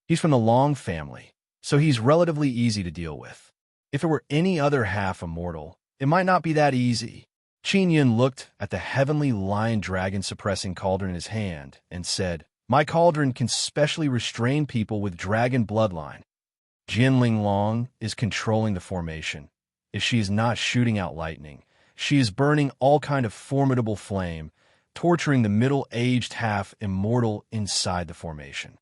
He's from the Long family, so he's relatively easy to deal with. If it were any other half-immortal, it might not be that easy. Qin Yun looked at the heavenly lion dragon suppressing cauldron in his hand and said, My cauldron can specially restrain people with dragon bloodline. Jian Linglong is controlling the formation. If she is not shooting out lightning, she is burning all kind of formidable flame, torturing the middle-aged half-immortal inside the formation.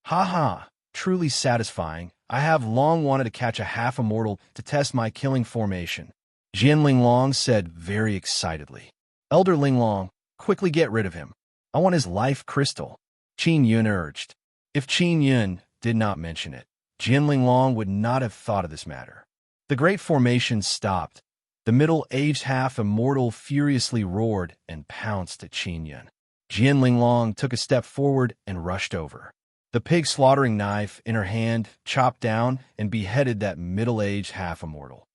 Ha ha, truly satisfying. I have long wanted to catch a half-immortal to test my killing formation. Jian Linglong said very excitedly. Elder Linglong, quickly get rid of him. I want his life crystal. Qin Yun urged. If Qin Yun did not mention it, Jian Linglong would not have thought of this matter. The great formation stopped. The middle-aged half-immortal furiously roared and pounced at Qin Yun. Jian Linglong took a step forward and rushed over. The pig-slaughtering knife in her hand chopped down and beheaded that middle-aged half-immortal.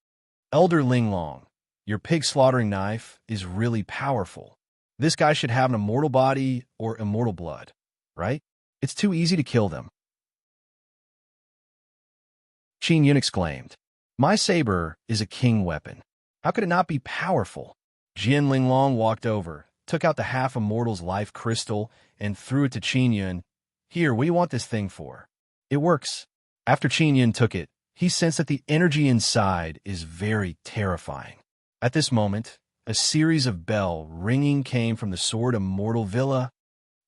Elder Linglong, your pig-slaughtering knife is really powerful. This guy should have an immortal body or immortal blood, right? It's too easy to kill them. Qin Yun exclaimed. My saber is a king weapon. How could it not be powerful? Jian Linglong walked over, took out the half-immortal's life crystal, and threw it to Qin Yun. Here, what do you want this thing for? It works. After Qin Yun took it, he sensed that the energy inside is very terrifying. At this moment, a series of bell ringing came from the Sword Immortal Villa.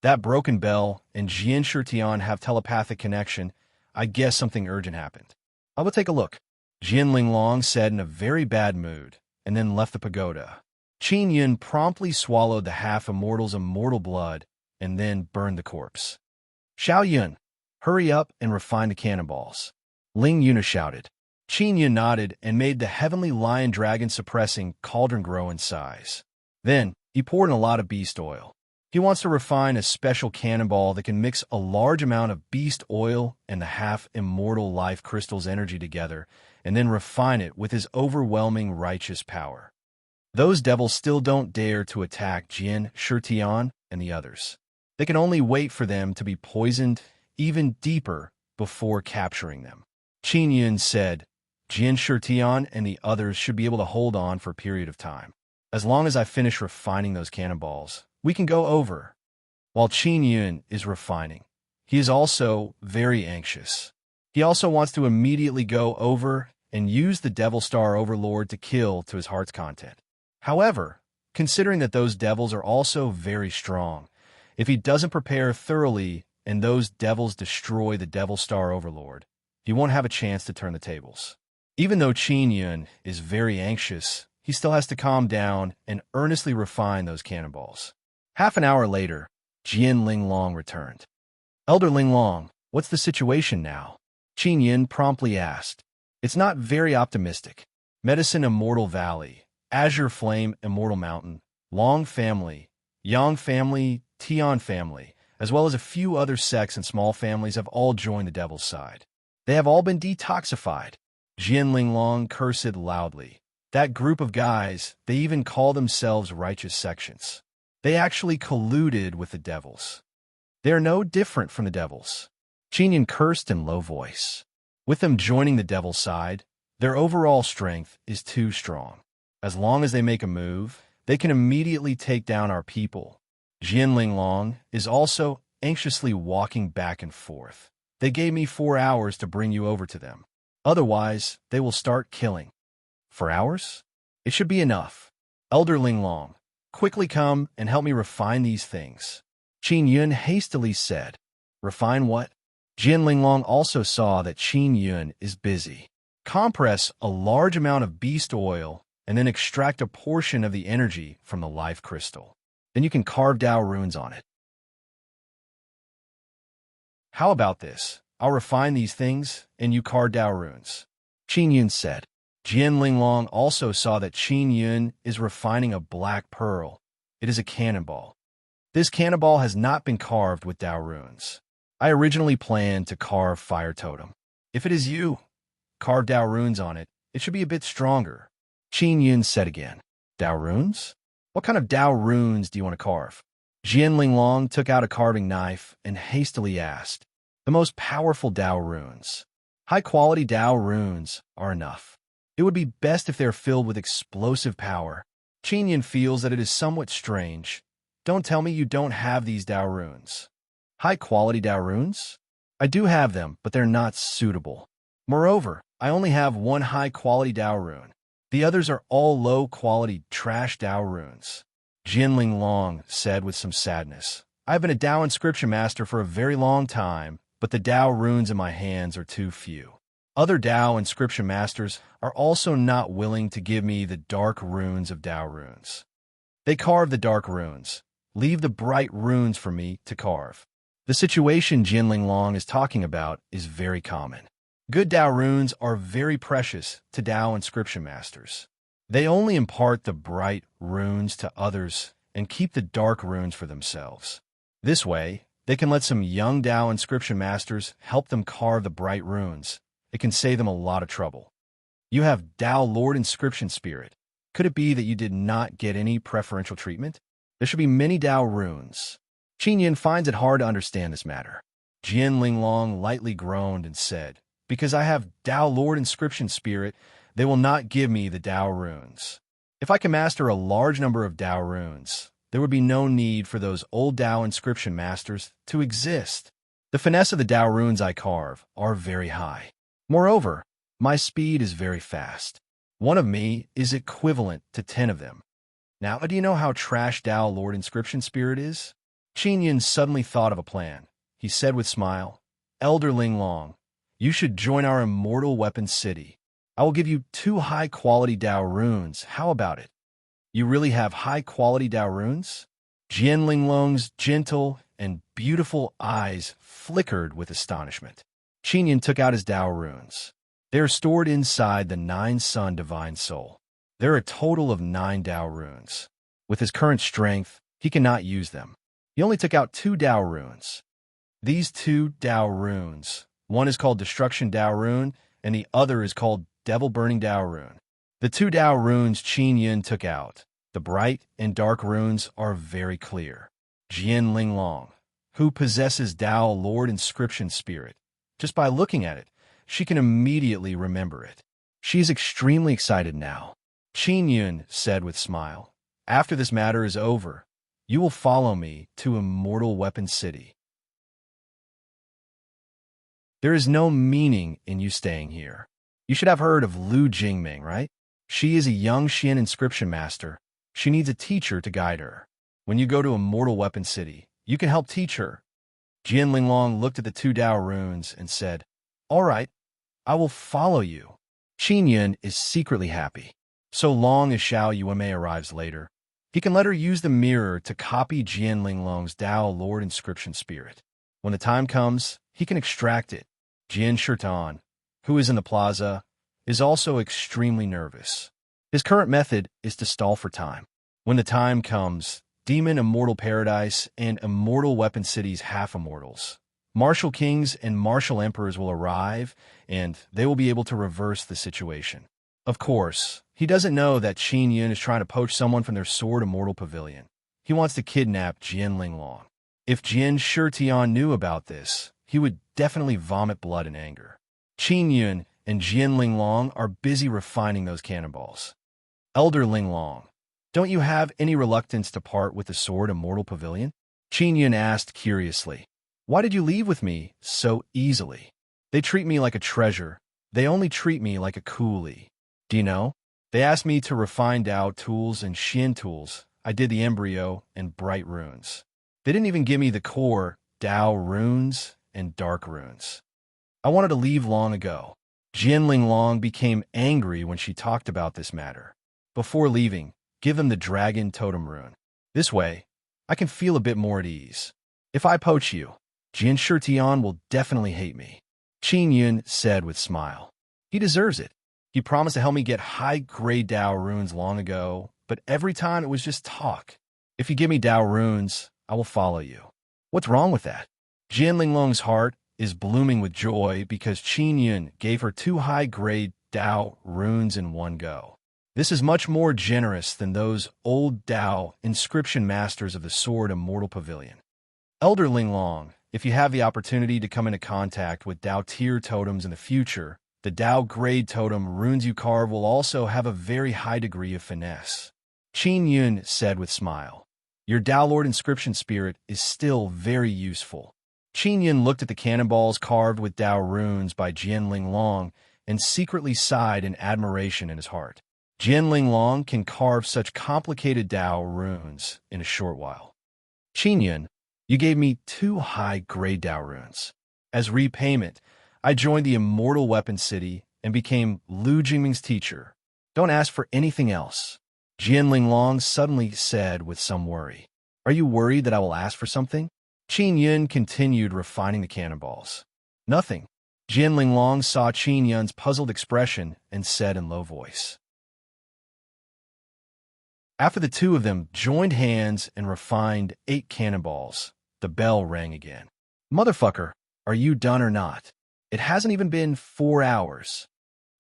That broken bell and Jian Shitian have telepathic connection. I guess something urgent happened. I will take a look. Jian Linglong said in a very bad mood, and then left the pagoda. Qin Yun promptly swallowed the half-immortal's immortal blood and then burned the corpse. Xiao Yun, hurry up and refine the cannonballs. Ling Yuna shouted. Qin Yun nodded and made the heavenly lion dragon suppressing cauldron grow in size. Then, he poured in a lot of beast oil. He wants to refine a special cannonball that can mix a large amount of beast oil and the half-immortal life crystal's energy together, and then refine it with his overwhelming righteous power. Those devils still don't dare to attack Jin, Shirtian, and the others. They can only wait for them to be poisoned even deeper before capturing them. Qin Yun said, Jin, Shirtian, and the others should be able to hold on for a period of time. As long as I finish refining those cannonballs, we can go over. While Qin Yun is refining, he is also very anxious. He also wants to immediately go over and use the Devil Star Overlord to kill to his heart's content. However, considering that those devils are also very strong, if he doesn't prepare thoroughly and those devils destroy the Devil Star Overlord, he won't have a chance to turn the tables. Even though Qin Yun is very anxious, he still has to calm down and earnestly refine those cannonballs. Half an hour later, Jian Linglong returned. Elder Linglong, what's the situation now? Qin Yun promptly asked. It's not very optimistic. Medicine Immortal Valley, Azure Flame Immortal Mountain, Long Family, Yang Family, Tian Family, as well as a few other sects and small families have all joined the devil's side. They have all been detoxified. Jian Linglong cursed loudly. That group of guys, they even call themselves righteous sections. They actually colluded with the devils. They are no different from the devils. Qin Yun cursed in low voice. With them joining the devil's side, their overall strength is too strong. As long as they make a move, they can immediately take down our people. Jian Linglong is also anxiously walking back and forth. They gave me 4 hours to bring you over to them. Otherwise, they will start killing. 4 hours? It should be enough. Elder Linglong, quickly come and help me refine these things. Qin Yun hastily said. Refine what? Jian Linglong also saw that Qin Yun is busy. Compress a large amount of beast oil and then extract a portion of the energy from the life crystal. Then you can carve Dao runes on it. How about this? I'll refine these things, and you carve Dao runes. Qin Yun said. Jian Linglong also saw that Qin Yun is refining a black pearl. It is a cannonball. This cannonball has not been carved with Dao runes. I originally planned to carve Fire Totem. If it is you, carve Dao runes on it. It should be a bit stronger. Qin Yun said again. Dao runes? What kind of Dao runes do you want to carve? Jian Linglong took out a carving knife and hastily asked. The most powerful Dao runes. High-quality Dao runes are enough. It would be best if they're filled with explosive power. Qin Yun feels that it is somewhat strange. Don't tell me you don't have these Dao runes. High-quality Dao runes? I do have them, but they're not suitable. Moreover, I only have one high-quality Dao rune. The others are all low-quality trash Dao runes. Jian Linglong said with some sadness. I've been a Dao inscription master for a very long time, but the Dao runes in my hands are too few. Other Dao inscription masters are also not willing to give me the dark runes of Dao runes. They carve the dark runes. Leave the bright runes for me to carve. The situation Jian Linglong is talking about is very common. Good Dao runes are very precious to Dao inscription masters. They only impart the bright runes to others and keep the dark runes for themselves. This way, they can let some young Dao inscription masters help them carve the bright runes. It can save them a lot of trouble. You have Dao Lord Inscription Spirit. Could it be that you did not get any preferential treatment? There should be many Dao runes. Qin Yun finds it hard to understand this matter. Jian Linglong lightly groaned and said, Because I have Dao Lord Inscription Spirit, they will not give me the Dao runes. If I can master a large number of Dao runes, there would be no need for those old Dao inscription masters to exist. The finesse of the Dao runes I carve are very high. Moreover, my speed is very fast. One of me is equivalent to 10 of them. Now, do you know how trash Dao Lord Inscription Spirit is? Qin Yun suddenly thought of a plan. He said with smile, Elder Linglong, you should join our immortal weapon city. I will give you 2 high-quality Dao runes. How about it? You really have high-quality Dao runes? Jian Linglong's gentle and beautiful eyes flickered with astonishment. Qin Yun took out his Dao runes. They are stored inside the 9-Sun Divine Soul. There are a total of 9 Dao runes. With his current strength, he cannot use them. He only took out 2 Dao runes. These 2 Dao runes, one is called Destruction Dao Rune, and the other is called Devil Burning Dao Rune. The 2 Dao runes Qin Yun took out The bright and dark runes are very clear. Jian Linglong, who possesses Tao Lord Inscription Spirit. Just by looking at it, she can immediately remember it. She is extremely excited now. Qin Yun said with smile, "After this matter is over, you will follow me to Immortal Weapon City. There is no meaning in you staying here. You should have heard of Lu Jingming, right? She is a young Xian inscription master. She needs a teacher to guide her. When you go to Immortal Weapon City, you can help teach her." Jian Linglong looked at the 2 Dao runes and said, "All right, I will follow you." Qin Yun is secretly happy. So long as Xiao Yuanmei arrives later, he can let her use the mirror to copy Jian Linglong's Dao Lord Inscription Spirit. When the time comes, he can extract it. Jian Shirtan, who is in the plaza, is also extremely nervous. His current method is to stall for time. When the time comes, Demon Immortal Paradise and Immortal Weapon City's half-immortals, martial kings and martial emperors will arrive, and they will be able to reverse the situation. Of course, he doesn't know that Qin Yun is trying to poach someone from their Sword Immortal Pavilion. He wants to kidnap Jian Linglong. If Jian Shirtian knew about this, he would definitely vomit blood in anger. Qin Yun and Jian Linglong are busy refining those cannonballs. Elder Linglong, don't you have any reluctance to part with the Sword Immortal Pavilion? Qin Yun asked curiously. Why did you leave with me so easily? They treat me like a treasure. They only treat me like a coolie. Do you know? They asked me to refine Dao tools and Xian tools. I did the embryo and bright runes. They didn't even give me the core Dao runes and dark runes. I wanted to leave long ago. Jian Linglong became angry when she talked about this matter. Before leaving, give him the dragon totem rune. This way, I can feel a bit more at ease. If I poach you, Jian Shirtian will definitely hate me. Qin Yun said with smile. He deserves it. He promised to help me get high-grade Dao runes long ago, but every time it was just talk. If you give me Dao runes, I will follow you. What's wrong with that? Jian Linglong's heart is blooming with joy because Qin Yun gave her 2 high-grade Dao runes in one go. This is much more generous than those old Dao inscription masters of the Sword Immortal Pavilion. Elder Linglong, if you have the opportunity to come into contact with Dao tier totems in the future, the Dao grade totem runes you carve will also have a very high degree of finesse. Qin Yun said with smile. Your Dao Lord Inscription Spirit is still very useful. Qin Yun looked at the cannonballs carved with Dao runes by Jian Linglong and secretly sighed in admiration in his heart. Jian Linglong can carve such complicated Dao runes in a short while. Qin Yun, you gave me 2 high-grade Dao runes. As repayment, I joined the Immortal Weapon City and became Lu Jingming's teacher. Don't ask for anything else. Jian Linglong suddenly said with some worry. Are you worried that I will ask for something? Qin Yun continued refining the cannonballs. Nothing. Jian Linglong saw Qin Yun's puzzled expression and said in low voice. After the 2 of them joined hands and refined 8 cannonballs, the bell rang again. Motherfucker, are you done or not? It hasn't even been 4 hours.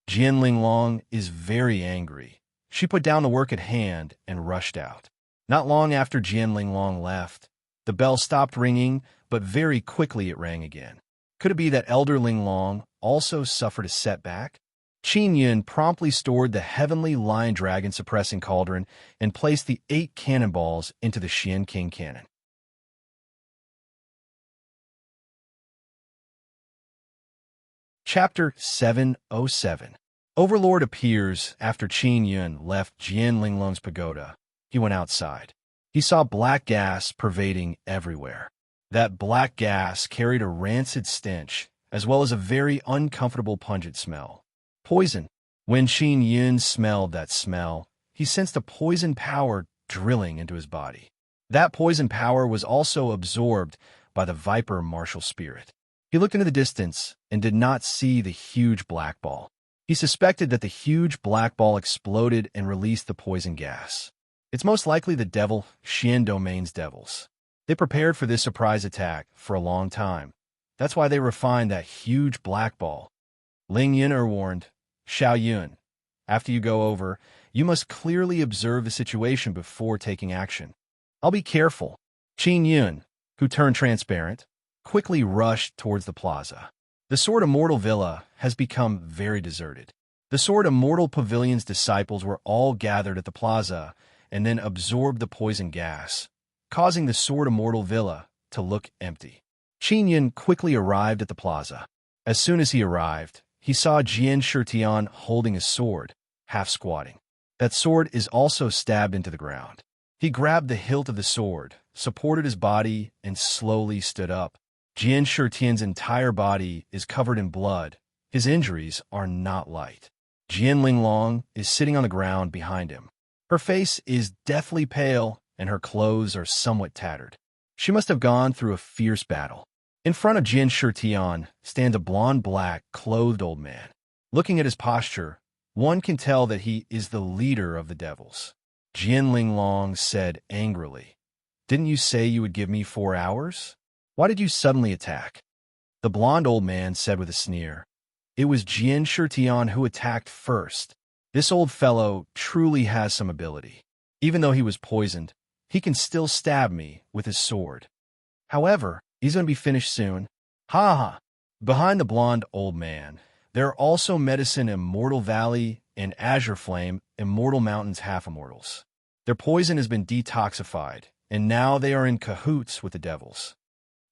Jian Linglong is very angry. She put down the work at hand and rushed out. Not long after Jian Linglong left, the bell stopped ringing, but very quickly it rang again. Could it be that Elder Linglong also suffered a setback? Qin Yun promptly stored the heavenly lion dragon suppressing cauldron and placed the 8 cannonballs into the Xian King cannon. Chapter 707. Overlord appears after Qin Yun left Jian Linglong's pagoda. He went outside. He saw black gas pervading everywhere. That black gas carried a rancid stench, as well as a very uncomfortable pungent smell. Poison. When Qin Yun smelled that smell, he sensed a poison power drilling into his body. That poison power was also absorbed by the viper martial spirit. He looked into the distance and did not see the huge black ball. He suspected that the huge black ball exploded and released the poison gas. It's most likely the devil Xian Domain's devils. They prepared for this surprise attack for a long time. That's why they refined that huge black ball. Ling Yin warned, Xiao Yun, after you go over, You must clearly observe the situation before taking action. I'll be careful. Qin Yun, who turned transparent, quickly rushed towards the plaza. The Sword Immortal Villa has become very deserted. The Sword Immortal Pavilion's disciples were all gathered at the plaza and then absorbed the poison gas, causing the Sword Immortal Villa to look empty. Qin Yun quickly arrived at the plaza. As soon as he arrived, he saw Jian Shitian holding a sword, half squatting. That sword is also stabbed into the ground. He grabbed the hilt of the sword, supported his body, and slowly stood up. Jian Shitian's entire body is covered in blood. His injuries are not light. Jian Linglong is sitting on the ground behind him. Her face is deathly pale, and her clothes are somewhat tattered. She must have gone through a fierce battle. In front of Jian Shitian stands a blonde-black, clothed old man. Looking at his posture, one can tell that he is the leader of the devils. Jian Linglong said angrily, "Didn't you say you would give me 4 hours? Why did you suddenly attack?" The blonde old man said with a sneer, "It was Jian Shitian who attacked first. This old fellow truly has some ability. Even though he was poisoned, he can still stab me with his sword. However, he's going to be finished soon." Ha ha! Behind the blonde old man, there are also Medicine Immortal Valley and Azure Flame Immortal Mountains half-immortals. Their poison has been detoxified, and now they are in cahoots with the devils.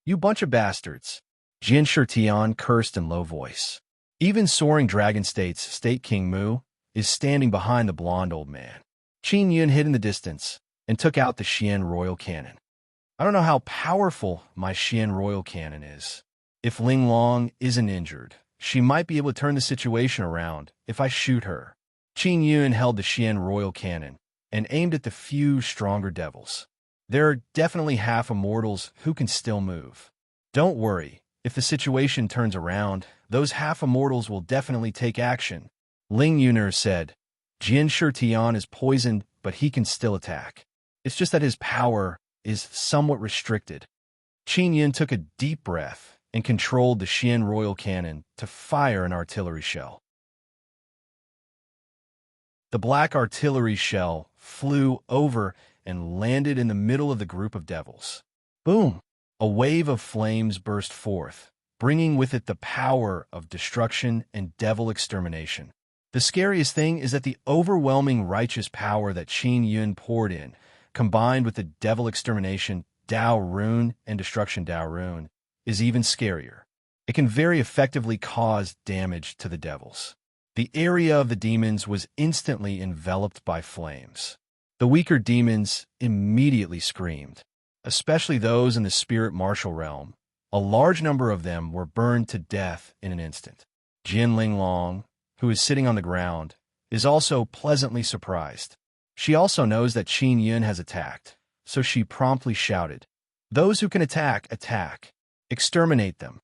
"You bunch of bastards," Jian Shitian cursed in low voice. Even Soaring Dragon State's State King Mu is standing behind the blonde old man. Qin Yun hid in the distance and took out the Xian Royal Cannon. "I don't know how powerful my Xian Royal Cannon is. If Linglong isn't injured, she might be able to turn the situation around if I shoot her." Qin Yun held the Xian Royal Cannon and aimed at the few stronger devils. There are definitely half-immortals who can still move. Don't worry, if the situation turns around, those half-immortals will definitely take action. Ling Yuner said, "Jian Shitian is poisoned, but he can still attack. It's just that his power is somewhat restricted." Qin Yun took a deep breath and controlled the Xian Royal Cannon to fire an artillery shell. The black artillery shell flew over and landed in the middle of the group of devils. Boom! A wave of flames burst forth, bringing with it the power of destruction and devil extermination. The scariest thing is that the overwhelming righteous power that Qin Yun poured in, combined with the devil extermination Dao Rune and destruction Dao Rune, is even scarier. It can very effectively cause damage to the devils. The area of the demons was instantly enveloped by flames. The weaker demons immediately screamed, especially those in the spirit martial realm. A large number of them were burned to death in an instant. Jian Linglong, who is sitting on the ground, is also pleasantly surprised. She also knows that Qin Yun has attacked, so she promptly shouted, "Those who can attack, attack. Exterminate them."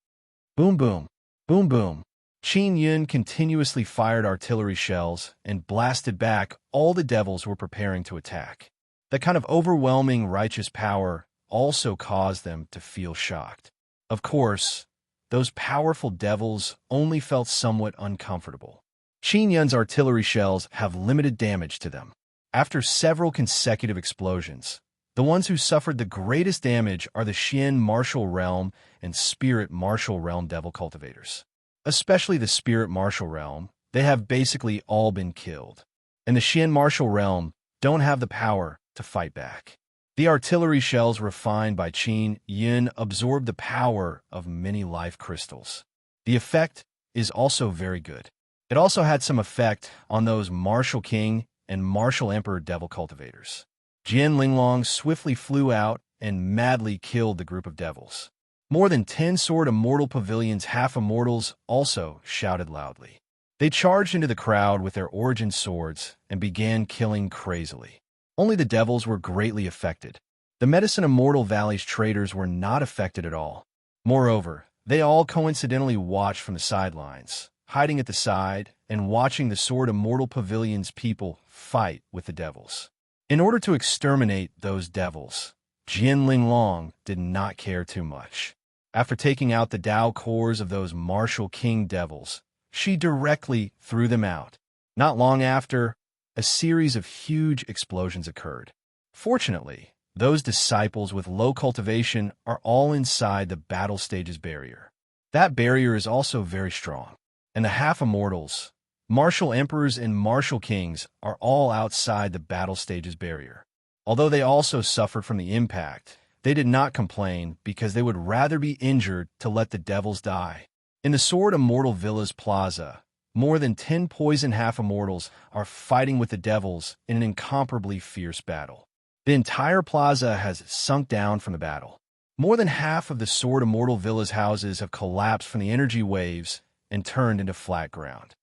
Boom boom, boom boom. Qin Yun continuously fired artillery shells and blasted back all the devils who were preparing to attack. That kind of overwhelming righteous power also caused them to feel shocked. Of course, those powerful devils only felt somewhat uncomfortable. Qin Yun's artillery shells have limited damage to them. After several consecutive explosions, the ones who suffered the greatest damage are the Xian Martial Realm and Spirit Martial Realm Devil Cultivators. Especially the Spirit Martial Realm, they have basically all been killed. And the Xian Martial Realm don't have the power to fight back. The artillery shells refined by Qin Yun absorb the power of many life crystals. The effect is also very good. It also had some effect on those Martial King and Martial Emperor Devil Cultivators. Jian Linglong swiftly flew out and madly killed the group of devils. More than 10 Sword Immortal Pavilion's half-immortals also shouted loudly. They charged into the crowd with their origin swords and began killing crazily. Only the devils were greatly affected. The Medicine Immortal Valley's traders were not affected at all. Moreover, they all coincidentally watched from the sidelines, hiding at the side and watching the Sword Immortal Pavilion's people fight with the devils. In order to exterminate those devils, Jian Linglong did not care too much. After taking out the Dao cores of those Martial King devils, she directly threw them out. Not long after, a series of huge explosions occurred. Fortunately, those disciples with low cultivation are all inside the battle stage's barrier. That barrier is also very strong, and the half-immortals, martial emperors and martial kings, are all outside the battle stage's barrier. Although they also suffered from the impact, they did not complain because they would rather be injured to let the devils die. In the Sword Immortal Villa's plaza, more than 10 poison half-immortals are fighting with the devils in an incomparably fierce battle. The entire plaza has sunk down from the battle. More than half of the Sword Immortal Villa's houses have collapsed from the energy waves and turned into flat ground.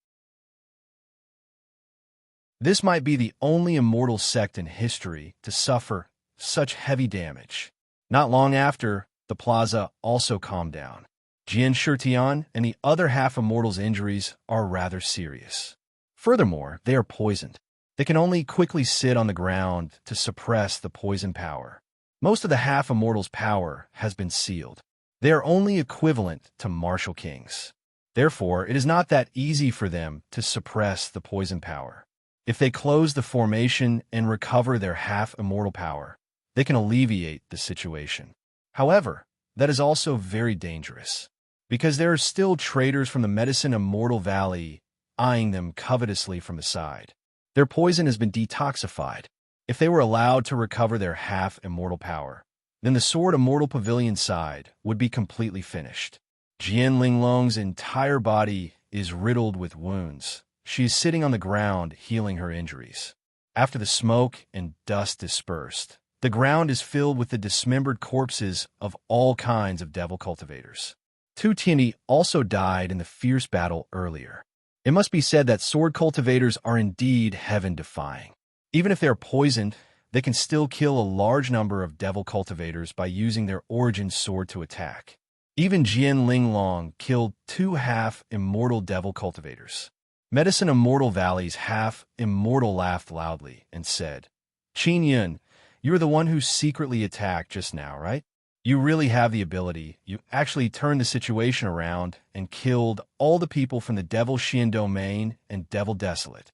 This might be the only immortal sect in history to suffer such heavy damage. Not long after, the plaza also calmed down. Jian Shitian and the other half-immortals' injuries are rather serious. Furthermore, they are poisoned. They can only quickly sit on the ground to suppress the poison power. Most of the half-immortals' power has been sealed. They are only equivalent to martial kings. Therefore, it is not that easy for them to suppress the poison power. If they close the formation and recover their half-immortal power, they can alleviate the situation. However, that is also very dangerous, because there are still traders from the Medicine Immortal Valley eyeing them covetously from the side. Their poison has been detoxified. If they were allowed to recover their half-immortal power, then the Sword Immortal Pavilion side would be completely finished. Jian Linglong's entire body is riddled with wounds. She is sitting on the ground healing her injuries. After the smoke and dust dispersed, the ground is filled with the dismembered corpses of all kinds of devil cultivators. Tu Tianyi also died in the fierce battle earlier. It must be said that sword cultivators are indeed heaven-defying. Even if they are poisoned, they can still kill a large number of devil cultivators by using their origin sword to attack. Even Jian Linglong killed 2 half-immortal devil cultivators. Medicine Immortal Valley's half-immortal laughed loudly and said, "Qin Yun, you are the one who secretly attacked just now, right? You really have the ability. You actually turned the situation around and killed all the people from the Devil Xian Domain and Devil Desolate."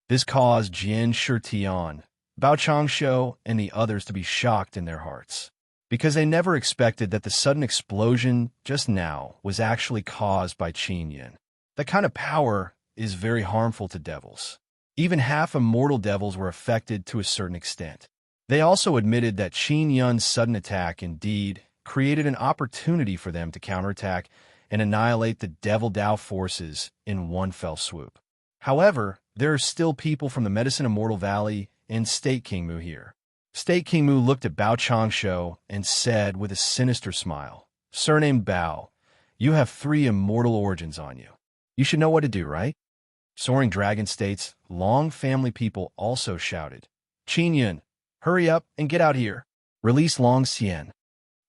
This caused Jian Shitian, Bao Changshu, and the others to be shocked in their hearts, because they never expected that the sudden explosion just now was actually caused by Qin Yun. That kind of power is very harmful to devils. Even half-immortal devils were affected to a certain extent. They also admitted that Qin Yun's sudden attack indeed created an opportunity for them to counterattack and annihilate the Devil Dao forces in one fell swoop. However, there are still people from the Medicine Immortal Valley and State King Mu here. State King Mu looked at Bao Changshu and said with a sinister smile, "Surnamed Bao, you have 3 immortal origins on you. You should know what to do, right?" Soaring Dragon State's long family people also shouted, "Qin Yun, hurry up and get out here. Release Long Xian."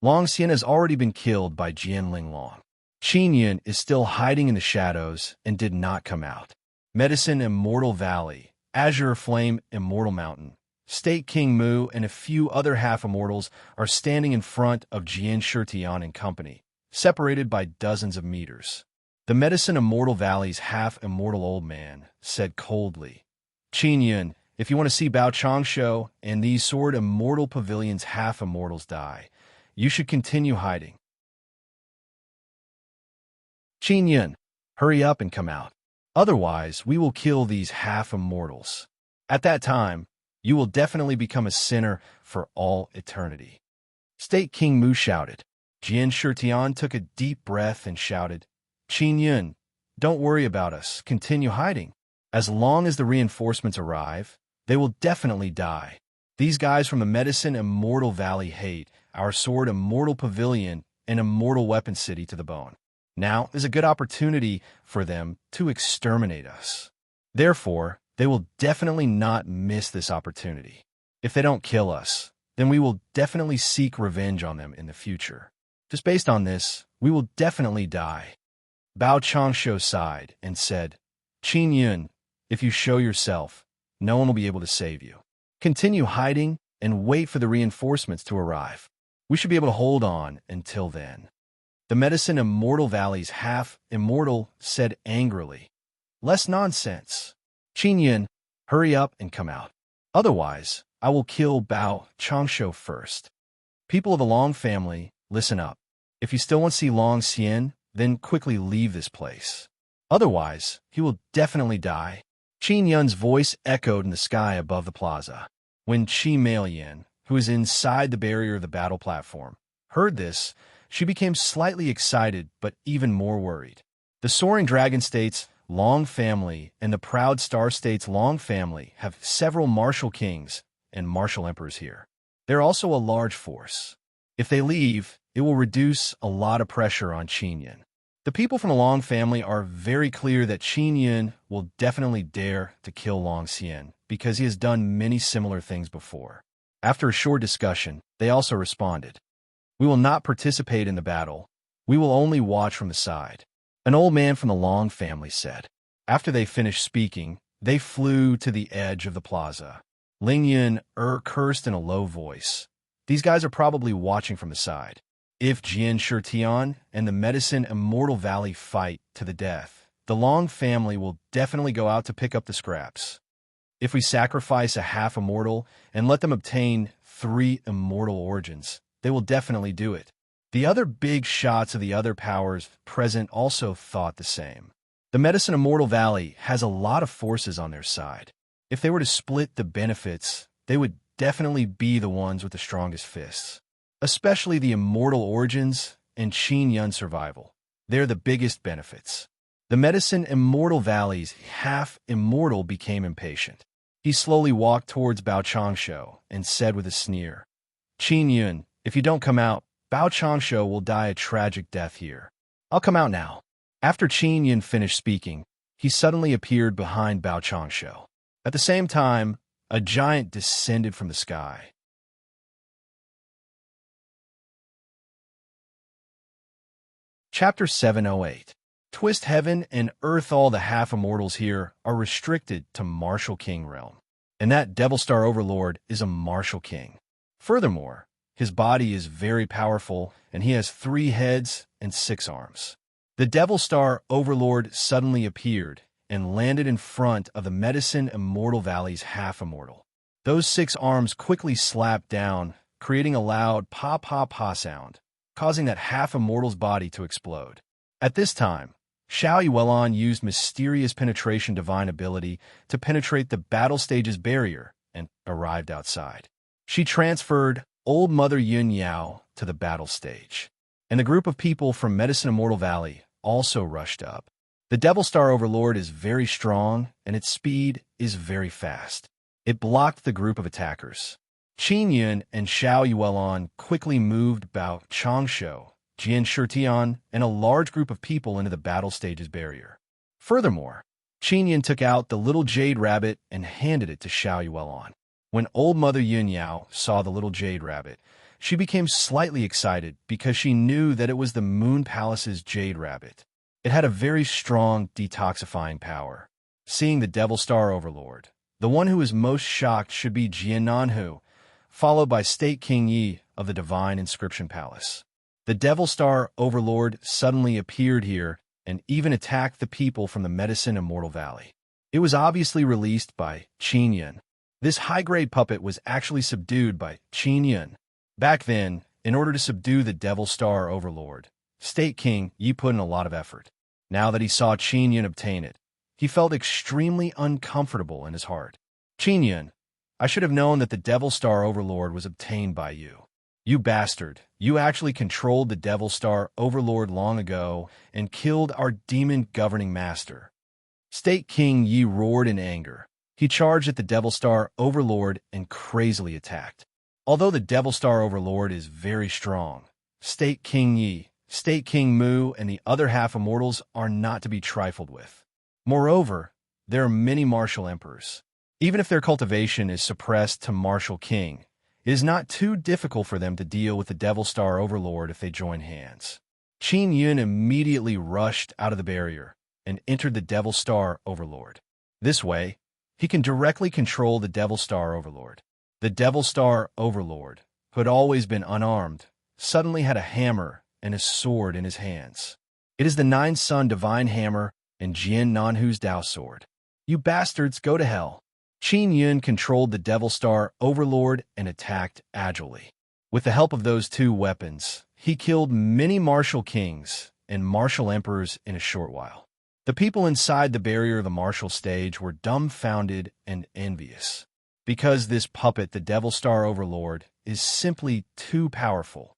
Long Xian has already been killed by Jian Linglong. Qin Yun is still hiding in the shadows and did not come out. Medicine Immortal Valley, Azure Flame Immortal Mountain, State King Mu, and a few other half-immortals are standing in front of Jian Shitian and company, separated by dozens of meters. The Medicine Immortal Valley's half-immortal old man said coldly, "Qin Yun, if you want to see Bao Changshu and these Sword Immortal Pavilion's half-immortals die, you should continue hiding. Qin Yun, hurry up and come out. Otherwise, we will kill these half-immortals. At that time, you will definitely become a sinner for all eternity." State King Mu shouted. Jian Shitian took a deep breath and shouted, "Qin Yun, don't worry about us. Continue hiding. As long as the reinforcements arrive, they will definitely die. These guys from the Medicine Immortal Valley hate our Sword Immortal Pavilion and Immortal Weapon City to the bone. Now is a good opportunity for them to exterminate us. Therefore, they will definitely not miss this opportunity. If they don't kill us, then we will definitely seek revenge on them in the future. Just based on this, we will definitely die." Bao Changshu sighed and said, "Qin Yun, if you show yourself, no one will be able to save you. Continue hiding and wait for the reinforcements to arrive. We should be able to hold on until then." The Medicine Immortal Valley's half-immortal said angrily, "Less nonsense. Qin Yun, Hurry up and come out. Otherwise, I will kill Bao Changsho first. People of the Long family, listen up. If you still want to see Long Xian, then quickly leave this place. Otherwise, he will definitely die. Qin Yun's voice echoed in the sky above the plaza. When Qi Meiyan, who was inside the barrier of the battle platform, heard this, she became slightly excited but even more worried. The Soaring Dragon State's Long family and the Proud Star State's Long family have several martial kings and martial emperors here. They're also a large force. If they leave, it will reduce a lot of pressure on Qin Yun. The people from the Long family are very clear that Qin Yun will definitely dare to kill Long Xian because he has done many similar things before. After a short discussion, they also responded. We will not participate in the battle. We will only watch from the side. An old man from the Long family said. After they finished speaking, they flew to the edge of the plaza. Ling Yun cursed in a low voice. These guys are probably watching from the side. If Jian Shitian and the Medicine Immortal Valley fight to the death, the Long family will definitely go out to pick up the scraps. If we sacrifice a half immortal and let them obtain 3 immortal origins, they will definitely do it. The other big shots of the other powers present also thought the same. The Medicine Immortal Valley has a lot of forces on their side. If they were to split the benefits, they would definitely be the ones with the strongest fists. Especially the immortal origins and Qin Yun survival. They're the biggest benefits. The Medicine Immortal Valley's half-immortal became impatient. He slowly walked towards Bao Changsho and said with a sneer, Qin Yun, if you don't come out, Bao Changsho will die a tragic death here. I'll come out now. After Qin Yun finished speaking, he suddenly appeared behind Bao Changsho. At the same time, a giant descended from the sky. Chapter 708. Twist heaven and earth. All the half-immortals here are restricted to Martial King realm. And that Devil Star Overlord is a Martial King. Furthermore, his body is very powerful, and he has 3 heads and 6 arms. The Devil Star Overlord suddenly appeared and landed in front of the Medicine Immortal Valley's half-immortal. Those 6 arms quickly slapped down, creating a loud pa-pa-pa sound, causing that half-immortal's body to explode. At this time, Xiao Yuelan used Mysterious Penetration Divine ability to penetrate the battle stage's barrier and arrived outside. She transferred Old Mother Yun Yao to the battle stage, and the group of people from Medicine Immortal Valley also rushed up. The Devil Star Overlord is very strong, and its speed is very fast. It blocked the group of attackers. Qin Yun and Xiao Yuelan quickly moved Bao Changsho, Jian Shitian, and a large group of people into the battle stage's barrier. Furthermore, Qin Yun took out the little jade rabbit and handed it to Xiao Yuelan. When Old Mother Yun Yao saw the little jade rabbit, she became slightly excited because she knew that it was the Moon Palace's jade rabbit. It had a very strong detoxifying power. Seeing the Devil Star Overlord, the one who is most shocked should be Jian Nanhu, followed by State King Yi of the Divine Inscription Palace. The Devil Star Overlord suddenly appeared here and even attacked the people from the Medicine Immortal Valley. It was obviously released by Qin Yun. This high-grade puppet was actually subdued by Qin Yun. Back then, in order to subdue the Devil Star Overlord, State King Yi put in a lot of effort. Now that he saw Qin Yun obtain it, he felt extremely uncomfortable in his heart. Qin Yun, I should have known that the Devil Star Overlord was obtained by you. You bastard, you actually controlled the Devil Star Overlord long ago and killed our demon governing master. State King Yi roared in anger. He charged at the Devil Star Overlord and crazily attacked. Although the Devil Star Overlord is very strong, State King Yi, State King Mu, and the other half-immortals are not to be trifled with. Moreover, there are many martial emperors. Even if their cultivation is suppressed to Martial King, it is not too difficult for them to deal with the Devil Star Overlord if they join hands. Qin Yun immediately rushed out of the barrier and entered the Devil Star Overlord. This way, he can directly control the Devil Star Overlord. The Devil Star Overlord, who had always been unarmed, suddenly had a hammer and a sword in his hands. It is the Nine-Sun Divine Hammer and Jian Nanhu's Dao Sword. You bastards, go to hell. Qin Yun controlled the Devil Star Overlord and attacked agilely. With the help of those two weapons, he killed many martial kings and martial emperors in a short while. The people inside the barrier of the martial stage were dumbfounded and envious, because this puppet, the Devil Star Overlord, is simply too powerful.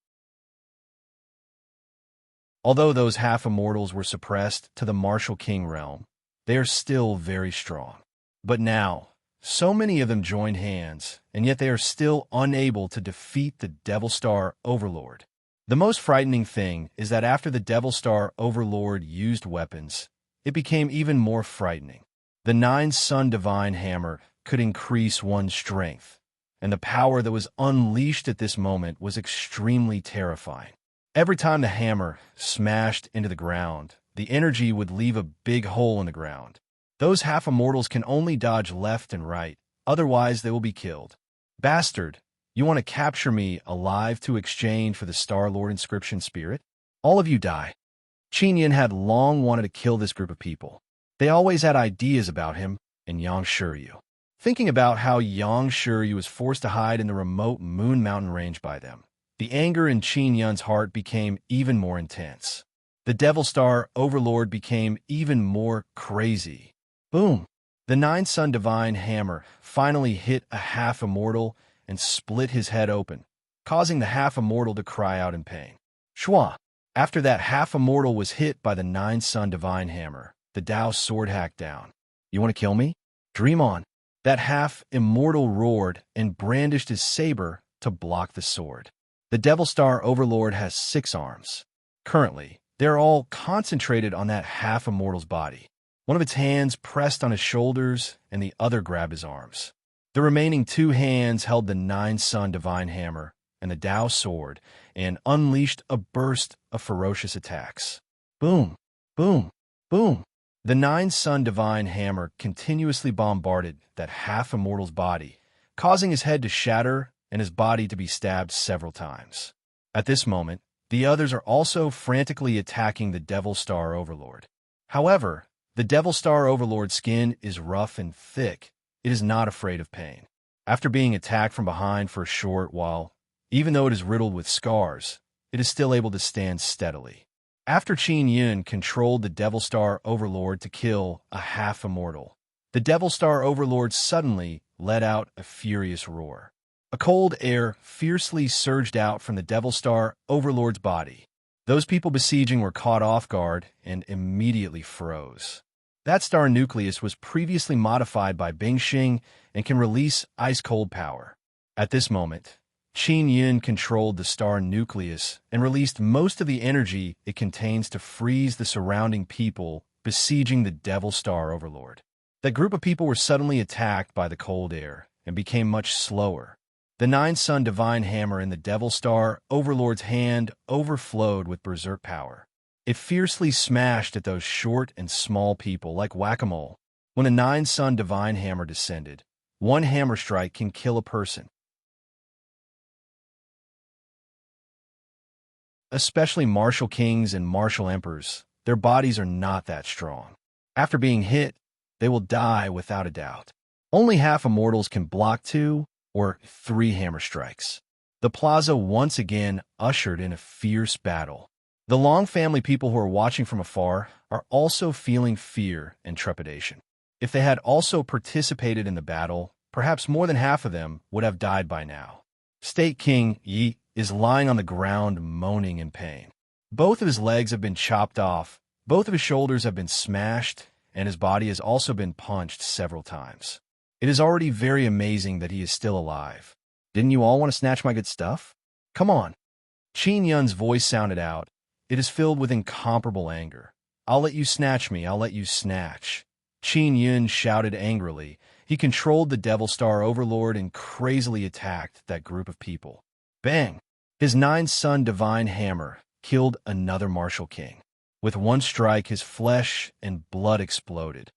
Although those half-immortals were suppressed to the martial king realm, they are still very strong. But now, so many of them joined hands, and yet they are still unable to defeat the Devil Star Overlord. The most frightening thing is that after the Devil Star Overlord used weapons, it became even more frightening. The Nine-Sun Divine Hammer could increase one's strength, and the power that was unleashed at this moment was extremely terrifying. Every time the hammer smashed into the ground, the energy would leave a big hole in the ground. Those half-immortals can only dodge left and right, otherwise they will be killed. Bastard, you want to capture me alive to exchange for the Star-Lord inscription spirit? All of you die. Qin Yun had long wanted to kill this group of people. They always had ideas about him and Yang Shiryu. Thinking about how Yang Shiryu was forced to hide in the remote Moon Mountain range by them, the anger in Qin Yun's heart became even more intense. The Devil Star Overlord became even more crazy. Boom! The Nine-Sun Divine Hammer finally hit a half-immortal and split his head open, causing the half-immortal to cry out in pain. Shua! After that half-immortal was hit by the Nine-Sun Divine Hammer, the Tao sword hacked down. You want to kill me? Dream on. That half-immortal roared and brandished his saber to block the sword. The Devil Star Overlord has 6 arms. Currently, they're all concentrated on that half-immortal's body. One of its hands pressed on his shoulders, and the other grabbed his arms. The remaining 2 hands held the Nine-Sun Divine Hammer and the Tao sword and unleashed a burst of ferocious attacks. Boom! Boom! Boom! The Nine-Sun Divine Hammer continuously bombarded that half-immortal's body, causing his head to shatter and his body to be stabbed several times. At this moment, the others are also frantically attacking the Devil Star Overlord. However, the Devil Star Overlord's skin is rough and thick. It is not afraid of pain. After being attacked from behind for a short while, even though it is riddled with scars, it is still able to stand steadily. After Qin Yun controlled the Devil Star Overlord to kill a half-immortal, the Devil Star Overlord suddenly let out a furious roar. A cold air fiercely surged out from the Devil Star Overlord's body. Those people besieging were caught off guard and immediately froze. That star nucleus was previously modified by Bingxing and can release ice-cold power. At this moment, Qin Yun controlled the star nucleus and released most of the energy it contains to freeze the surrounding people besieging the Devil Star Overlord. That group of people were suddenly attacked by the cold air and became much slower. The Nine-Sun Divine Hammer in the Devil Star Overlord's hand overflowed with berserk power. It fiercely smashed at those short and small people like whack-a-mole. When a Nine-Sun Divine Hammer descended, one hammer strike can kill a person. Especially martial kings and martial emperors, their bodies are not that strong. After being hit, they will die without a doubt. Only half-immortals can block 2 or 3 hammer strikes. The plaza once again ushered in a fierce battle. The Long family people who are watching from afar are also feeling fear and trepidation. If they had also participated in the battle, perhaps more than half of them would have died by now. State King Yi is lying on the ground moaning in pain. Both of his legs have been chopped off, both of his shoulders have been smashed, and his body has also been punched several times. It is already very amazing that he is still alive. Didn't you all want to snatch my good stuff? Come on. Qin Yun's voice sounded out. It is filled with incomparable anger. I'll let you snatch me, I'll let you snatch. Qin Yun shouted angrily. He controlled the Devil Star Overlord and crazily attacked that group of people. Bang! His Nine-Sun Divine Hammer killed another martial king. With one strike, his flesh and blood exploded.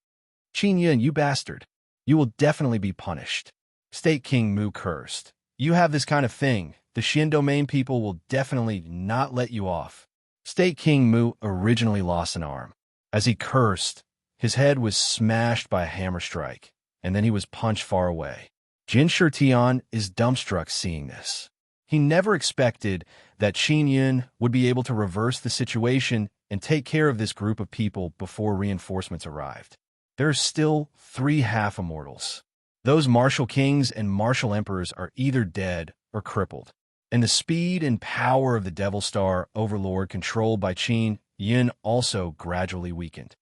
Qin Yun, you bastard. You will definitely be punished. State King Mu cursed. You have this kind of thing. The Xin Domain people will definitely not let you off. State King Mu originally lost an arm. As he cursed, his head was smashed by a hammer strike, and then he was punched far away. Jin Shirtian is dumbstruck seeing this. He never expected that Qin Yun would be able to reverse the situation and take care of this group of people before reinforcements arrived. There are still 3 half-immortals. Those martial kings and martial emperors are either dead or crippled, and the speed and power of the Devil Star Overlord controlled by Qin Yun also gradually weakened.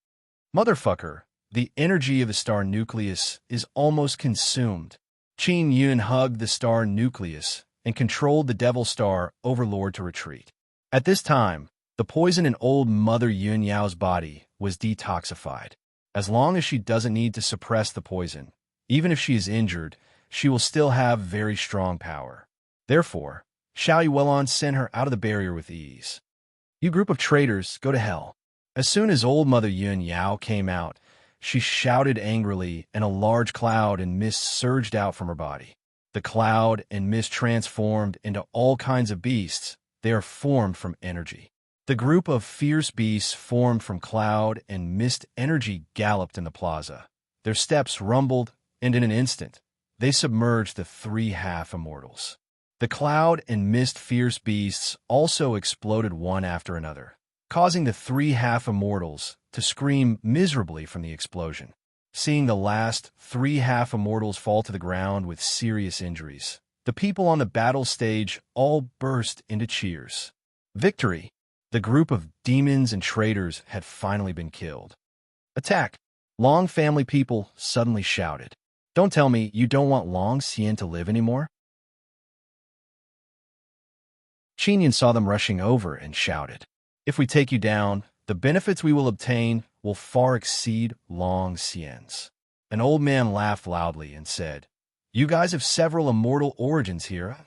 Motherfucker, the energy of the star nucleus is almost consumed. Qin Yun hugged the star nucleus and controlled the Devil Star Overlord to retreat. At this time, the poison in old Mother Yun Yao's body was detoxified. As long as she doesn't need to suppress the poison, even if she is injured, she will still have very strong power. Therefore, Xiao Yuelon sent her out of the barrier with ease. You group of traitors, go to hell. As soon as old Mother Yun Yao came out, she shouted angrily, and a large cloud and mist surged out from her body. The cloud and mist transformed into all kinds of beasts. They are formed from energy. The group of fierce beasts formed from cloud and mist energy galloped in the plaza. Their steps rumbled, and in an instant, they submerged the 3 half-immortals. The cloud and mist fierce beasts also exploded one after another, causing the 3 half-immortals to scream miserably from the explosion. Seeing the last 3 half-immortals fall to the ground with serious injuries, the people on the battle stage all burst into cheers. Victory! The group of demons and traitors had finally been killed. Attack! Long family people suddenly shouted. Don't tell me you don't want Long Xian to live anymore? Qin Yun saw them rushing over and shouted, If we take you down, the benefits we will obtain will far exceed Long Xian's. An old man laughed loudly and said, You guys have several immortal origins here.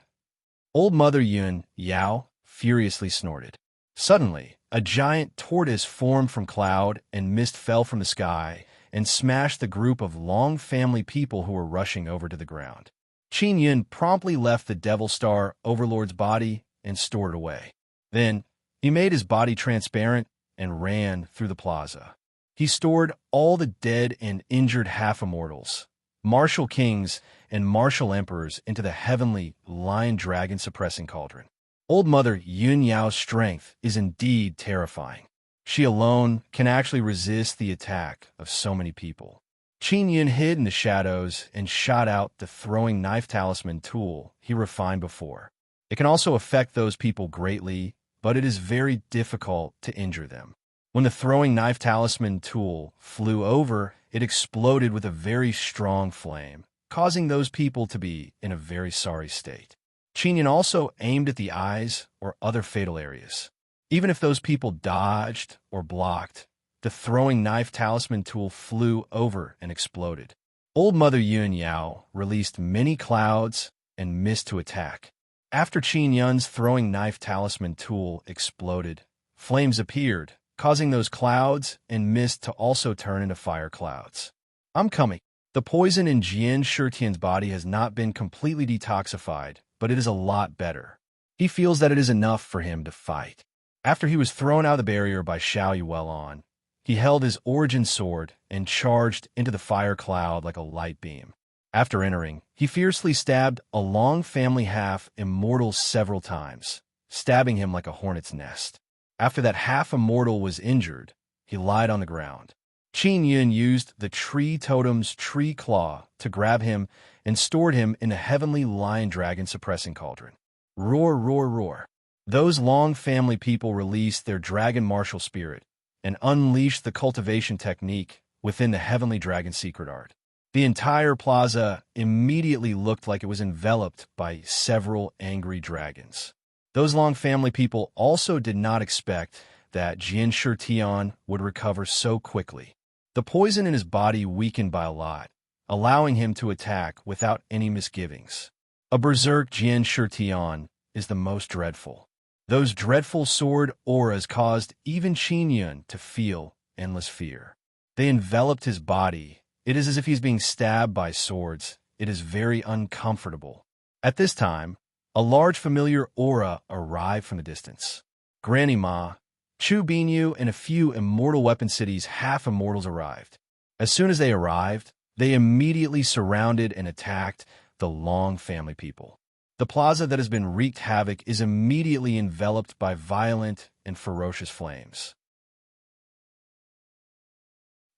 Old Mother Yun Yao furiously snorted. Suddenly, a giant tortoise formed from cloud and mist fell from the sky and smashed the group of Long family people who were rushing over to the ground. Qin Yun promptly left the Devil Star Overlord's body and stored it away. Then, he made his body transparent and ran through the plaza. He stored all the dead and injured half-immortals, martial kings, and martial emperors into the heavenly lion-dragon suppressing cauldron. Old Mother Yun Yao's strength is indeed terrifying. She alone can actually resist the attack of so many people. Qin Yun hid in the shadows and shot out the throwing knife talisman tool he refined before. It can also affect those people greatly, but it is very difficult to injure them. When the throwing knife talisman tool flew over, it exploded with a very strong flame, causing those people to be in a very sorry state. Qin Yun also aimed at the eyes or other fatal areas. Even if those people dodged or blocked, the throwing knife talisman tool flew over and exploded. Old Mother Yun Yao released many clouds and mist to attack. After Qin Yun's throwing knife talisman tool exploded, flames appeared, causing those clouds and mist to also turn into fire clouds. I'm coming. The poison in Jin Shirtian's body has not been completely detoxified, but it is a lot better. He feels that it is enough for him to fight. After he was thrown out of the barrier by Xiao Yuelon, he held his origin sword and charged into the fire cloud like a light beam. After entering, he fiercely stabbed a Long family half-immortal several times, stabbing him like a hornet's nest. After that half-immortal was injured, he lied on the ground. Qin Yun used the tree totem's tree claw to grab him and stored him in a heavenly lion-dragon suppressing cauldron. Roar, roar, roar. Those Long family people released their dragon martial spirit and unleashed the cultivation technique within the heavenly dragon secret art. The entire plaza immediately looked like it was enveloped by several angry dragons. Those Long family people also did not expect that Jin Shirtian would recover so quickly. The poison in his body weakened by a lot, allowing him to attack without any misgivings. A berserk Jin Shirtian is the most dreadful. Those dreadful sword auras caused even Qin Yun to feel endless fear. They enveloped his body. It is as if he's being stabbed by swords. It is very uncomfortable. At this time, a large familiar aura arrived from the distance. Granny Ma, Chu Binyu, and a few Immortal Weapon City's half-immortals arrived. As soon as they arrived, They immediately surrounded and attacked the Long family people. The plaza that has been wreaked havoc is immediately enveloped by violent and ferocious flames.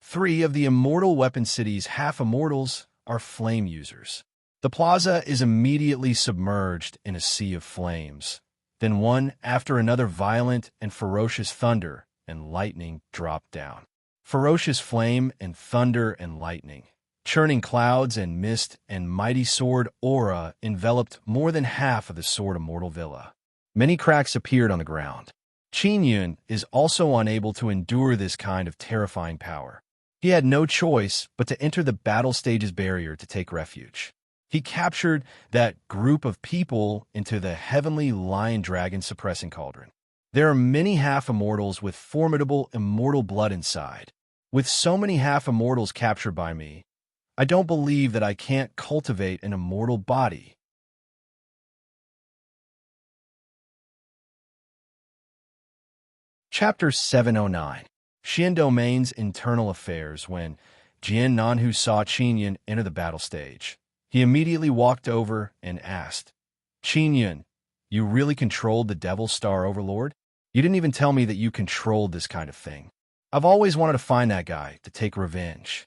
3 of the immortal weapon city's half-immortals are flame users. The plaza is immediately submerged in a sea of flames. Then one after another violent and ferocious thunder and lightning dropped down. Ferocious flame and thunder and lightning. Churning clouds and mist and mighty sword aura enveloped more than half of the Sword Immortal Villa. Many cracks appeared on the ground. Qin Yun is also unable to endure this kind of terrifying power. He had no choice but to enter the battle stage's barrier to take refuge. He captured that group of people into the heavenly lion-dragon suppressing cauldron. There are many half-immortals with formidable immortal blood inside. With so many half-immortals captured by me, I don't believe that I can't cultivate an immortal body. Chapter 709. Xian Domain's Internal Affairs. When Jian Nanhu saw Qin Yun enter the battle stage, he immediately walked over and asked, "Qin Yun, you really controlled the Devil Star Overlord? You didn't even tell me that you controlled this kind of thing. I've always wanted to find that guy to take revenge."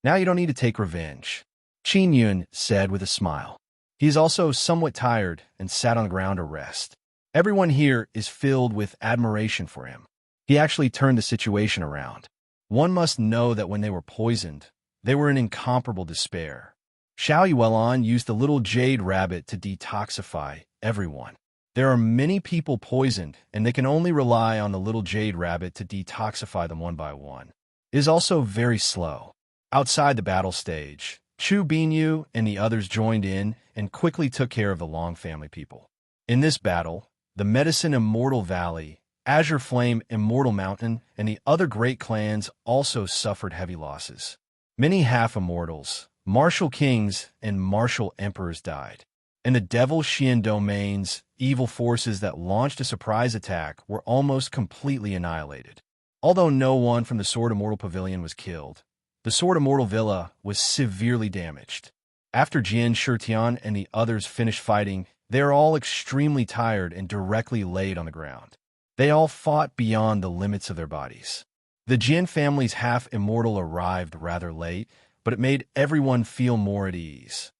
"Now you don't need to take revenge," Qin Yun said with a smile. He is also somewhat tired and sat on the ground to rest. Everyone here is filled with admiration for him. He actually turned the situation around. One must know that when they were poisoned, they were in incomparable despair. Xiao Yuelan used the little jade rabbit to detoxify everyone. There are many people poisoned, and they can only rely on the little jade rabbit to detoxify them one by one. It is also very slow. Outside the battle stage, Chu Binyu and the others joined in and quickly took care of the Long family people. In this battle, the Medicine Immortal Valley, Azure Flame Immortal Mountain, and the other great clans also suffered heavy losses. Many half-immortals, martial kings, and martial emperors died. And the Devil Xian Domain's evil forces that launched a surprise attack were almost completely annihilated. Although no one from the Sword Immortal Pavilion was killed, the Sword Immortal Villa was severely damaged. After Jian Shitian and the others finished fighting, they are all extremely tired and directly laid on the ground. They all fought beyond the limits of their bodies. The Jian family's half-immortal arrived rather late, but it made everyone feel more at ease.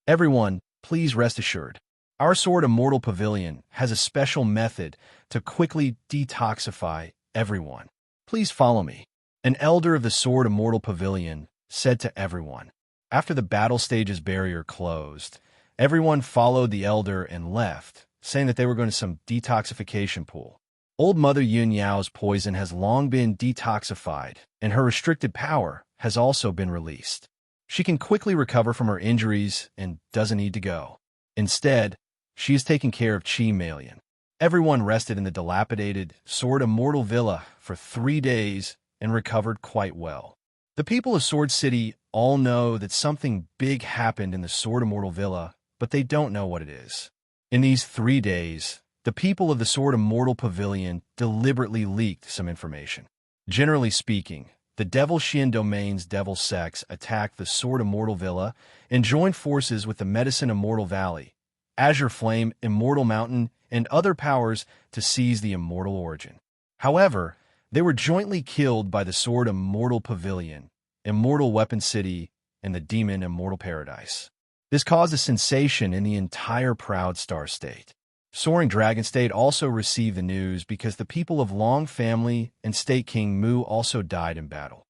Everyone, please rest assured. Our Sword Immortal Pavilion has a special method to quickly detoxify everyone. Please follow me. An elder of the Sword Immortal Pavilion said to everyone. After the battle stage's barrier closed, everyone followed the elder and left, saying that they were going to some detoxification pool. Old Mother Yun Yao's poison has long been detoxified, and her restricted power has also been released. She can quickly recover from her injuries and doesn't need to go. Instead, she is taking care of Qi Malian. Everyone rested in the dilapidated Sword Immortal Villa for 3 days and recovered quite well. The people of Sword City all know that something big happened in the Sword Immortal Villa, but they don't know what it is. In these 3 days, the people of the Sword Immortal Pavilion deliberately leaked some information. Generally speaking, the Devil Xian Domain's Devil Sects attacked the Sword Immortal Villa and joined forces with the Medicine Immortal Valley, Azure Flame Immortal Mountain, and other powers to seize the Immortal Origin. However, they were jointly killed by the Sword Immortal Pavilion, Immortal Weapon City, and the Demon Immortal Paradise. This caused a sensation in the entire Proud Star State. Soaring Dragon State also received the news because the people of Long Family and State King Mu also died in battle.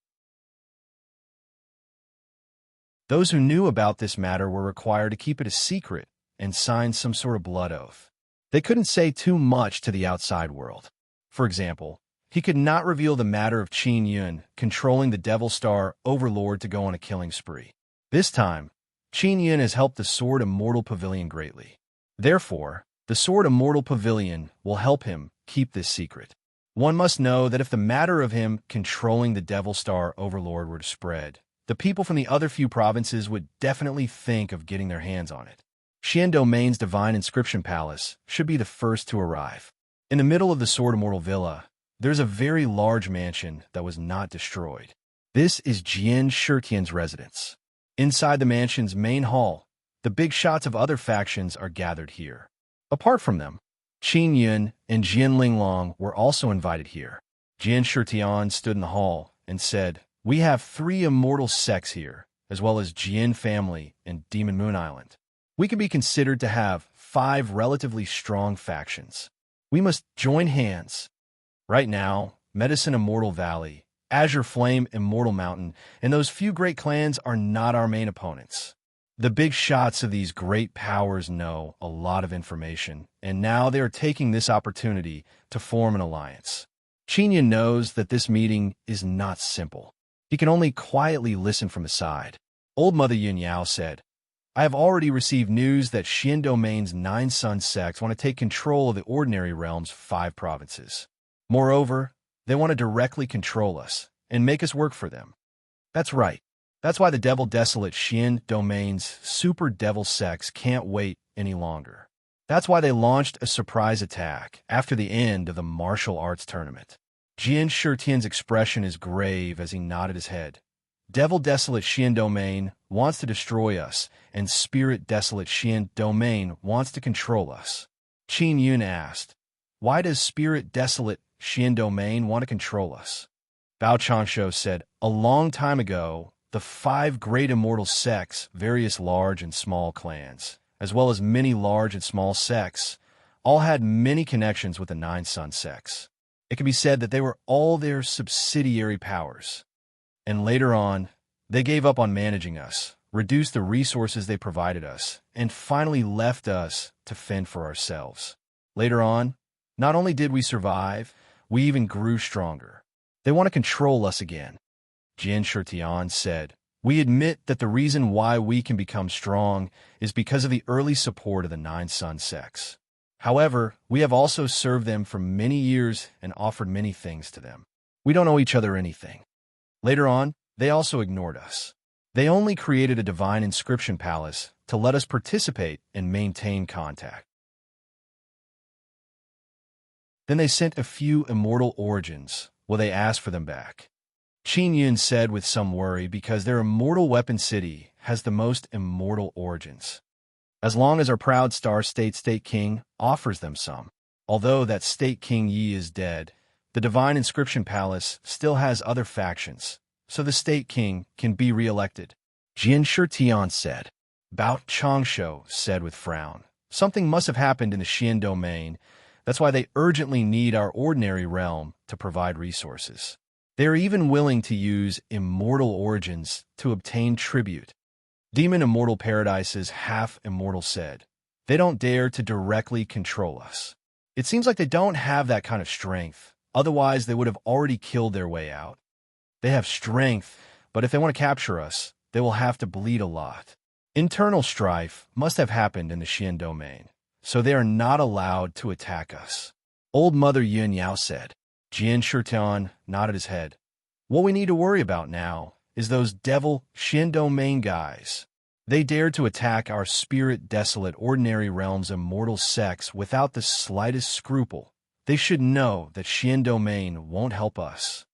Those who knew about this matter were required to keep it a secret and sign some sort of blood oath. They couldn't say too much to the outside world. For example, he could not reveal the matter of Qin Yun controlling the Devil Star Overlord to go on a killing spree. This time, Qin Yun has helped the Sword Immortal Pavilion greatly. Therefore, the Sword Immortal Pavilion will help him keep this secret. One must know that if the matter of him controlling the Devil Star Overlord were to spread, the people from the other few provinces would definitely think of getting their hands on it. Xian Domain's Divine Inscription Palace should be the first to arrive. In the middle of the Sword Immortal Villa, there's a very large mansion that was not destroyed. This is Jian Shitian's residence. Inside the mansion's main hall, the big shots of other factions are gathered here. Apart from them, Qin Yun and Jian Linglong were also invited here. Jian Shitian stood in the hall and said, "We have 3 immortal sects here, as well as Jian family and Demon Moon Island. We can be considered to have 5 relatively strong factions. We must join hands. Right now, Medicine Immortal Valley, Azure Flame Immortal Mountain, and those few great clans are not our main opponents. The big shots of these great powers know a lot of information, and now they are taking this opportunity to form an alliance." Qin knows that this meeting is not simple. He can only quietly listen from the side. Old Mother Yun Yao said, "I have already received news that Xian Domain's 9 Sun sects want to take control of the Ordinary Realm's 5 provinces. Moreover, they want to directly control us and make us work for them. That's right. That's why the Devil Desolate Xian Domain's Super Devil sects can't wait any longer. That's why they launched a surprise attack after the end of the martial arts tournament." Jian Shitian's expression is grave as he nodded his head. "Devil Desolate Xian Domain wants to destroy us, and Spirit Desolate Xian Domain wants to control us." Qin Yun asked, "Why does Spirit Desolate Xian Domain want to control us?" Bao Changshu said, "A long time ago, the 5 great immortal sects, various large and small clans, as well as many large and small sects, all had many connections with the 9 Sun sects. It can be said that they were all their subsidiary powers. And later on, they gave up on managing us, reduced the resources they provided us, and finally left us to fend for ourselves. Later on, not only did we survive, we even grew stronger. They want to control us again." Jian Shitian said, "We admit that the reason why we can become strong is because of the early support of the 9 Sun sects. However, we have also served them for many years and offered many things to them. We don't owe each other anything. Later on, they also ignored us. They only created a divine inscription palace to let us participate and maintain contact. Then they sent a few immortal origins. Will they ask for them back?" Qin Yun said with some worry because their immortal weapon city has the most immortal origins. As long as our proud Star State King offers them some. Although that State King Yi is dead, the Divine Inscription Palace still has other factions, so the State King can be re-elected. Jian Shitian said. Bao Changshu said with frown, "Something must have happened in the Xian domain. That's why they urgently need our ordinary realm to provide resources. They are even willing to use immortal origins to obtain tribute." Demon Immortal Paradise's half-immortal said, "They don't dare to directly control us. It seems like they don't have that kind of strength, otherwise they would have already killed their way out. They have strength, but if they want to capture us, they will have to bleed a lot. Internal strife must have happened in the Xian domain, so they are not allowed to attack us." Old Mother Yun Yao said. Jian Shitian nodded his head. "What we need to worry about now is those devil Xian domain guys. They dared to attack our spirit desolate ordinary realm's immortal sects without the slightest scruple. They should know that Xian domain won't help us.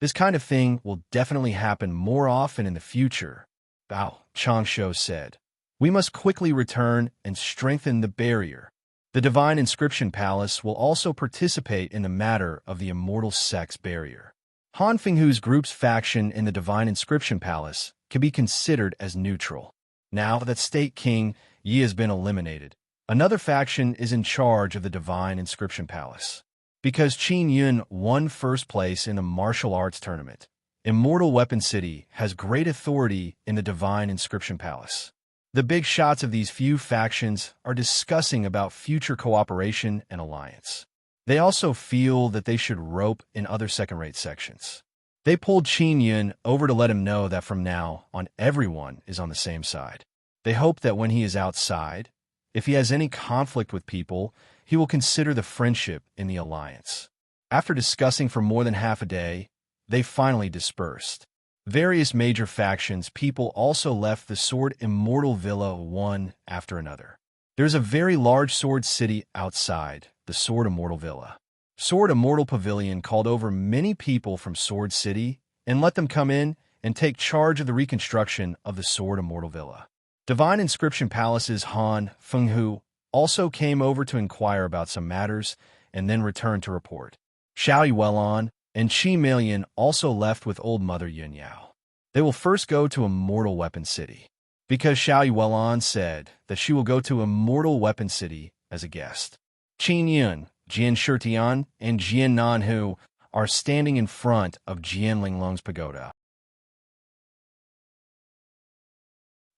This kind of thing will definitely happen more often in the future," Bao Changshu said. "We must quickly return and strengthen the barrier. The Divine Inscription Palace will also participate in the matter of the Immortal Sects barrier. Han Fenghu's group's faction in the Divine Inscription Palace can be considered as neutral. Now that State King Yi has been eliminated, another faction is in charge of the Divine Inscription Palace. Because Qin Yun won first place in the martial arts tournament, Immortal Weapon City has great authority in the Divine Inscription Palace. The big shots of these few factions are discussing about future cooperation and alliance. They also feel that they should rope in other second-rate sections. They pulled Qin Yun over to let him know that from now on everyone is on the same side. They hope that when he is outside, if he has any conflict with people, he will consider the friendship in the alliance. After discussing for more than half a day, they finally dispersed. Various major factions people also left the Sword Immortal Villa one after another. There's a very large sword city outside the Sword Immortal Villa. Sword Immortal Pavilion called over many people from Sword City and let them come in and take charge of the reconstruction of the Sword Immortal Villa. Divine Inscription Palace's Han Fenghu also came over to inquire about some matters and then returned to report. Xiao Yuelon and Qi Million also left with old Mother Yun Yao. They will first go to Immortal Weapon City, because Xiao Yuelon said that she will go to Immortal Weapon City as a guest. Qin Yun, Jian Shitian, and Jian Nanhu are standing in front of Jian Linglong's pagoda.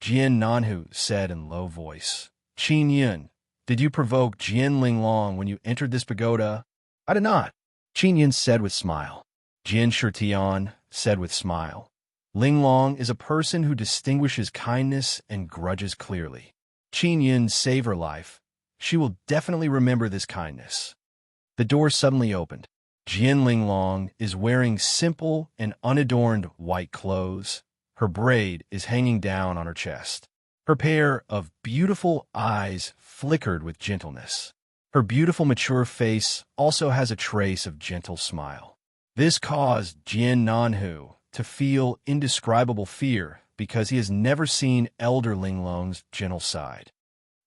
Jian Nanhu said in low voice, "Qin Yun, did you provoke Jian Linglong when you entered this pagoda?" "I did not," Qin Yun said with smile. Jian Shitian said with smile, "Linglong is a person who distinguishes kindness and grudges clearly. Qin Yun saved her life. She will definitely remember this kindness." The door suddenly opened. Jian Linglong is wearing simple and unadorned white clothes. Her braid is hanging down on her chest. Her pair of beautiful eyes flickered with gentleness. Her beautiful mature face also has a trace of gentle smile. This caused Jian Nanhu to feel indescribable fear because he has never seen Elder Linglong's gentle side.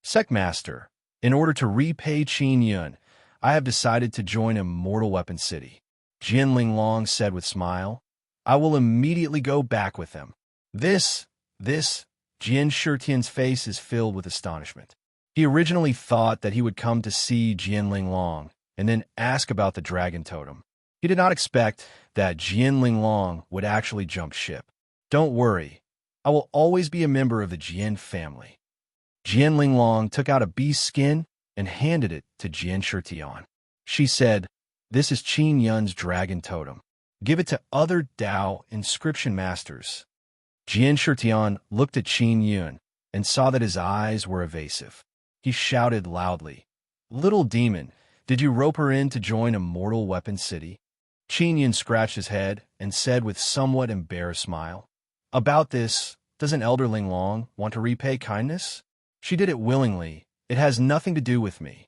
"Sectmaster, in order to repay Qin Yun, I have decided to join Immortal Weapon City," Jian Linglong said with smile. "I will immediately go back with him." This, Jian Shitian's face is filled with astonishment. He originally thought that he would come to see Jian Linglong and then ask about the dragon totem. He did not expect that Jian Linglong would actually jump ship. "Don't worry, I will always be a member of the Jian family." Jian Linglong took out a beast skin and handed it to Jian Shitian. She said, "This is Qin Yun's dragon totem. Give it to other Dao inscription masters." Jian Shitian looked at Qin Yun and saw that his eyes were evasive. He shouted loudly, "Little demon, did you rope her in to join Immortal Weapon City?" Qin Yun scratched his head and said with somewhat embarrassed smile, "About this, doesn't Elder Linglong want to repay kindness? She did it willingly. It has nothing to do with me.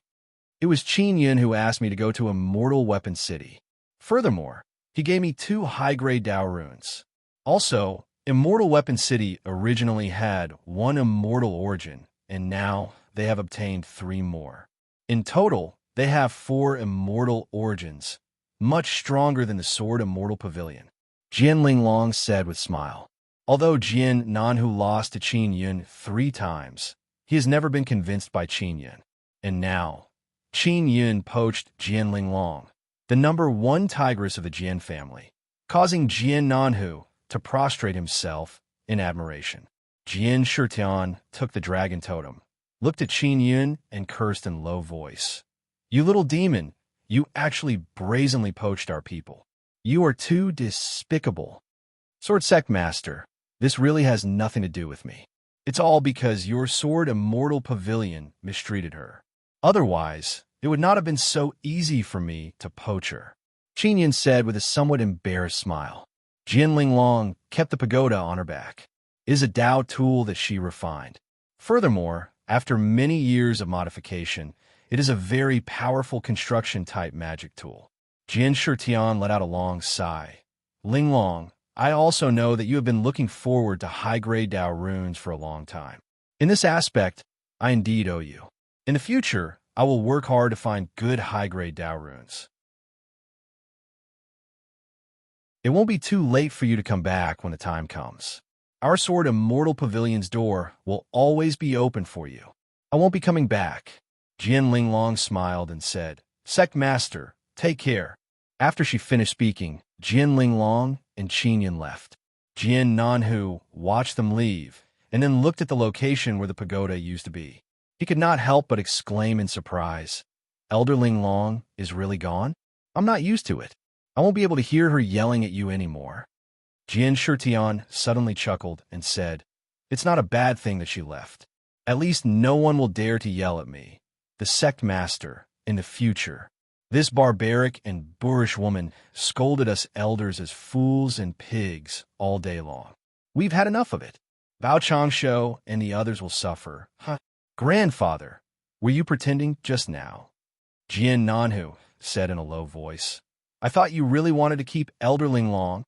It was Qin Yun who asked me to go to Immortal Weapon City. Furthermore, he gave me 2 high-grade Dao runes. Also, Immortal Weapon City originally had 1 immortal origin, and now they have obtained 3 more. In total, they have 4 immortal origins, much stronger than the Sword Immortal Pavilion," Jian Linglong said with smile. Although Jian Nanhu lost to Qin Yun 3 times, he has never been convinced by Qin Yun. And now, Qin Yun poached Jian Linglong, the number 1 tigress of the Jian family, causing Jian Nanhu to prostrate himself in admiration. Jian Shitian took the dragon totem, looked at Qin Yun, and cursed in low voice. "You little demon, you actually brazenly poached our people. You are too despicable. Sword Sect Master, this really has nothing to do with me. It's all because your Sword Immortal Pavilion mistreated her. Otherwise, it would not have been so easy for me to poach her," Qin Yun said with a somewhat embarrassed smile. Jian Linglong kept the pagoda on her back. It is a Dao tool that she refined. Furthermore, after many years of modification, it is a very powerful construction-type magic tool. Jian Shitian let out a long sigh. "Linglong, I also know that you have been looking forward to high-grade Dao runes for a long time. In this aspect, I indeed owe you. In the future, I will work hard to find good high-grade Dao runes. It won't be too late for you to come back when the time comes. Our Sword Immortal Pavilion's door will always be open for you. I won't be coming back." Jian Linglong smiled and said, "Sect Master, take care." After she finished speaking, Jian Linglong and Qin Yun left. Jian Nanhu watched them leave and then looked at the location where the pagoda used to be. He could not help but exclaim in surprise, "Elder Linglong is really gone? I'm not used to it. I won't be able to hear her yelling at you anymore." Jian Shitian suddenly chuckled and said, "It's not a bad thing that she left. At least no one will dare to yell at me, the Sect Master, in the future. This barbaric and boorish woman scolded us elders as fools and pigs all day long. We've had enough of it. Bao Changsho and the others will suffer." "Huh? Grandfather, were you pretending just now?" Jian Nanhu said in a low voice. "I thought you really wanted to keep Elder Linglong."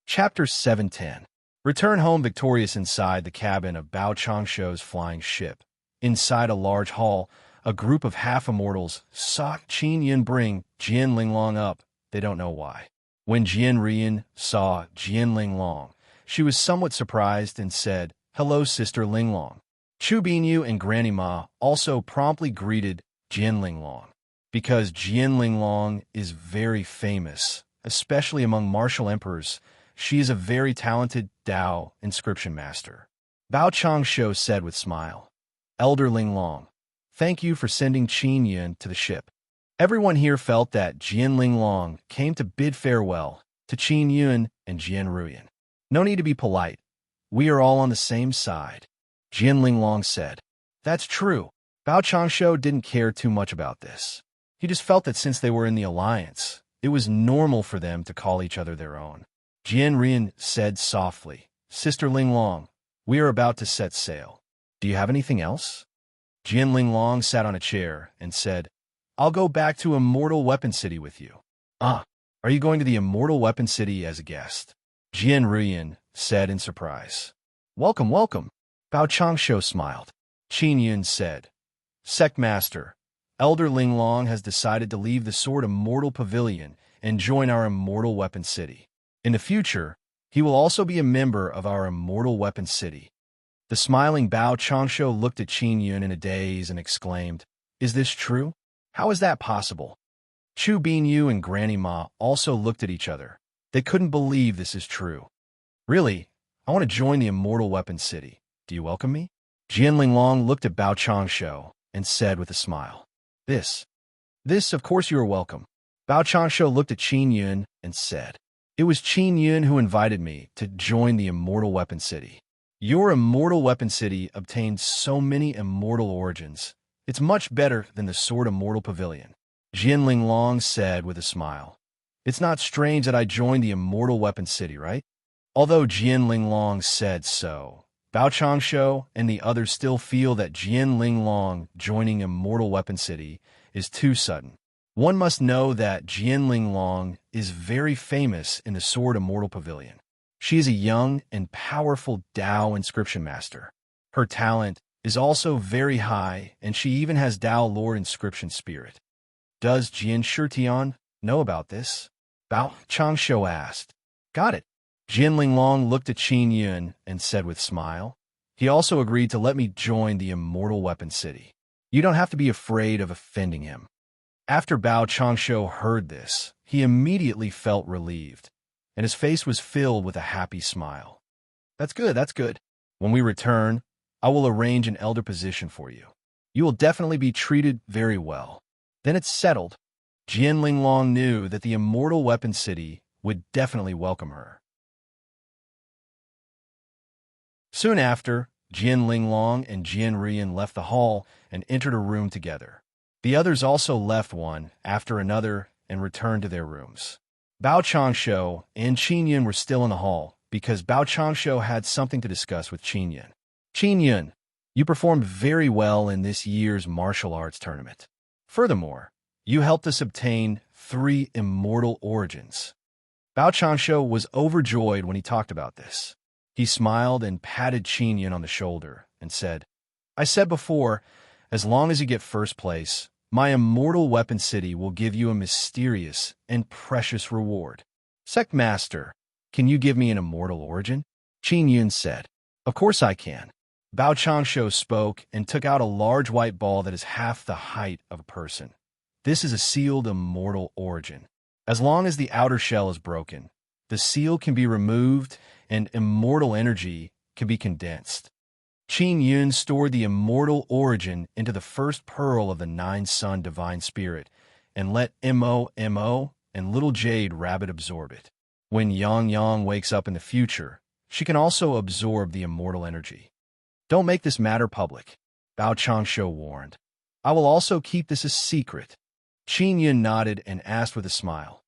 Chapter 710. Return home victorious inside the cabin of Bao Changsho's flying ship. Inside a large hall, a group of half-immortals saw Qin Yun bring Jian Linglong up. They don't know why. When Jian Rian saw Jian Linglong, she was somewhat surprised and said, "Hello, Sister Linglong." Chu Binyu and Granny Ma also promptly greeted Jian Linglong. Because Jian Linglong is very famous, especially among martial emperors, she is a very talented Dao inscription master. Bao Changsho said with smile, "Elder Linglong, thank you for sending Qin Yun to the ship." Everyone here felt that Jian Linglong came to bid farewell to Qin Yun and Jian Ruyan. No need to be polite. We are all on the same side. Jian Linglong said. That's true. Bao Changsho didn't care too much about this. He just felt that since they were in the alliance, it was normal for them to call each other their own. Jian Rian said softly, "Sister Linglong, we are about to set sail. Do you have anything else?" Jian Linglong sat on a chair and said, "I'll go back to Immortal Weapon City with you." "Ah, are you going to the Immortal Weapon City as a guest?" Jian Ruyan said in surprise. "Welcome, welcome." Bao Changsho smiled. Qin Yun said, "Sect Master, Elder Linglong has decided to leave the Sword Immortal Pavilion and join our Immortal Weapon City. In the future, he will also be a member of our Immortal Weapon City." The smiling Bao Changsho looked at Qin Yun in a daze and exclaimed, "Is this true? How is that possible?" Chu Binyu and Granny Ma also looked at each other. They couldn't believe this is true. "Really, I want to join the Immortal Weapon City. Do you welcome me?" Jian Linglong looked at Bao Changsho and said with a smile, This, of course you are welcome." Bao Changsho looked at Qin Yun and said, "It was Qin Yun who invited me to join the Immortal Weapon City. Your Immortal Weapon City obtained so many immortal origins. It's much better than the Sword Immortal Pavilion." Jian Linglong said with a smile, "It's not strange that I joined the Immortal Weapon City, right?" Although Jian Linglong said so, Bao Changsho and the others still feel that Jian Linglong joining Immortal Weapon City is too sudden. One must know that Jian Linglong is very famous in the Sword Immortal Pavilion. She is a young and powerful Dao inscription master. Her talent is also very high, and she even has Dao Lord inscription spirit. Does Jian Shitian know about this? Bao Changsho asked. Got it. Jian Linglong looked at Qin Yun and said with smile, he also agreed to let me join the Immortal Weapon City. You don't have to be afraid of offending him. After Bao Changsho heard this, he immediately felt relieved, and his face was filled with a happy smile. That's good, that's good. When we return, I will arrange an elder position for you. You will definitely be treated very well. Then it's settled. Jian Linglong knew that the Immortal Weapon City would definitely welcome her. Soon after, Jian Linglong and Jian Rian left the hall and entered a room together. The others also left one after another and returned to their rooms. Bao Changsho and Qin Yun were still in the hall because Bao Changsho had something to discuss with Qin Yun. Qin Yun, you performed very well in this year's martial arts tournament. Furthermore, you helped us obtain 3 immortal origins. Bao Changsho was overjoyed when he talked about this. He smiled and patted Qin Yun on the shoulder and said, I said before, as long as you get first place, my Immortal Weapon City will give you a mysterious and precious reward. Sect Master, can you give me an immortal origin? Qin Yun said, Of course I can. Bao Changsho spoke and took out a large white ball that is half the height of a person. This is a sealed immortal origin. As long as the outer shell is broken, the seal can be removed and immortal energy can be condensed. Qin Yun stored the immortal origin into the first pearl of the 9-Sun Divine Spirit and let Mo and Little Jade Rabbit absorb it. When Yang Yang wakes up in the future, she can also absorb the immortal energy. Don't make this matter public, Bao Changsho warned. I will also keep this a secret. Qin Yun nodded and asked with a smile.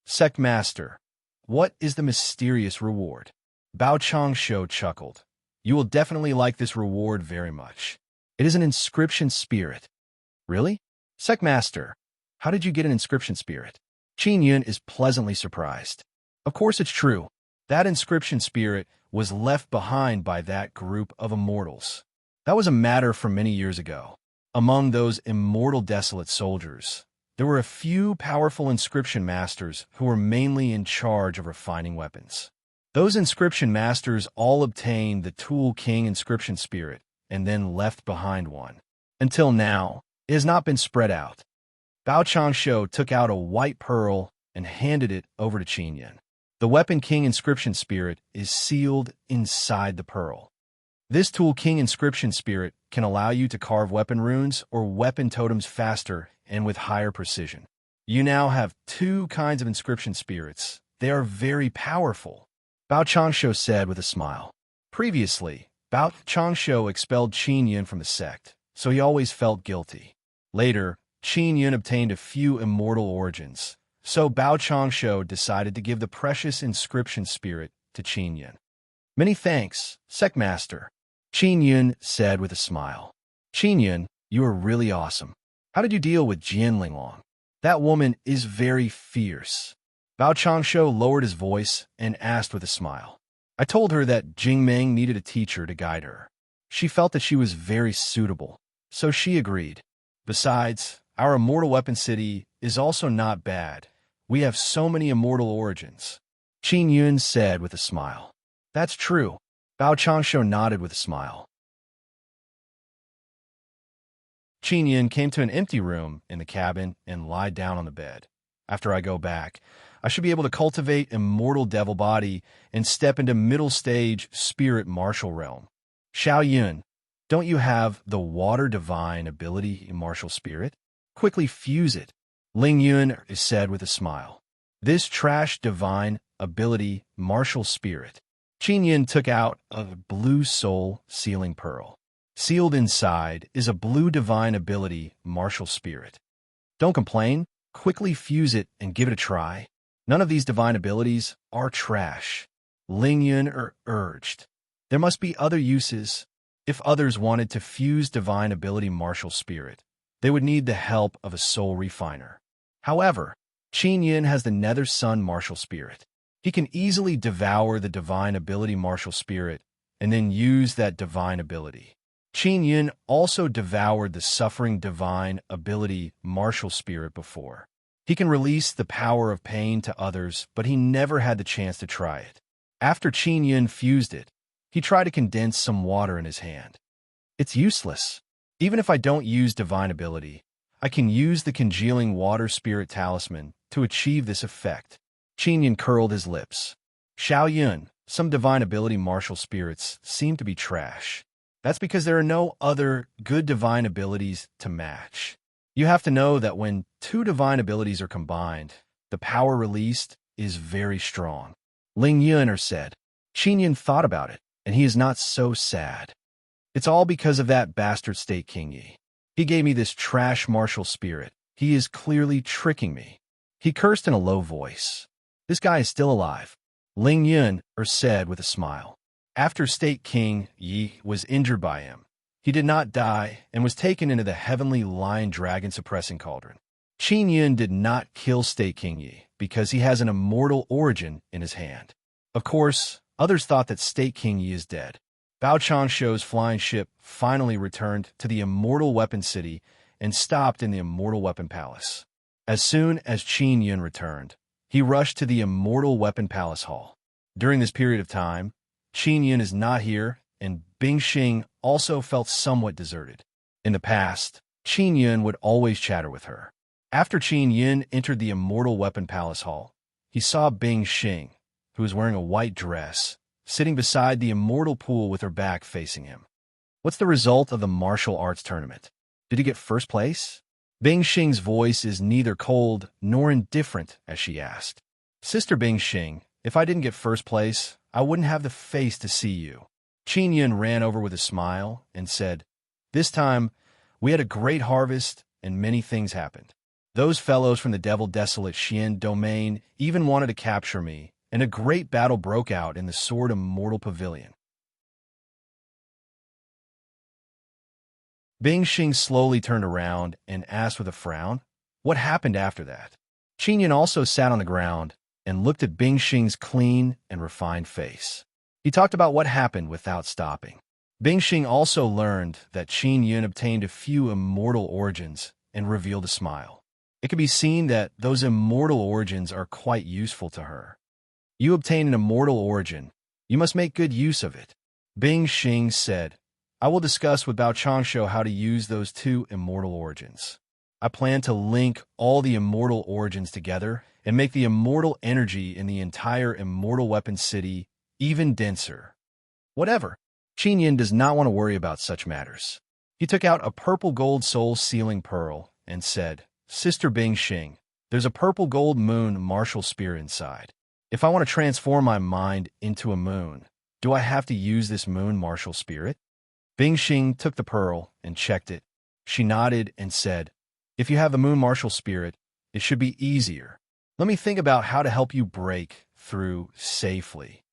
Sect Master, what is the mysterious reward? Bao Changsho chuckled. You will definitely like this reward very much. It is an inscription spirit. Really? Sect Master, how did you get an inscription spirit? Qin Yun is pleasantly surprised. Of course it's true. That inscription spirit was left behind by that group of immortals. That was a matter from many years ago. Among those immortal desolate soldiers, there were a few powerful inscription masters who were mainly in charge of refining weapons. Those inscription masters all obtained the Tool King inscription spirit and then left behind one. Until now, it has not been spread out. Bao Changshu took out a white pearl and handed it over to Qin Yin. The Weapon King inscription spirit is sealed inside the pearl. This Tool King inscription spirit can allow you to carve weapon runes or weapon totems faster and with higher precision. You now have two kinds of inscription spirits. They are very powerful, Bao Changshu said with a smile. Previously, Bao Changshu expelled Qin Yin from the sect, so he always felt guilty. Later, Qin Yin obtained a few immortal origins, so Bao Changshu decided to give the precious inscription spirit to Qin Yin. Many thanks, Sectmaster, Qin Yin said with a smile. Qin Yin, you are really awesome. How did you deal with Jian Linglong? That woman is very fierce. Bao Changshu lowered his voice and asked with a smile. I told her that Jingmeng needed a teacher to guide her. She felt that she was very suitable, so she agreed. Besides, our immortal weapon city is also not bad. We have so many immortal origins, Qin Yin said with a smile. That's true. Bao Changshu nodded with a smile. Qin Yin came to an empty room in the cabin and lied down on the bed. After I go back, I should be able to cultivate immortal devil body and step into middle stage spirit martial realm. Xiao Yun, don't you have the water divine ability martial spirit? Quickly fuse it, Ling Yun said with a smile. This trash divine ability martial spirit. Qin Yin took out a blue soul sealing pearl. Sealed inside is a blue divine ability martial spirit. Don't complain, quickly fuse it and give it a try. None of these divine abilities are trash, Ling Yun urged. There must be other uses. If others wanted to fuse divine ability martial spirit, they would need the help of a soul refiner. However, Qin Yin has the Nether Sun martial spirit. He can easily devour the divine ability martial spirit and then use that divine ability. Qin Yin also devoured the suffering divine ability martial spirit before. He can release the power of pain to others, but he never had the chance to try it. After Qin Yin fused it, he tried to condense some water in his hand. It's useless. Even if I don't use divine ability, I can use the congealing water spirit talisman to achieve this effect. Qin Yin curled his lips. Xiao Yun, some divine ability martial spirits seem to be trash. That's because there are no other good divine abilities to match. You have to know that when two divine abilities are combined, the power released is very strong. Ling Yun said. Qin Yin thought about it, and he is not so sad. It's all because of that bastard State King Yi. He gave me this trash martial spirit. He is clearly tricking me. He cursed in a low voice. This guy is still alive, Ling Yun said with a smile. After State King Yi was injured by him, he did not die and was taken into the heavenly lion dragon suppressing cauldron. Qin Yin did not kill State King Yi because he has an immortal origin in his hand. Of course, others thought that State King Yi is dead. Bao Changshu's flying ship finally returned to the immortal weapon city and stopped in the immortal weapon palace. As soon as Qin Yin returned, he rushed to the immortal weapon palace hall. During this period of time, Qin Yin is not here, and Bing Xing also felt somewhat deserted. In the past, Qin Yin would always chatter with her. After Qin Yin entered the immortal weapon palace hall, he saw Bing Xing, who was wearing a white dress, sitting beside the immortal pool with her back facing him. What's the result of the martial arts tournament? Did he get first place? Bing Xing's voice is neither cold nor indifferent as she asked. Sister Bing Xing, if I didn't get first place, I wouldn't have the face to see you. Qin Yin ran over with a smile and said, This time, we had a great harvest and many things happened. Those fellows from the Devil Desolate Xian domain even wanted to capture me, and a great battle broke out in the Sword Immortal Pavilion. Bing Xing slowly turned around and asked with a frown, What happened after that? Qin Yin also sat on the ground and looked at Bing Xing's clean and refined face. He talked about what happened without stopping. Bing Xing also learned that Qin Yun obtained a few immortal origins and revealed a smile. It could be seen that those immortal origins are quite useful to her. You obtain an immortal origin. You must make good use of it. Bing Xing said, I will discuss with Bao Changshu how to use those two immortal origins. I plan to link all the immortal origins together and make the immortal energy in the entire immortal weapon city even denser. Whatever. Qin Yun does not want to worry about such matters. He took out a purple gold soul sealing pearl and said, Sister Bing Xing, there's a purple gold moon martial spear inside. If I want to transform my mind into a moon, do I have to use this moon martial spirit? Bing Xing took the pearl and checked it. She nodded and said, If you have the moon martial spirit, it should be easier. Let me think about how to help you break through safely.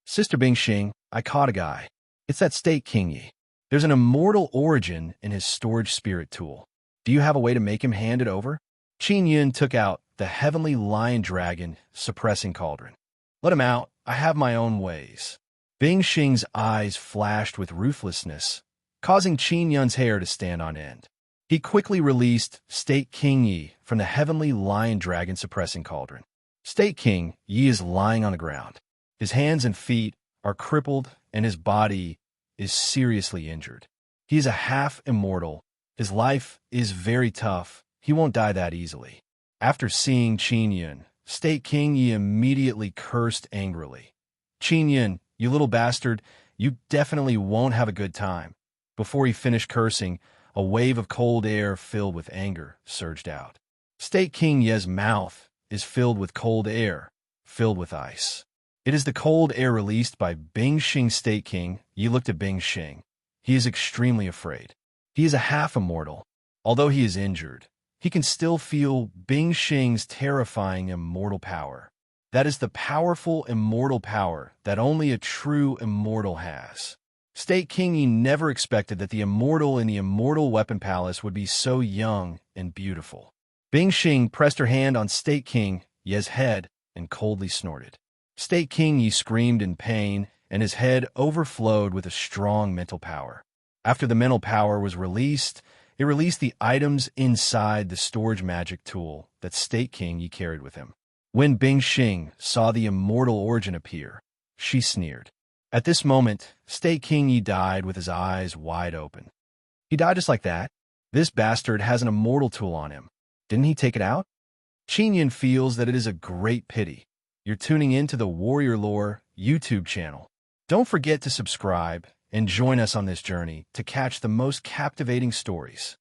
Sister Bing Xing, I caught a guy. It's that State King Yi. There's an immortal origin in his storage spirit tool. Do you have a way to make him hand it over? Qin Yun took out the heavenly lion dragon suppressing cauldron. Let him out. I have my own ways. Bing Xing's eyes flashed with ruthlessness, causing Qin Yun's hair to stand on end. He quickly released State King Yi from the heavenly lion dragon suppressing cauldron. State King Yi is lying on the ground. His hands and feet are crippled and his body is seriously injured. He is a half-immortal. His life is very tough. He won't die that easily. After seeing Qin Yun, State King Yi immediately cursed angrily. Qin Yun, you little bastard, you definitely won't have a good time. Before he finished cursing, a wave of cold air filled with anger surged out. State King Ye's mouth is filled with cold air, filled with ice. It is the cold air released by Bing Xing. State King Yi looked at Bing Xing. He is extremely afraid. He is a half-immortal. Although he is injured, he can still feel Bing Xing's terrifying immortal power. That is the powerful immortal power that only a true immortal has. State King Yi never expected that the immortal in the Immortal Weapon Palace would be so young and beautiful. Bing Xing pressed her hand on State King Ye's head and coldly snorted. State King Yi screamed in pain, and his head overflowed with a strong mental power. After the mental power was released, it released the items inside the storage magic tool that State King Yi carried with him. When Bing Xing saw the immortal origin appear, she sneered. At this moment, State King Yi died with his eyes wide open. He died just like that. This bastard has an immortal tool on him. Didn't he take it out? Qin Yun feels that it is a great pity. You're tuning in to the Warrior Lore YouTube channel. Don't forget to subscribe and join us on this journey to catch the most captivating stories.